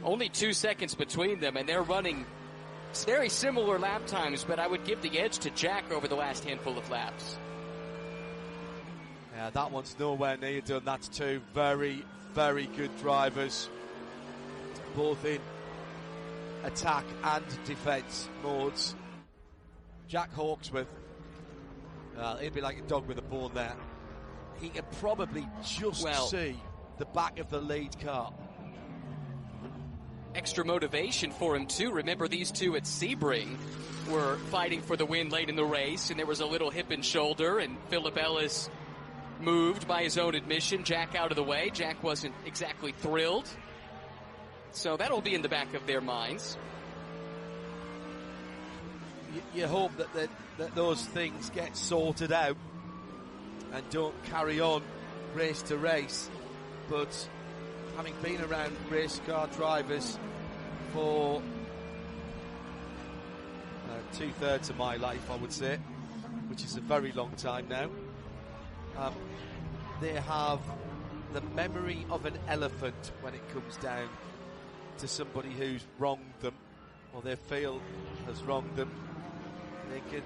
only 2 seconds between them, and they're running very similar lap times, but I would give the edge to Jack over the last handful of laps. Yeah, that one's nowhere near done. That's 2 very, very good drivers, both in attack and defence modes. Jack Hawksworth, he'd be like a dog with a bone there. He can probably just see the back of the lead car. Extra motivation for him, too. Remember, these two at Sebring were fighting for the win late in the race, and there was a little hip and shoulder, and Philip Ellis moved by his own admission. Jack out of the way. Jack wasn't exactly thrilled. So that'll be in the back of their minds. You hope that those things get sorted out and don't carry on race to race. But having been around race car drivers for 2/3 of my life, I would say, which is a very long time now, they have the memory of an elephant when it comes down to somebody who's wronged them or they feel has wronged them. They can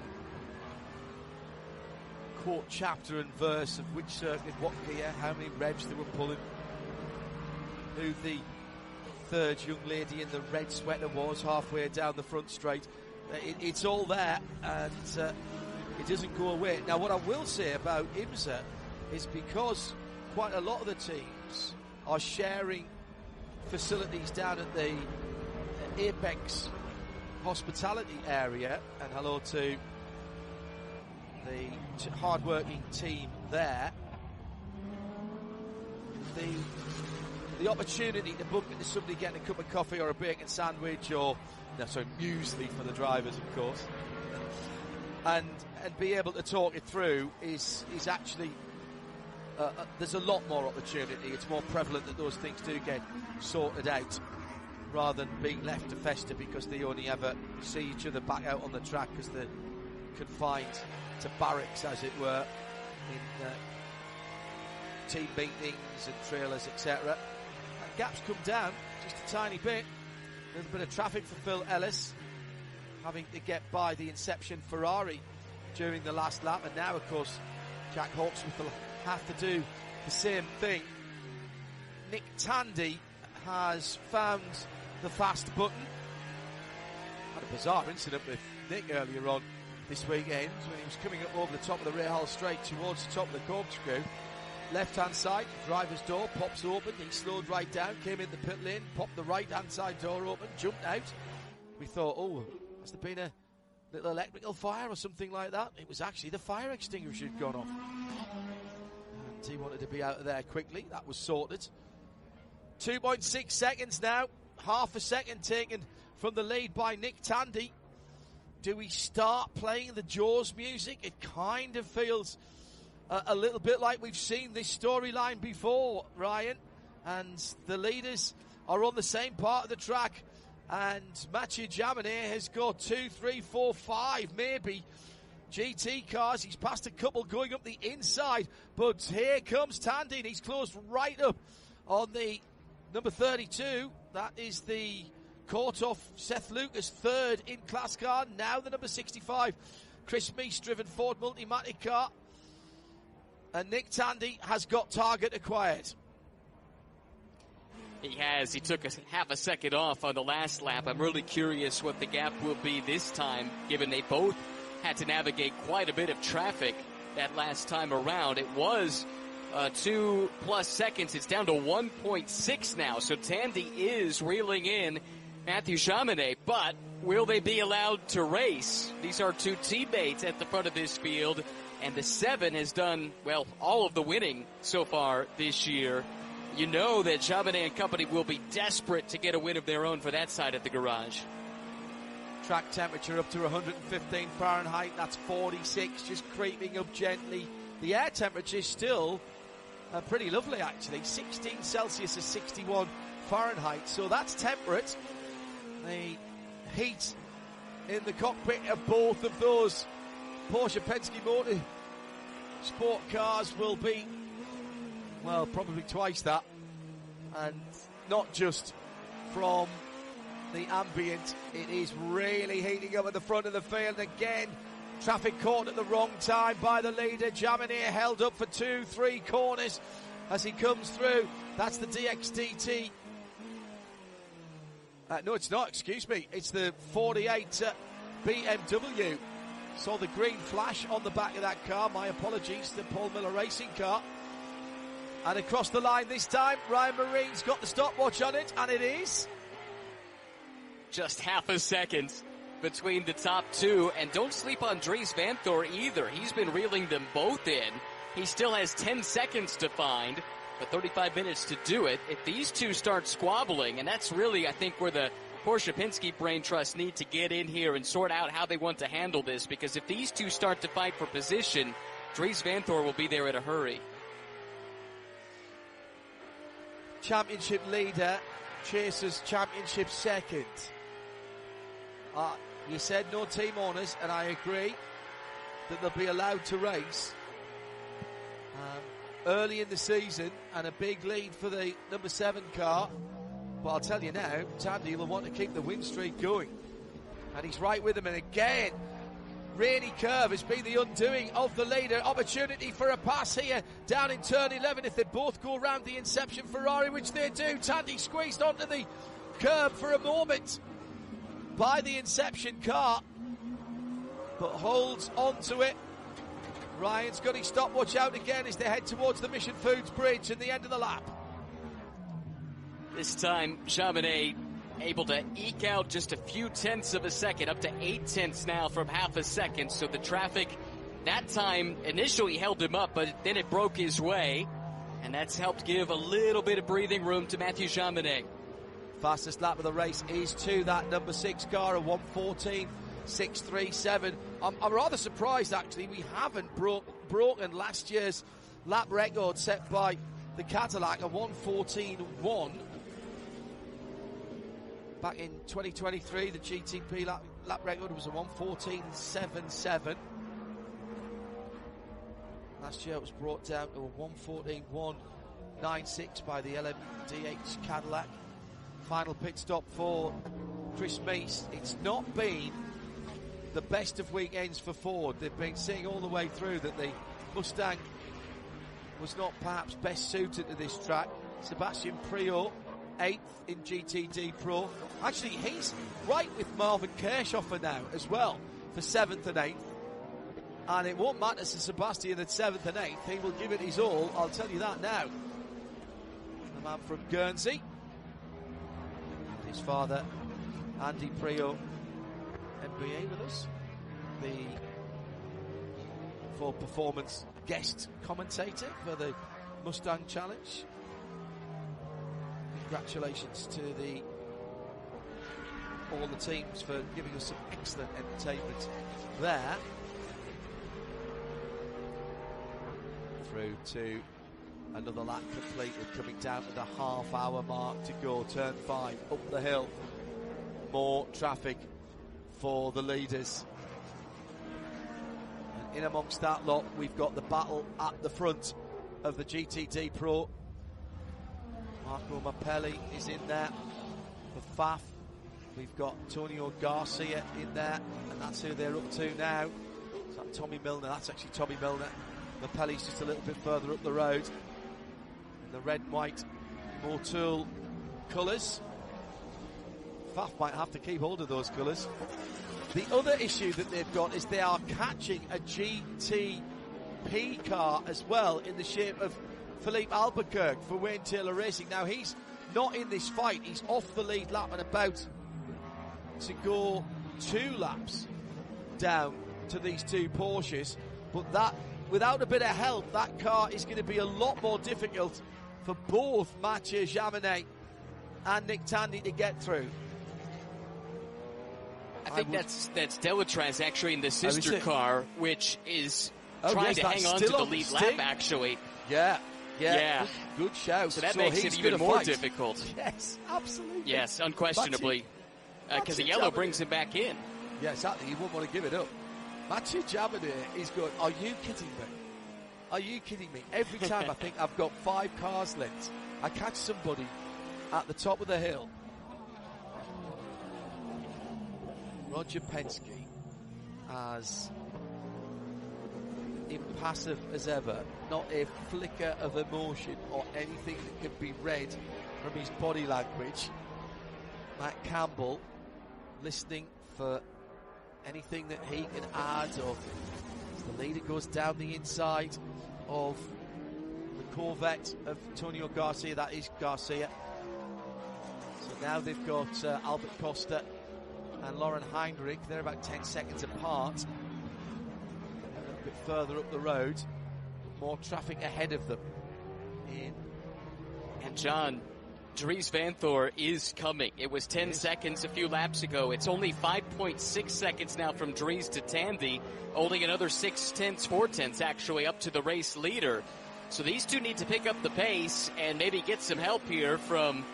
quote chapter and verse of which circuit, what gear, how many revs they were pulling, who the third young lady in the red sweater was halfway down the front straight. It's all there, and it doesn't go away. Now, what I will say about IMSA is because quite a lot of the teams are sharing facilities down at the Apex hospitality area, and hello to the hard-working team there. The opportunity to bump into somebody getting a cup of coffee or a bacon sandwich or muesli for the drivers, of course, and be able to talk it through is actually there's a lot more opportunity. It's more prevalent that those things do get sorted out rather than being left to fester because they only ever see each other back out on the track because they're confined to barracks, as it were, in team meetings and trailers, etc. And gaps come down just a tiny bit. A little bit of traffic for Phil Ellis, having to get by the Inception Ferrari during the last lap, and now, of course, Jack Hawksworth will have to do the same thing. Nick Tandy has found the fast button. Had a bizarre incident with Nick earlier on this weekend when he was coming up over the top of the Rahal straight towards the top of the corkscrew. Left-hand side, driver's door pops open. He slowed right down, came in the pit lane, popped the right-hand side door open, jumped out. We thought, oh, has there been a little electrical fire or something like that? It was actually the fire extinguisher had gone off. And he wanted to be out of there quickly. That was sorted. 2.6 seconds now. Half a second taken from the lead by Nick Tandy. Do we start playing the Jaws music? It kind of feels a little bit like we've seen this storyline before, Ryan. And the leaders are on the same part of the track. And Mathieu Jaminet has got 2, 3, 4, 5, maybe GT cars. He's passed a couple going up the inside. But here comes Tandy, and he's closed right up on the number 32. That is the caught off Seth Lucas, third in class car. Now the number 65, Chris Meese driven Ford Multimatic car. And Nick Tandy has got target acquired. He has. He took half a second off on the last lap. I'm really curious what the gap will be this time, given they both had to navigate quite a bit of traffic that last time around. It was 2+ seconds. It's down to 1.6 now. So Tandy is reeling in Mathieu Jaminet, but will they be allowed to race? These are two teammates at the front of this field, and the 7 has done, well, all of the winning so far this year. You know that Jaminet and company will be desperate to get a win of their own for that side at the garage. Track temperature up to 115 Fahrenheit. That's 46, just creeping up gently. The air temperature is still pretty lovely, actually. 16 Celsius is 61 Fahrenheit, so that's temperate. The heat in the cockpit of both of those Porsche Penske Motor Sport cars will be, well, probably twice that. And not just from the ambient, it is really heating up at the front of the field. Again, traffic caught at the wrong time by the leader. Jaminet held up for 2-3 corners as he comes through. That's the DXDT. No, it's not, excuse me. It's the 48 BMW. Saw the green flash on the back of that car. My apologies to the Paul Miller Racing car. And across the line this time, Ryan Marine's got the stopwatch on it, and it is just half a second between the top two. And don't sleep on Dries Vanthoor either. He's been reeling them both in. He still has 10 seconds to find, but 35 minutes to do it. If these two start squabbling, and that's really, I think, where the Porsche Penske Brain Trust need to get in here and sort out how they want to handle this, because if these two start to fight for position, Dries Vanthoor will be there in a hurry. Championship leader chases championship second. You said no team owners, and I agree that they'll be allowed to race early in the season, and a big lead for the number 7 car. But I'll tell you now, Tandy will want to keep the win streak going, and he's right with him. And again, rainy curve has been the undoing of the leader. Opportunity for a pass here down in turn 11 if they both go around the Inception Ferrari, which they do. Tandy squeezed onto the curb for a moment by the Inception car, but holds onto it. Ryan's got his stopwatch out again as they head towards the Mission Foods Bridge and the end of the lap. This time, Jaminet able to eke out just a few tenths of a second, up to 8 tenths now from half a second. So the traffic that time initially held him up, but then it broke his way, and that's helped give a little bit of breathing room to Mathieu Jaminet. Fastest lap of the race is to that number 6 car, a 1:14.637. I'm rather surprised, actually, we haven't broken last year's lap record set by the Cadillac, a 1:14.1. Back in 2023, the GTP lap record was a 1:14.77. Last year it was brought down to a 1:14.196 by the LMDH Cadillac. Final pit stop for Chris Meese. It's not been the best of weekends for Ford. They've been seeing all the way through that the Mustang was not perhaps best suited to this track. Sebastian Priaulx 8th in GTD Pro. Actually, he's right with Marvin Kirchhofer now as well for 7th and 8th. And it won't matter to Sebastian at 7th and 8th. He will give it his all, I'll tell you that now. The man from Guernsey. His father, Andy Prio, MBA with us. The full performance guest commentator for the Mustang Challenge. Congratulations to all the teams for giving us some excellent entertainment there. Through to another lap complete. We're coming down to the half-hour mark to go. Turn 5 up the hill. More traffic for the leaders. And in amongst that lot, we've got the battle at the front of the GTD Pro. Marco Mappelli is in there for FAF. We've got Antonio Garcia in there, and that's who they're up to now. Is that Tommy Milner? That's actually Tommy Milner. Mappelli's just a little bit further up the road. In the red and white Motul colours. FAF might have to keep hold of those colours. The other issue that they've got is they are catching a GTP car as well in the shape of Philippe Albuquerque for Wayne Taylor Racing. Now, he's not in this fight. He's off the lead lap and about to go 2 laps down to these 2 Porsches. But that, without a bit of help, that car is going to be a lot more difficult for both Mathieu Jaminet and Nick Tandy to get through. I think that's Delatraz actually in the sister car, which is trying to hang on to the lead lap, actually. Yeah. Good shout. So that makes it even more difficult. Yes, absolutely. Yes, unquestionably. Because the yellow brings him back in. Yeah, exactly. He wouldn't want to give it up. Mathieu Jaminet is good. Are you kidding me? Are you kidding me? Every time I think I've got 5 cars left, I catch somebody at the top of the hill. Roger Penske, as impassive as ever, not a flicker of emotion or anything that can be read from his body language. Matt Campbell listening for anything that he can add, or the leader goes down the inside of the Corvette of Antonio Garcia. That is Garcia. So now they've got Albert Costa and Lauren Heinrich. They're about 10 seconds apart. A little bit further up the road. More traffic ahead of them. And John, Dries Vanthoor is coming. It was 10 seconds a few laps ago. It's only 5.6 seconds now from Dries to Tandy. Only another 0.4 actually up to the race leader. So these two need to pick up the pace and maybe get some help here from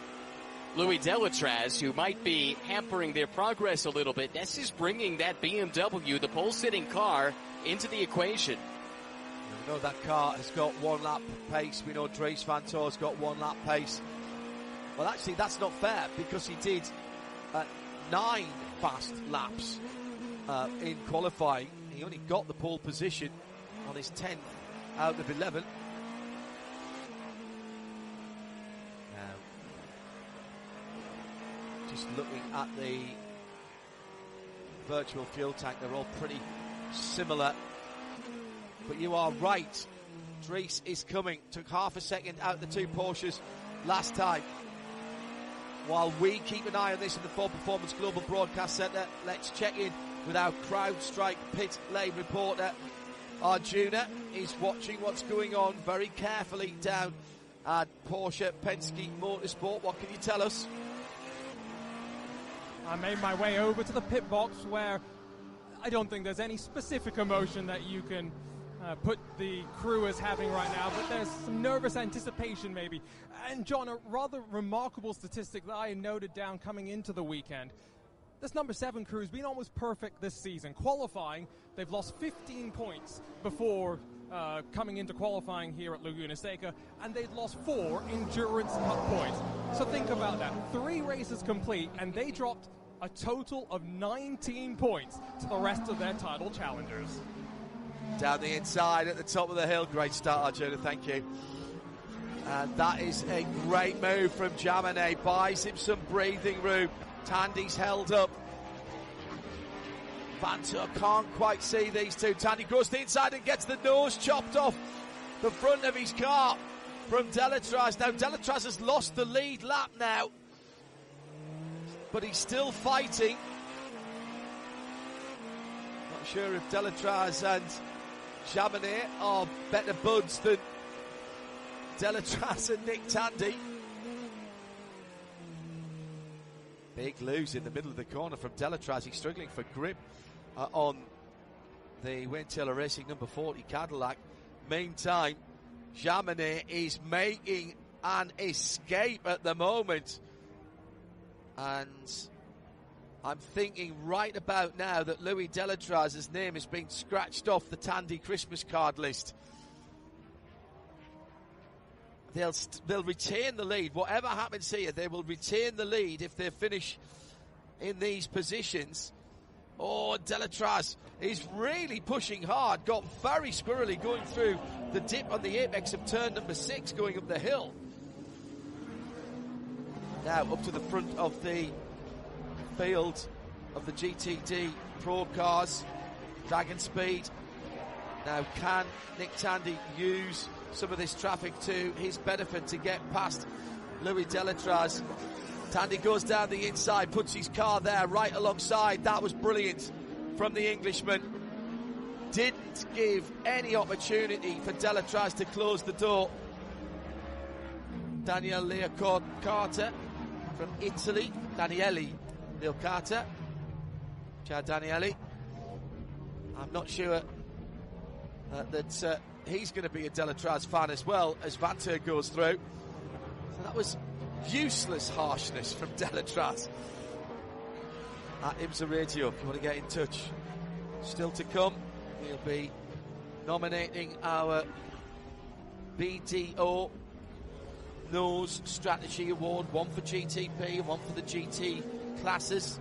Louis Delatraz, who might be hampering their progress a little bit. This is bringing that BMW, the pole-sitting car, into the equation. We know that car has got 1 lap pace. We know Dries Vanthoor's got 1 lap pace. Well, actually, that's not fair, because he did 9 fast laps in qualifying. He only got the pole position on his 10th out of 11. Now, just looking at the virtual fuel tank, they're all pretty similar. But you are right. Dries is coming. Took half a second out the 2 Porsches last time. While we keep an eye on this in the Full Performance Global Broadcast Centre, let's check in with our CrowdStrike pit lane reporter. Arjuna is watching what's going on very carefully down at Porsche Penske Motorsport. What can you tell us? I made my way over to the pit box, where I don't think there's any specific emotion that you can put the crew as having right now, but there's some nervous anticipation maybe. And John, a rather remarkable statistic that I noted down coming into the weekend. This number 7 crew's been almost perfect this season. Qualifying, they've lost 15 points before coming into qualifying here at Laguna Seca, and they'd lost 4 Endurance Cup points. So think about that. 3 races complete, and they dropped a total of 19 points to the rest of their title challengers. Down the inside at the top of the hill. Great start, Arjuna. Thank you. And that is a great move from Jaminet. Buys him some breathing room. Tandy's held up. Vantour can't quite see these two. Tandy goes to the inside and gets the nose chopped off the front of his car from Delatraz. Now, Delatraz has lost the lead lap now, but he's still fighting. Not sure if Delatraz and Jaminet are better buds than Delatraz and Nick Tandy. Big lose in the middle of the corner from Delatraz. He's struggling for grip on the Wayne Taylor Racing number 40 Cadillac. Meantime, Jaminet is making an escape at the moment. And I'm thinking right about now that Louis Delatraz's name has been scratched off the Tandy Christmas card list. They'll retain the lead. Whatever happens here, they will retain the lead if they finish in these positions. Oh, Delatraz is really pushing hard. Got very squirrely going through the dip on the apex of turn number 6 going up the hill. Now up to the front of the field of the GTD Pro cars. Dragon Speed. Now can Nick Tandy use some of this traffic to his benefit to get past Louis Delatraz? Tandy goes down the inside, puts his car there right alongside. That was brilliant from the Englishman. Didn't give any opportunity for Delatraz to close the door. Daniel Leocarta from Italy. Daniele Leocarta. Ciao Daniele. I'm not sure that he's going to be a Delatraz fan as well as Vantour goes through. So that was useless harshness from Delatraz. At IMSA Radio, if you want to get in touch. Still to come, we'll be nominating our BDO Nose Strategy Award, one for GTP and one for the GT classes.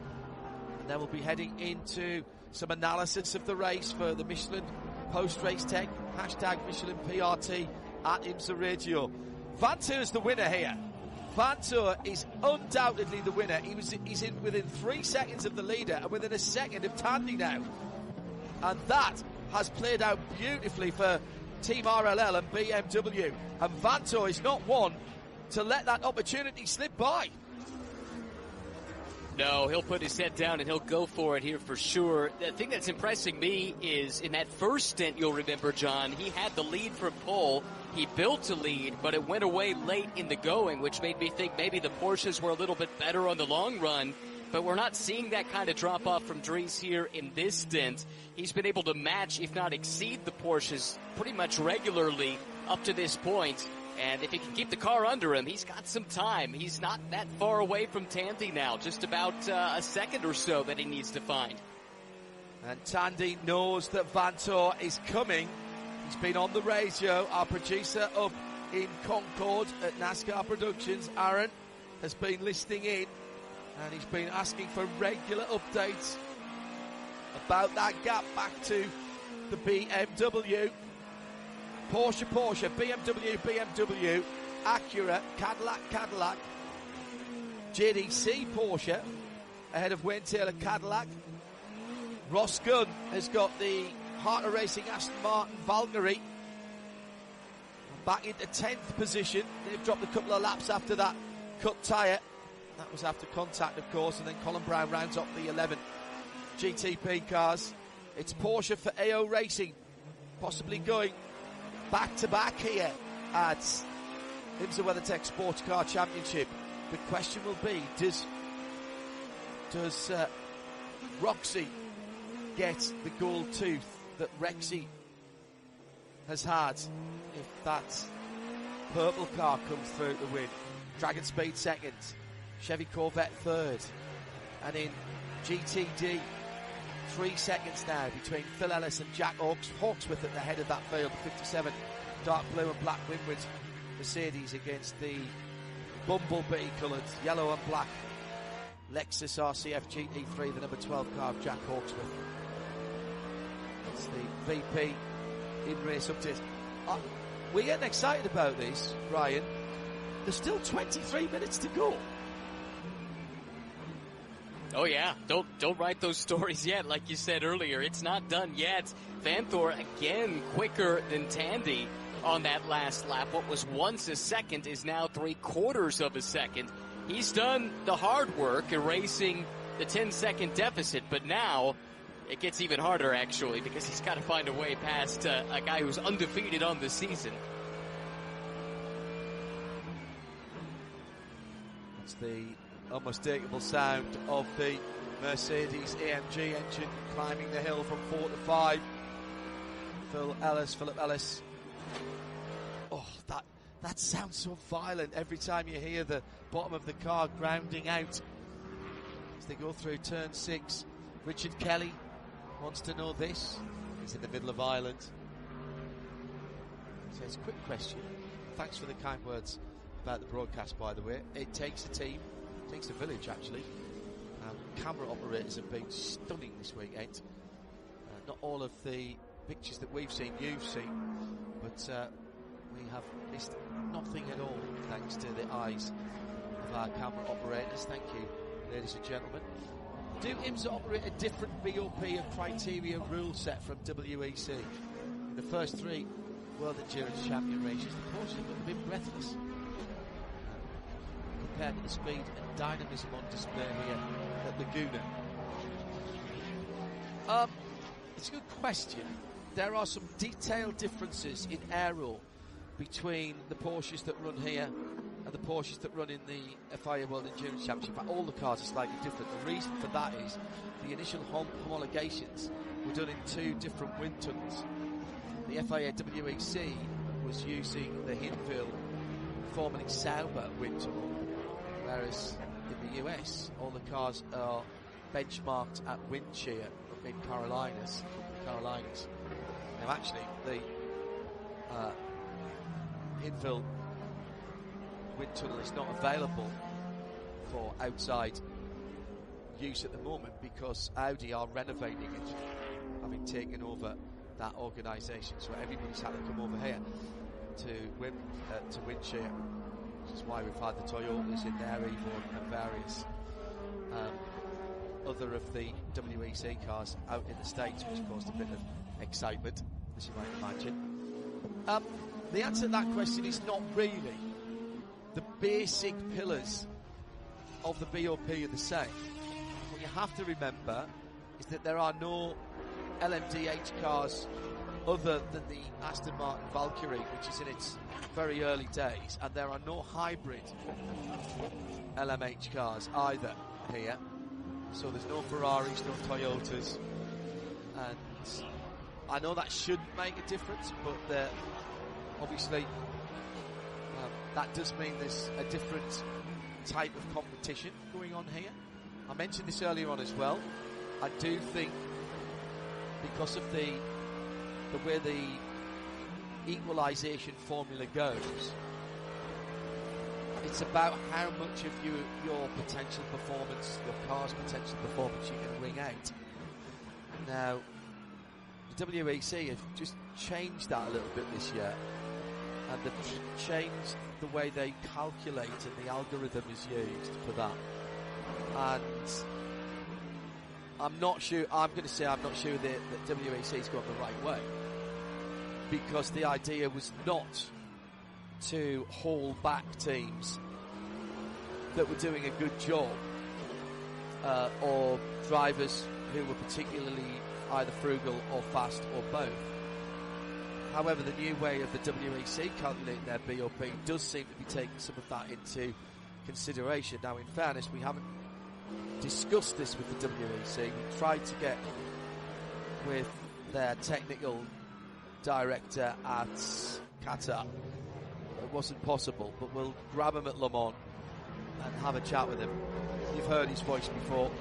And then we'll be heading into some analysis of the race for the Michelin post-race tech, hashtag Michelin PRT at IMSA Radio. Vantour's the winner here. Vantour is undoubtedly the winner. He's in within 3 seconds of the leader and within a second of Tandy now. And that has played out beautifully for Team RLL and BMW. And Vantour is not one to let that opportunity slip by. No, he'll put his head down and he'll go for it here for sure. The thing that's impressing me is in that first stint, you'll remember, John, he had the lead from pole. He built a lead, but it went away late in the going, which made me think maybe the Porsches were a little bit better on the long run. But we're not seeing that kind of drop-off from Dries here in this stint. He's been able to match, if not exceed, the Porsches pretty much regularly up to this point. And if he can keep the car under him, he's got some time. He's not that far away from Tandy now, just about a second or so that he needs to find. And Tandy knows that Vantour is coming. He's been on the radio. Our producer up in Concord at NASCAR Productions, Aaron, has been listening in. And he's been asking for regular updates about that gap back to the BMW. Porsche, BMW, Acura, Cadillac, JDC Porsche ahead of Wayne Taylor Cadillac. Ross Gunn has got the Heart of Racing Aston Martin Valkyrie back into 10th position. They've dropped a couple of laps after that cut tyre. That was after contact, of course, and then Colin Brown rounds up the 11 GTP cars. It's Porsche for AO Racing, possibly going back-to-back here at IMSA WeatherTech Sports Car Championship. The question will be, does Roxy get the gold tooth that Rexy has had if that purple car comes through to win? Dragon Speed second, Chevy Corvette third, and in GTD 3 seconds now between Phil Ellis and Jack Hawksworth at the head of that field. 57 dark blue and black Winwood Mercedes against the bumblebee coloured yellow and black Lexus RCF GT3, the number 12 car of Jack Hawksworth. That's the VP in race update. we're getting excited about this, Ryan. There's still 23 minutes to go. Oh yeah, don't write those stories yet. Like you said earlier, it's not done yet. Vanthoor again quicker than Tandy on that last lap. What was once a second is now 3/4 of a second. He's done the hard work erasing the 10-second deficit, but now it gets even harder actually, because he's got to find a way past a guy who's undefeated on the season. It's the unmistakable sound of the Mercedes AMG engine climbing the hill from 4 to 5. Philip Ellis. Oh, that sounds so violent every time you hear the bottom of the car grounding out as they go through turn 6. Richard Kelly wants to know this. He's in the middle of Ireland. Says, quick question. Thanks for the kind words about the broadcast, by the way. It takes a team. It takes a village, actually. Camera operators have been stunning this weekend. Not all of the pictures that we've seen, you've seen, but we have missed nothing at all thanks to the eyes of our camera operators. Thank you, ladies and gentlemen. Do IMSA operate a different BOP and criteria rule set from WEC? In the first 3 World Endurance Champion races, the Porsche look a bit breathless compared to the speed and dynamism on display here at Laguna. It's a good question. There are some detailed differences in aero between the Porsches that run here and the Porsches that run in the FIA World Endurance Championship. In fact, all the cars are slightly different. The reason for that is the initial homologations were done in 2 different wind tunnels. The FIA WEC was using the Hinville, formerly Sauber wind tunnel, whereas in the US, all the cars are benchmarked at Windcheer up in Carolinas. Now, actually, the Hinville wind tunnel is not available for outside use at the moment because Audi are renovating it, having taken over that organisation. So everybody's had to come over here to Windcheer, which is why we've had the Toyotas in there even and various other of the WEC cars out in the States, which caused a bit of excitement, as you might imagine. The answer to that question is not really. The basic pillars of the BOP are the same. What you have to remember is that there are no LMDH cars other than the Aston Martin Valkyrie, which is in its very early days, and there are no hybrid LMH cars either here. So there's no Ferraris, no Toyotas, and I know that shouldn't make a difference, but obviously that does mean there's a different type of competition going on here. I mentioned this earlier on as well. I do think because of the way the equalisation formula goes, it's about how much of your potential performance, your car's potential performance you can wring out. Now, the WEC have just changed that a little bit this year, and they've changed the way they calculate, and the algorithm is used for that. And I'm not sure that WEC's gone the right way, because the idea was not to haul back teams that were doing a good job or drivers who were particularly either frugal or fast or both. However, the new way of the WEC calculating their BOP does seem to be taking some of that into consideration. Now, in fairness, we haven't discussed this with the WEC. We tried to get with their technical director at Qatar. It wasn't possible, but we'll grab him at Le Mans and have a chat with him. You've heard his voice before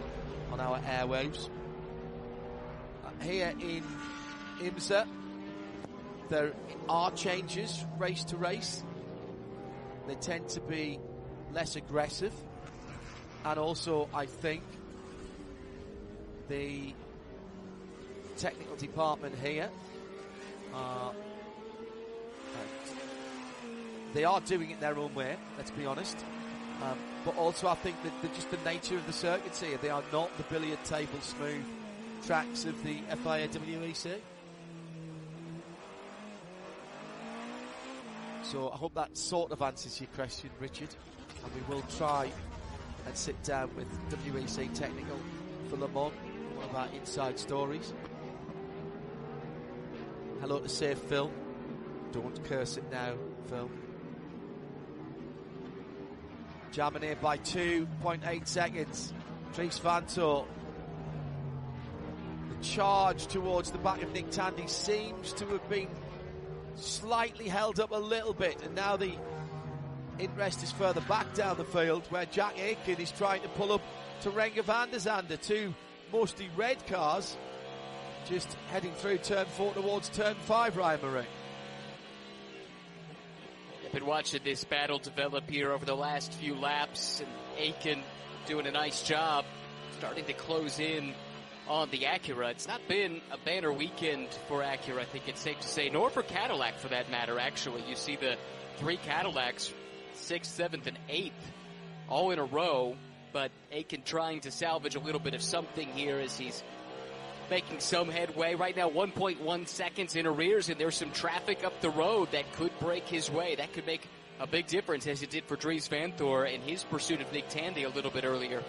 on our airwaves. Here in IMSA, there are changes race to race. They tend to be less aggressive, and also I think the technical department here are they are doing it their own way, let's be honest. But also I think that just the nature of the circuits here, they are not the billiard table smooth tracks of the FIA WEC. So I hope that sort of answers your question, Richard. And we will try and sit down with WEC Technical for Le Mans, one of our inside stories. Hello to Safe Phil. Don't curse it now, Phil. Jaminet by 2.8 seconds. Dries Vanthoor. The charge towards the back of Nick Tandy seems to have been slightly held up a little bit, and now the interest is further back down the field, where Jack Aitken is trying to pull up to Renger van der Zande. Two mostly red cars just heading through turn 4 towards turn 5, Ryan Murray. I've been watching this battle develop here over the last few laps, and Aitken doing a nice job starting to close in on the Acura. It's not been a banner weekend for Acura, I think it's safe to say, nor for Cadillac for that matter, actually. You see the 3 Cadillacs, 6th, 7th, and 8th, all in a row, but Aitken trying to salvage a little bit of something here as he's making some headway. Right now, 1.1 seconds in arrears, and there's some traffic up the road that could break his way. That could make a big difference, as it did for Dries Vanthoor in his pursuit of Nick Tandy a little bit earlier.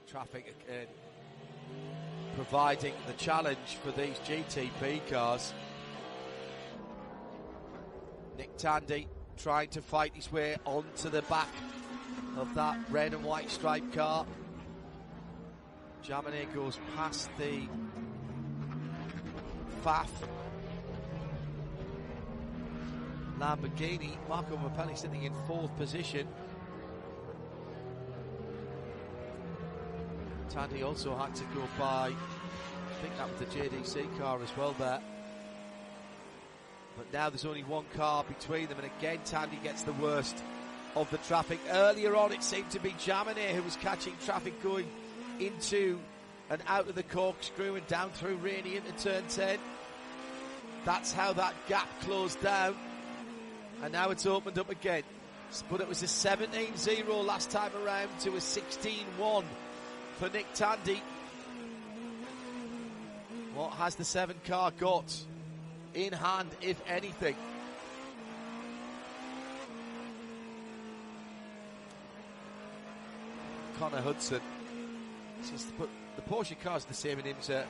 Traffic again, providing the challenge for these GTP cars. Nick Tandy trying to fight his way onto the back of that red and white striped car. Jaminet goes past the Pfaff Lamborghini. Marco Mappelli sitting in 4th position. Tandy also had to go by, I think that was the JDC car as well there. But now there's only one car between them, and again Tandy gets the worst of the traffic. Earlier on it seemed to be Jaminet who was catching traffic going into and out of the corkscrew and down through Rainey into turn 10. That's how that gap closed down, and now it's opened up again. But it was a 17-0 last time around to a 16-1 for Nick Tandy. What has the 7 car got in hand, if anything? Connor Hudson says, but the Porsche cars are the same in IMSA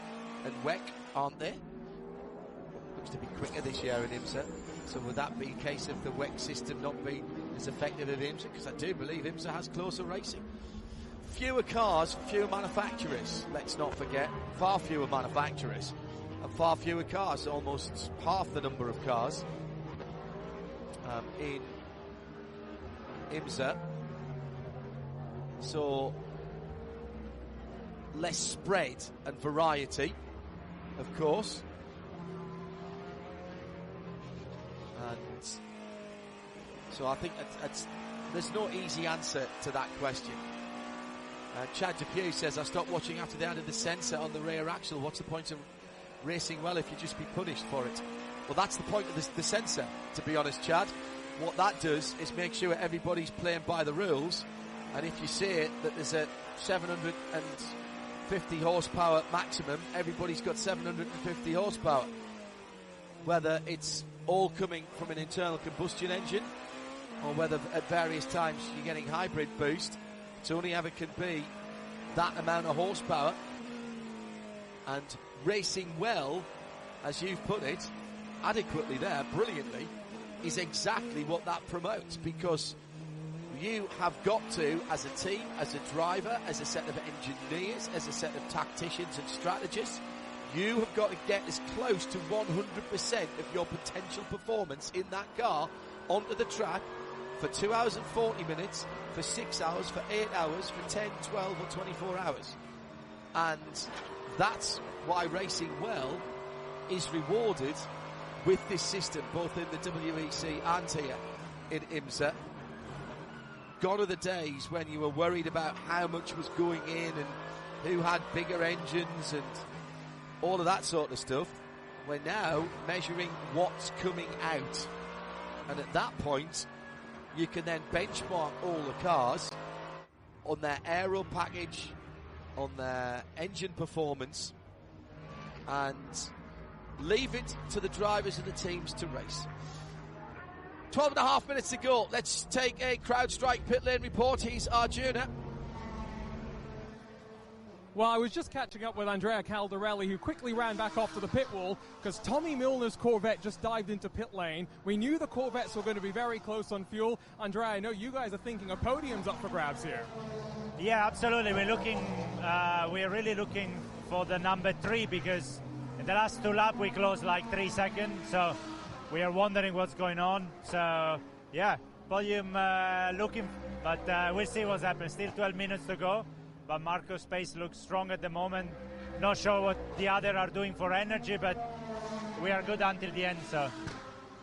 and WEC, aren't they? Looks to be quicker this year in IMSA. So would that be a case of the WEC system not being as effective as IMSA? Because I do believe IMSA has closer racing. Fewer cars, fewer manufacturers, let's not forget. Far fewer manufacturers and far fewer cars, almost half the number of cars in IMSA. So less spread and variety, of course. And so I think there's no easy answer to that question. Chad Depew says, I stopped watching after they added the sensor on the rear axle. What's the point of racing well if you just be punished for it? Well, that's the point of the sensor, to be honest, Chad. What that does is make sure everybody's playing by the rules. And if you say that there's a 750 horsepower maximum, everybody's got 750 horsepower. Whether it's all coming from an internal combustion engine or whether at various times you're getting hybrid boost, it's only ever can be that amount of horsepower. And racing well, as you've put it, adequately there, brilliantly, is exactly what that promotes, because you have got to, as a team, as a driver, as a set of engineers, as a set of tacticians and strategists, you have got to get as close to 100% of your potential performance in that car onto the track for 2 hours and 40 minutes, for 6 hours, for 8 hours, for 10, 12 or 24 hours. And that's why racing well is rewarded with this system, both in the WEC and here in IMSA. Gone are the days when you were worried about how much was going in and who had bigger engines and all of that sort of stuff. we're now measuring what's coming out. And at that point, you can then benchmark all the cars on their aero package, on their engine performance, and leave it to the drivers and the teams to race. 12.5 minutes to go. Let's take a CrowdStrike pit lane report. He's Arjuna. Well, I was just catching up with Andrea Caldarelli, who quickly ran back off to the pit wall because Tommy Milner's Corvette just dived into pit lane. We knew the Corvettes were going to be very close on fuel. Andrea, I know you guys are thinking a podium's up for grabs here. Yeah, absolutely. We're really looking for the number 3 because in the last 2 laps we closed like 3 seconds. So we are wondering what's going on. So yeah, podium looking, but we'll see what's happening. Still 12 minutes to go. But Marco's pace looks strong at the moment. Not sure what the other are doing for energy, but we are good until the end. So,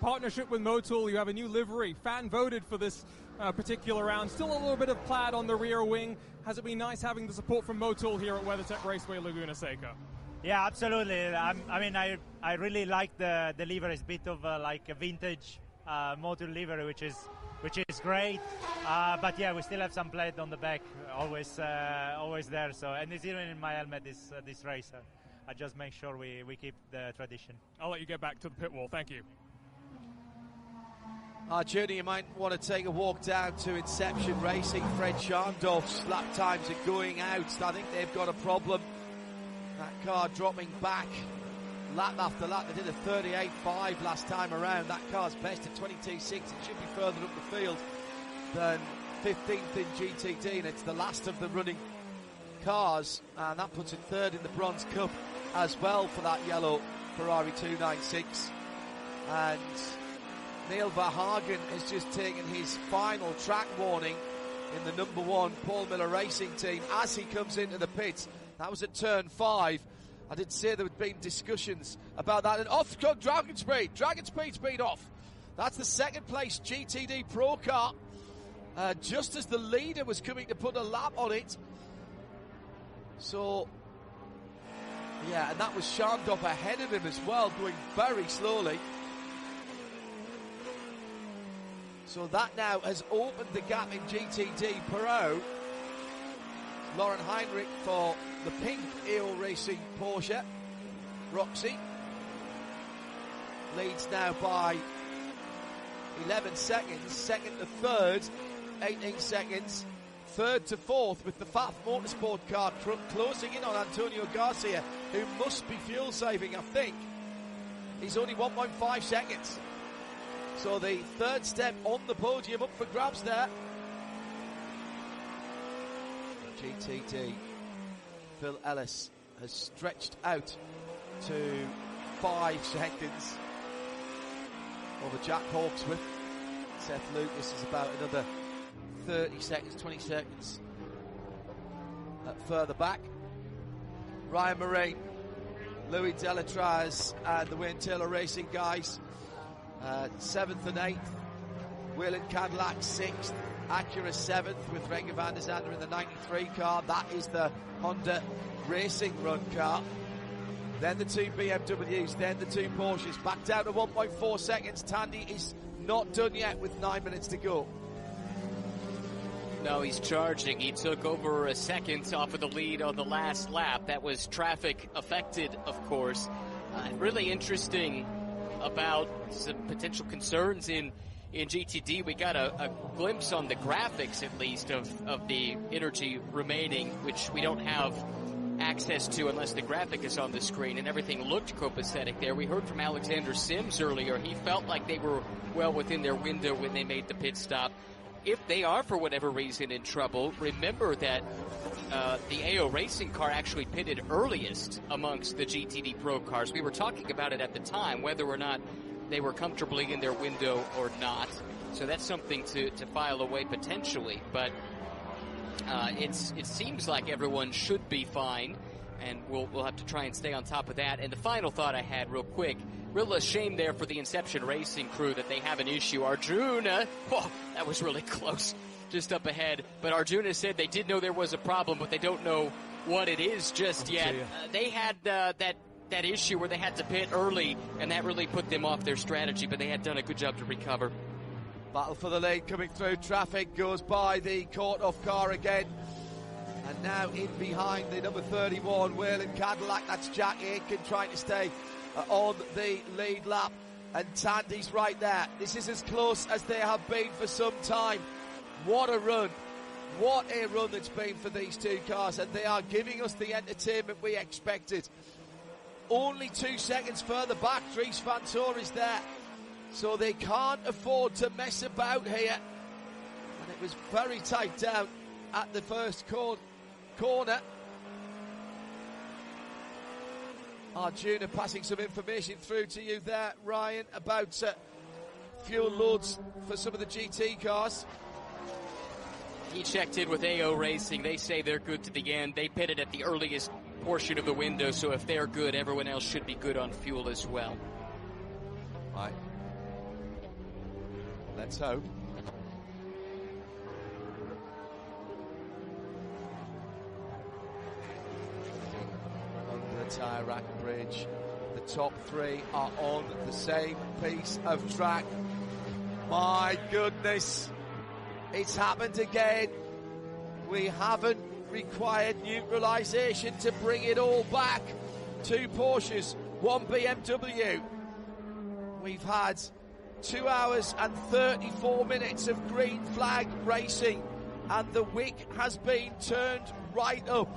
partnership with Motul, you have a new livery. Fan voted for this particular round. Still a little bit of plaid on the rear wing. Has it been nice having the support from Motul here at WeatherTech Raceway Laguna Seca? Yeah, absolutely. I really like the livery. It's a bit of like a vintage Motul livery, which is great. But yeah, we still have some plaid on the back, always there. So, and it's even in my helmet this race. I just make sure we keep the tradition. I'll let you get back to the pit wall. Thank you. Arjuna, you might want to take a walk down to Inception Racing. Fred Scharndorf's lap times are going out. I think they've got a problem. That car dropping back lap after lap. They did a 38.5 last time around. That car's best at 22.6. It should be further up the field than 15th in GTD, and it's the last of the running cars, and that puts it third in the Bronze Cup as well for that yellow Ferrari 296. And Neil Verhagen has just taken his final track warning in the number 1 Paul Miller Racing team as he comes into the pits. That was at turn 5. I did say there had been discussions about that. And off comes Dragon Speed's been off. That's the second place GTD Pro car. Just as the leader was coming to put a lap on it. So, yeah, and that was Scharndorf ahead of him as well, going very slowly. So that now has opened the gap in GTD Pro. Lauren Heinrich for the pink AO Racing Porsche. Roxy leads now by 11 seconds. Second to third, 18 seconds. Third to fourth with the Pfaff Motorsport car closing in on Antonio Garcia, who must be fuel saving, I think. He's only 1.5 seconds. So the third step on the podium up for grabs there. GTD, Phil Ellis has stretched out to 5 seconds over Jack Hawksworth. Seth Lucas is about another 30 seconds, 20 seconds further back. Ryan Marine, Louis Delatraz and the Wayne Taylor Racing guys 7th and 8th. Whelen Cadillac 6th. Acura 7th with Renger van der Zande in the 93 car. That is the Honda Racing Run car. Then the 2 BMWs, then the 2 Porsches. Back down to 1.4 seconds. Tandy is not done yet with 9 minutes to go. No, he's charging. He took over a second off of the lead on the last lap. That was traffic affected, of course. Really interesting about some potential concerns in GTD. We got a glimpse on the graphics, at least, of the energy remaining, which we don't have access to unless the graphic is on the screen, and everything looked copacetic there. We heard from Alexander Sims earlier. He felt like they were well within their window when they made the pit stop. If they are, for whatever reason, in trouble, remember that the AO Racing car actually pitted earliest amongst the GTD Pro cars. We were talking about it at the time, whether or not they were comfortably in their window or not. So that's something to file away potentially. But it seems like everyone should be fine, and we'll have to try and stay on top of that. And the final thought I had real quick, real shame there for the Inception Racing crew that they have an issue. Arjuna, that was really close, just up ahead. But Arjuna said they did know there was a problem, but they don't know what it is just yet. They had that that issue where they had to pit early, and that really put them off their strategy, but they had done a good job to recover. Battle for the lead coming through. Traffic goes by the caught-off car again. And now in behind the number 31, Whelen Cadillac. That's Jack Aitken trying to stay on the lead lap. And Tandy's right there. This is as close as they have been for some time. What a run. What a run that's been for these two cars. And they are giving us the entertainment we expected. Only 2 seconds further back, Dries Van Tor is there. So they can't afford to mess about here. And it was very tight down at the first corner. Arjuna passing some information through to you there, Ryan, about fuel loads for some of the GT cars. He checked in with AO Racing. They say they're good to the end. They pitted at the earliest portion of the window, so if they're good, everyone else should be good on fuel as well. Right. Let's hope. Under the tyre rack bridge, the top three are on the same piece of track. My goodness, it's happened again. We haven't required neutralisation to bring it all back. 2 Porsches, 1 BMW. We've had 2 hours and 34 minutes of green flag racing, and the wick has been turned right up.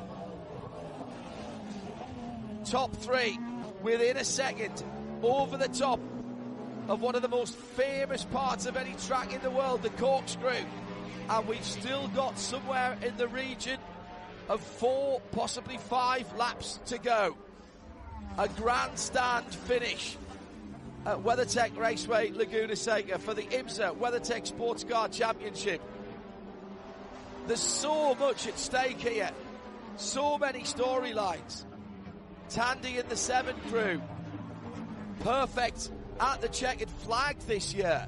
Top 3 within a second, over the top of one of the most famous parts of any track in the world, the corkscrew. And we've still got somewhere in the region of 4, possibly 5 laps to go. A grandstand finish at WeatherTech Raceway Laguna Seca for the IMSA WeatherTech Sports Car Championship. There's so much at stake here, so many storylines. Tandy and the 7 crew, perfect at the checkered flag this year.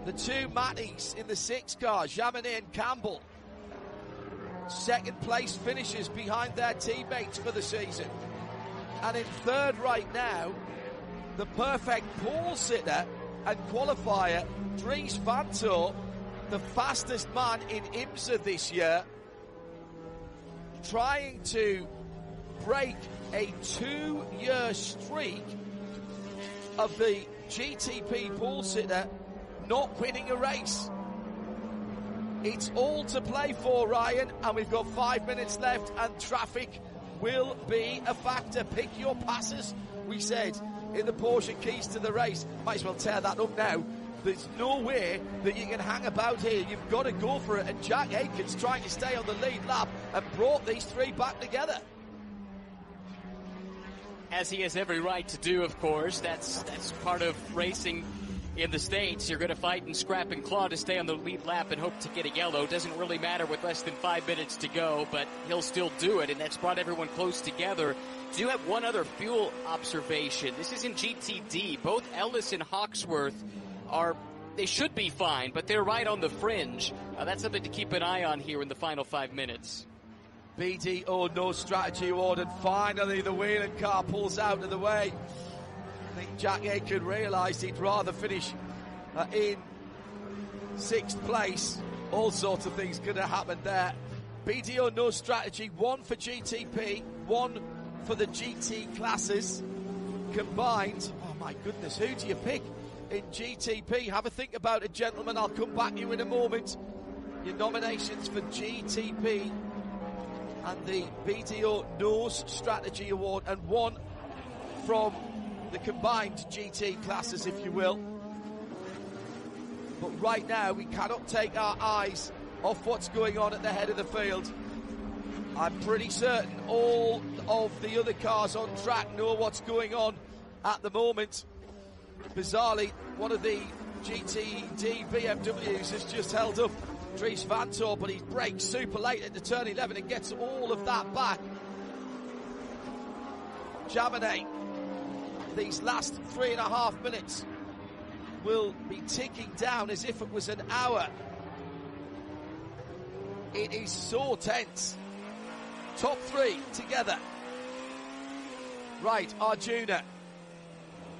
The 2 Matties in the 6 car, Jaminet and Campbell, second place finishers behind their teammates for the season. And in third right now, the perfect pole sitter and qualifier, Dries Van Tor, the fastest man in IMSA this year, trying to break a 2-year streak of the GTP pole sitter not winning a race. It's all to play for, Ryan, and we've got 5 minutes left, and traffic will be a factor. Pick your passes, we said in the Porsche Keys to the Race. Might as well tear that up now. There's no way that you can hang about here. You've got to go for it, and Jack Aitken's trying to stay on the lead lap and brought these 3 back together. As he has every right to do, of course. That's part of racing in the States. You're going to fight and scrap and claw to stay on the lead lap and hope to get a yellow. Doesn't really matter with less than 5 minutes to go, but he'll still do it, and that's brought everyone close together. Do have one other fuel observation. This is in GTD. Both Ellis and Hawksworth they should be fine, but they're right on the fringe. That's something to keep an eye on here in the final 5 minutes. BDO no strategy award, and finally the Whelen car pulls out of the way. I think Jack Aitken realised he'd rather finish in 6th place. All sorts of things could have happened there. BDO no strategy, 1 for GTP, 1 for the GT classes combined. Oh my goodness, who do you pick in GTP? Have a think about it, gentlemen. I'll come back to you in a moment. Your nominations for GTP and the BDO Nose Strategy Award, and 1 from the combined GT classes, if you will. But right now, we cannot take our eyes off what's going on at the head of the field. I'm pretty certain all of the other cars on track know what's going on at the moment. Bizarrely, one of the GTD BMWs has just held up Dries Van Tor, but he brakes super late into turn 11 and gets all of that back. Jaminet, these last 3.5 minutes will be ticking down as if it was an hour. It is so tense. Top 3 together. Right, Arjuna.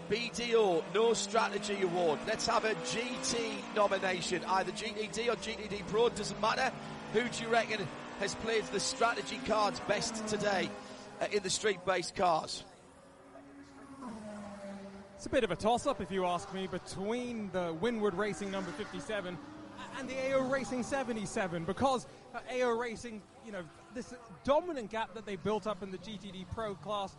BDO, no strategy award. Let's have a GT nomination. Either GTD or GTD Pro, doesn't matter. Who do you reckon has played the strategy cards best today in the street-based cars? It's a bit of a toss-up, if you ask me, between the Winward Racing number 57 and the AO Racing 77, because AO Racing, you know, this dominant gap that they built up in the GTD Pro class,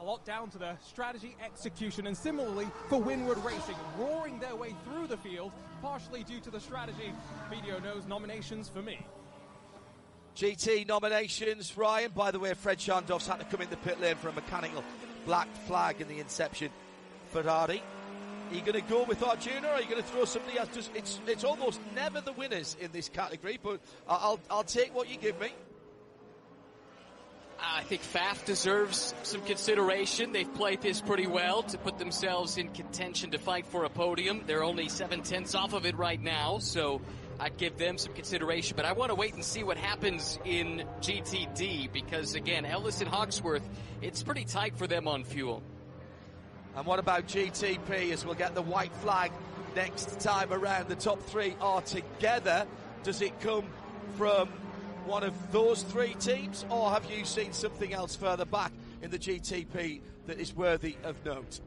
a lot down to their strategy, execution, and similarly for Winward Racing, roaring their way through the field, partially due to the strategy. Video knows nominations for me. GT nominations, Ryan. By the way, Fred Schandorf's had to come in the pit lane for a mechanical black flag in the Inception Ferrari. Are you going to go with Arjuna, or are you going to throw somebody else? Just, it's almost never the winners in this category, but I'll take what you give me. I think Pfaff deserves some consideration. They've played this pretty well to put themselves in contention to fight for a podium. They're only 7/10 off of it right now, so I'd give them some consideration. But I want to wait and see what happens in GTD because, again, Ellis and Hawksworth, it's pretty tight for them on fuel. And what about GTP as we'll get the white flag next time around? The top three are together. Does it come from one of those three teams, or have you seen something else further back in the GTP that is worthy of note?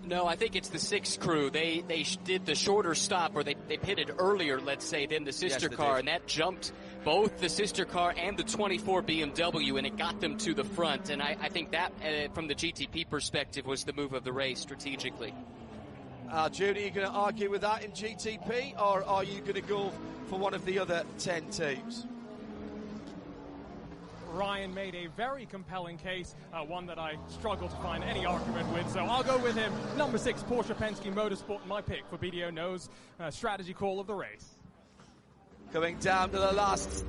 No, I think it's the 6 crew. They did the shorter stop, or they pitted earlier, let's say, than the sister car, and that jumped both the sister car and the 24 BMW, and it got them to the front. And I think that, from the GTP perspective, was the move of the race strategically. Judy, are you going to argue with that in GTP, or are you going to go for one of the other 10 teams? Ryan made a very compelling case, one that I struggle to find any argument with, so I'll go with him. Number 6, Porsche Penske Motorsport, my pick for BDO knows strategy call of the race. Coming down to the last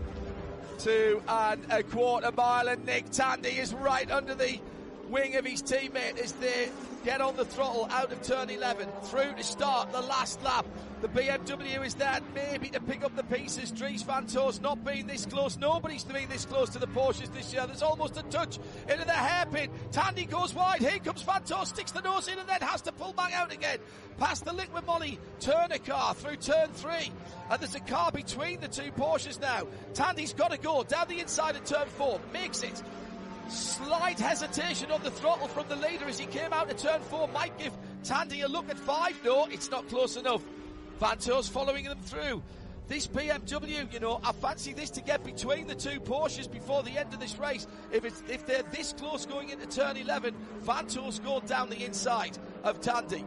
2.25 mile, and Nick Tandy is right under the wing of his teammate as they get on the throttle out of turn 11, through to start the last lap. The BMW is there maybe to pick up the pieces. Dries Van Toor's not been this close. Nobody's been this close to the Porsches this year. There's almost a touch into the hairpin. Tandy goes wide. Here comes Van Toor, sticks the nose in and then has to pull back out again. Past the Liquid Molly Turner car through turn 3. And there's a car between the two Porsches now. Tandy's got to go down the inside of turn 4. Makes it. Slight hesitation on the throttle from the leader as he came out of turn 4. Might give Tandy a look at 5. No, it's not close enough. Van Toor's following them through. This BMW, you know, I fancy this to get between the two Porsches before the end of this race. If they're this close going into turn 11, Van Toor's going down the inside of Tandy.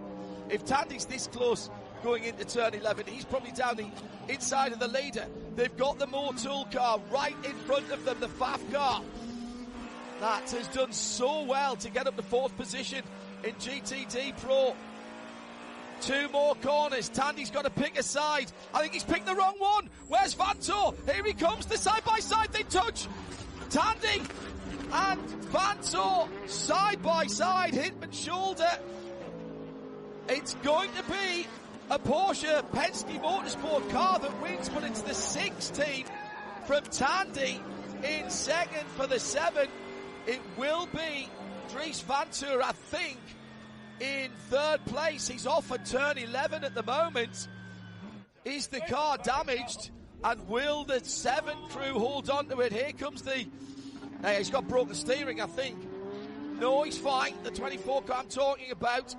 If Tandy's this close going into turn 11, he's probably down the inside of the leader. They've got the Motul car right in front of them, the Pfaff car. That has done so well to get up to 4th position in GTD Pro. 2 more corners. Tandy's got to pick a side. I think he's picked the wrong one. Where's Van Toor? Here he comes. The side-by-side. They touch. Tandy and Van Toor side-by-side. Hip and shoulder. It's going to be a Porsche Penske Motorsport car that wins, but it's the 6 team from Tandy in 2nd for the 7. It will be Dries Van Toor, I think, in 3rd place. He's off at turn 11 at the moment. Is the car damaged? And will the 7 crew hold on to it? Here comes the... he's got broken steering, I think. No, he's fine. The 24 car I'm talking about.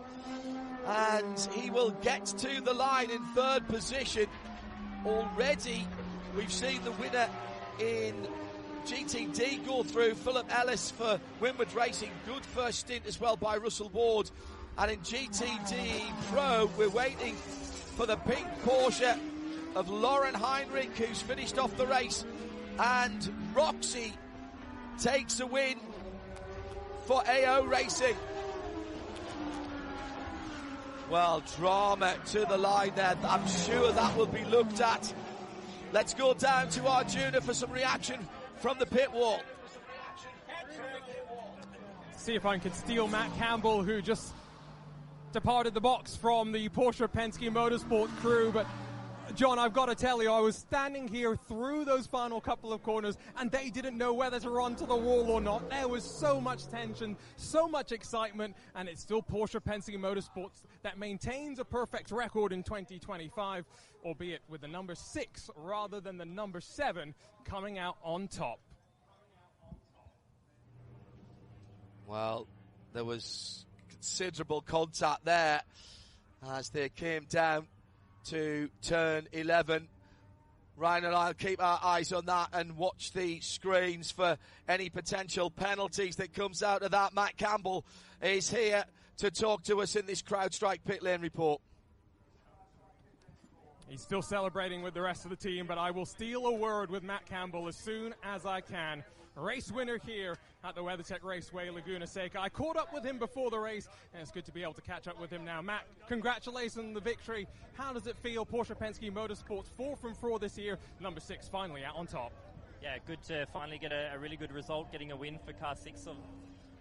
And he will get to the line in 3rd position. Already, we've seen the winner in GTD go through. Philip Ellis for Winward Racing. Good first stint as well by Russell Ward. And in GTD Pro, we're waiting for the pink Porsche of Lauren Heinrich, who's finished off the race. And Roxy takes a win for AO Racing. Well, drama to the line there. I'm sure that will be looked at. Let's go down to Arjuna for some reaction from the pit wall. See if I can steal Matt Campbell, who just departed the box from the Porsche Penske Motorsport crew, but John, I've got to tell you, I was standing here through those final couple of corners, and they didn't know whether to run to the wall or not. There was so much tension, so much excitement, and it's still Porsche Penske Motorsports that maintains a perfect record in 2025, albeit with the number 6 rather than the number 7 coming out on top. Well, there was considerable contact there as they came down to turn 11. Ryan and I'll keep our eyes on that and watch the screens for any potential penalties that comes out of that. Matt Campbell is here to talk to us in this CrowdStrike pit lane report. He's still celebrating with the rest of the team, but I will steal a word with Matt Campbell as soon as I can. Race winner here at the WeatherTech Raceway, Laguna Seca. I caught up with him before the race, and it's good to be able to catch up with him now. Matt, congratulations on the victory. How does it feel? Porsche Penske Motorsports 4 from 4 this year, number 6 finally out on top. Yeah, good to finally get a really good result, getting a win for car 6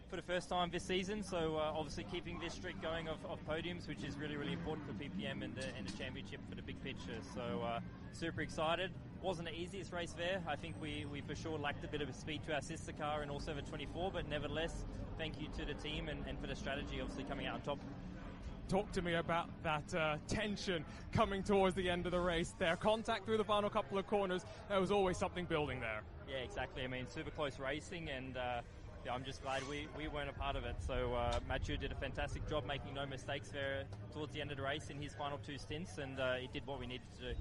for the first time this season. So obviously keeping this streak going of podiums, which is really, really important for PPM and the championship for the big picture. So super excited. Wasn't the easiest race there. I think we for sure lacked a bit of speed to our sister car and also the 24, but nevertheless, thank you to the team and for the strategy, obviously coming out on top. Talk to me about that tension coming towards the end of the race there. Contact through the final couple of corners. There was always something building there. Yeah, exactly. I mean, super close racing, and yeah, I'm just glad we weren't a part of it. So Mathieu did a fantastic job making no mistakes there towards the end of the race in his final 2 stints, and he did what we needed to do.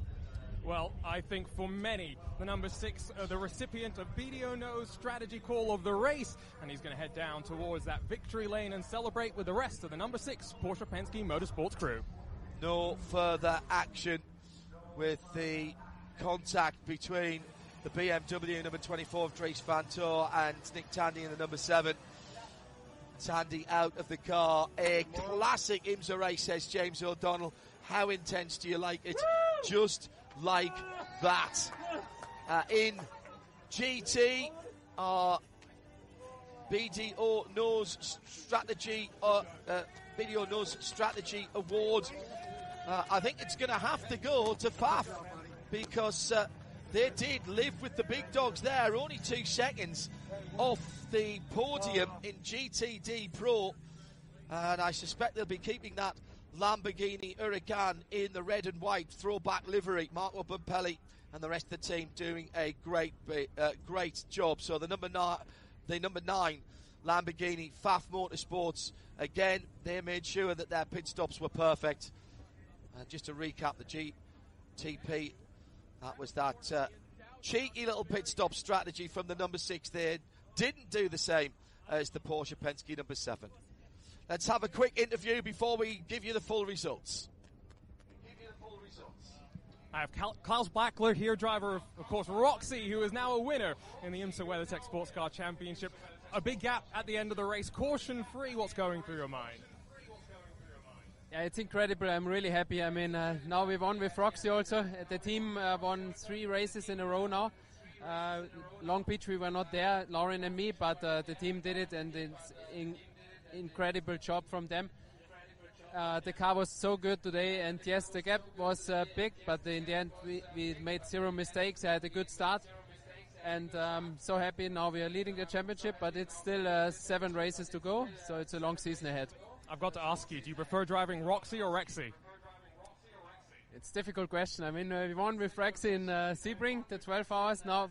Well, I think for many, the number 6, the recipient of BD O'No's strategy call of the race, and he's going to head down towards that victory lane and celebrate with the rest of the number 6 Porsche Penske Motorsports crew. No further action with the contact between the BMW number 24 of Dries Vanthoor and Nick Tandy in the number 7. Tandy out of the car. A classic IMSA race, says James O'Donnell. How intense do you like it? Just like that. In GT, BD O'No's strategy, BD O'No's strategy award. I think it's going to have to go to Faf because they did live with the big dogs there. Only 2 seconds off the podium in GTD Pro, and I suspect they'll be keeping that Lamborghini Huracan in the red and white throwback livery. Marco Bumpelli and the rest of the team doing a great job. So the number 9 Lamborghini Faf Motorsports, again, they made sure that their pit stops were perfect. And just to recap the GTP, that was that cheeky little pit stop strategy from the number 6 there. Didn't do the same as the Porsche Penske number 7. Let's have a quick interview before we give you the full results. I have Klaus Bachler here, driver of course, Roxy, who is now a winner in the IMSA WeatherTech Sports Car Championship. A big gap at the end of the race, caution-free. What's going through your mind? Yeah, it's incredible. I'm really happy. I mean, now we won with Roxy also. The team won 3 races in a row now. Long Beach, we were not there, Lauren and me, but the team did it, and it's incredible job from them. The car was so good today, and yes, the gap was big, but in the end we made 0 mistakes. I had a good start, and so happy now we are leading the championship, but it's still 7 races to go, so it's a long season ahead. I've got to ask you, do you prefer driving Roxy or Rexy? It's a difficult question. I mean, we won with Rexy in Sebring, the 12 hours now,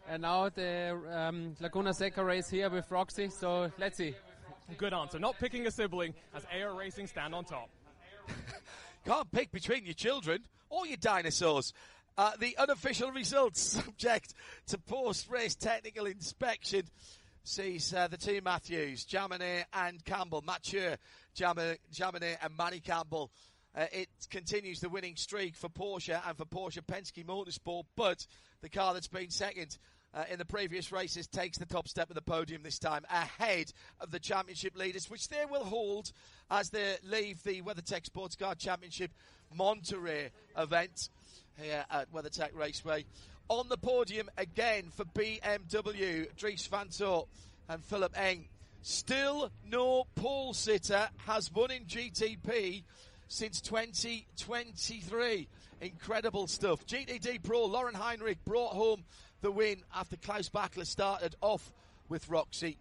and now the Laguna Seca race here with Roxy, so let's see. Good answer. Not picking a sibling as AR Racing stand on top. Can't pick between your children or your dinosaurs. The unofficial results subject to post-race technical inspection sees the team Matthews, Jaminet and Campbell. Mathieu, Jaminet and Manny Campbell. It continues the winning streak for Porsche and for Porsche Penske Motorsport, but the car that's been second in the previous races takes the top step of the podium this time, ahead of the championship leaders, which they will hold as they leave the WeatherTech Sports Car Championship Monterey event here at WeatherTech Raceway. On the podium again for BMW, Dries Vanthoor and Philip Eng. Still no pole sitter has won in GTP since 2023. Incredible stuff. GTD Pro Lauren Heinrich brought home the win after Klaus Bachler started off with Roxy.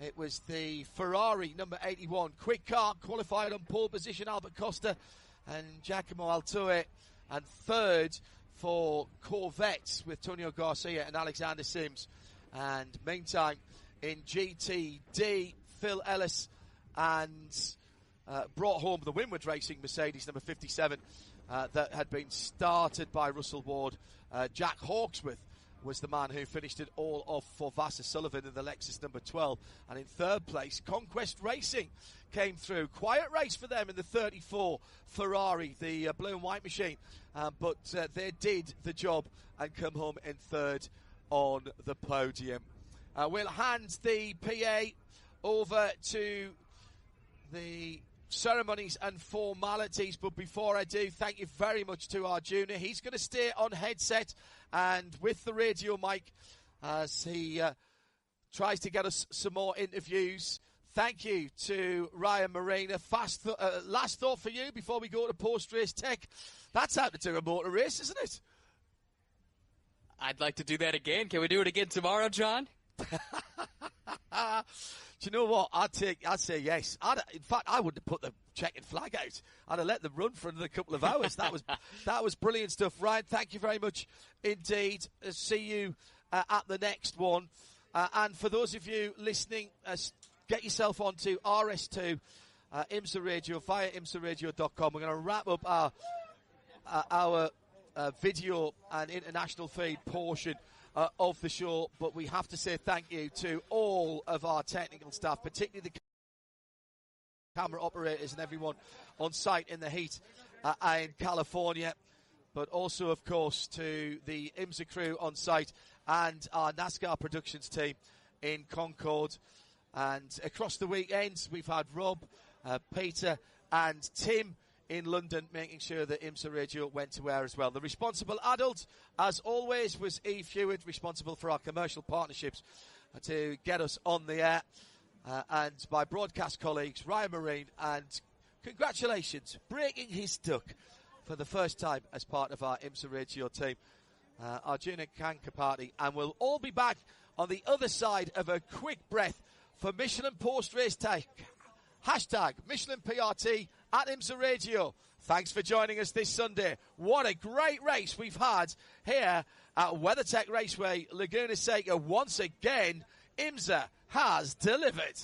It was the Ferrari number 81 quick car qualified on pole position, Albert Costa and Giacomo Altoe, and third for Corvettes with Tonio Garcia and Alexander Sims. And meantime, in GTD, Phil Ellis and brought home the Winward Racing Mercedes number 57 that had been started by Russell Ward. Jack Hawksworth was the man who finished it all off for Vassar Sullivan in the Lexus number 12. And in third place, Conquest Racing came through. Quiet race for them in the 34 Ferrari, the blue and white machine. But they did the job and come home in third on the podium. We'll hand the PA over to the ceremonies and formalities, but before I do, thank you very much to our junior. He's going to stay on headset and with the radio mic as he tries to get us some more interviews. Thank you to Ryan Marina. Last thought for you before we go to post-race tech. That's how to do a motor race, isn't it? I'd like to do that again. Can we do it again tomorrow, John? Do you know what? I'd say yes. In fact, I wouldn't have put the checkered flag out. I'd have let them run for another couple of hours. That was brilliant stuff. Ryan, thank you very much indeed. See you at the next one. And for those of you listening, get yourself onto RS2 IMSA Radio via IMSARadio.com. We're going to wrap up our video and international feed portion of the show, but we have to say thank you to all of our technical staff, particularly the camera operators and everyone on site in the heat in California, but also, of course, to the IMSA crew on site and our NASCAR productions team in Concord. And across the weekends, we've had Rob, Peter and Tim in London, making sure that IMSA Radio went to air as well. The responsible adult, as always, was Eve Hewitt, responsible for our commercial partnerships to get us on the air. And my broadcast colleagues, Ryan Marine, and congratulations, breaking his duck for the first time as part of our IMSA Radio team, our junior Kanka party. And we'll all be back on the other side of a quick breath for Michelin post-race tech. Hashtag Michelin PRT at IMSA Radio. Thanks for joining us this Sunday. What a great race we've had here at WeatherTech Raceway, Laguna Seca. Once again, IMSA has delivered.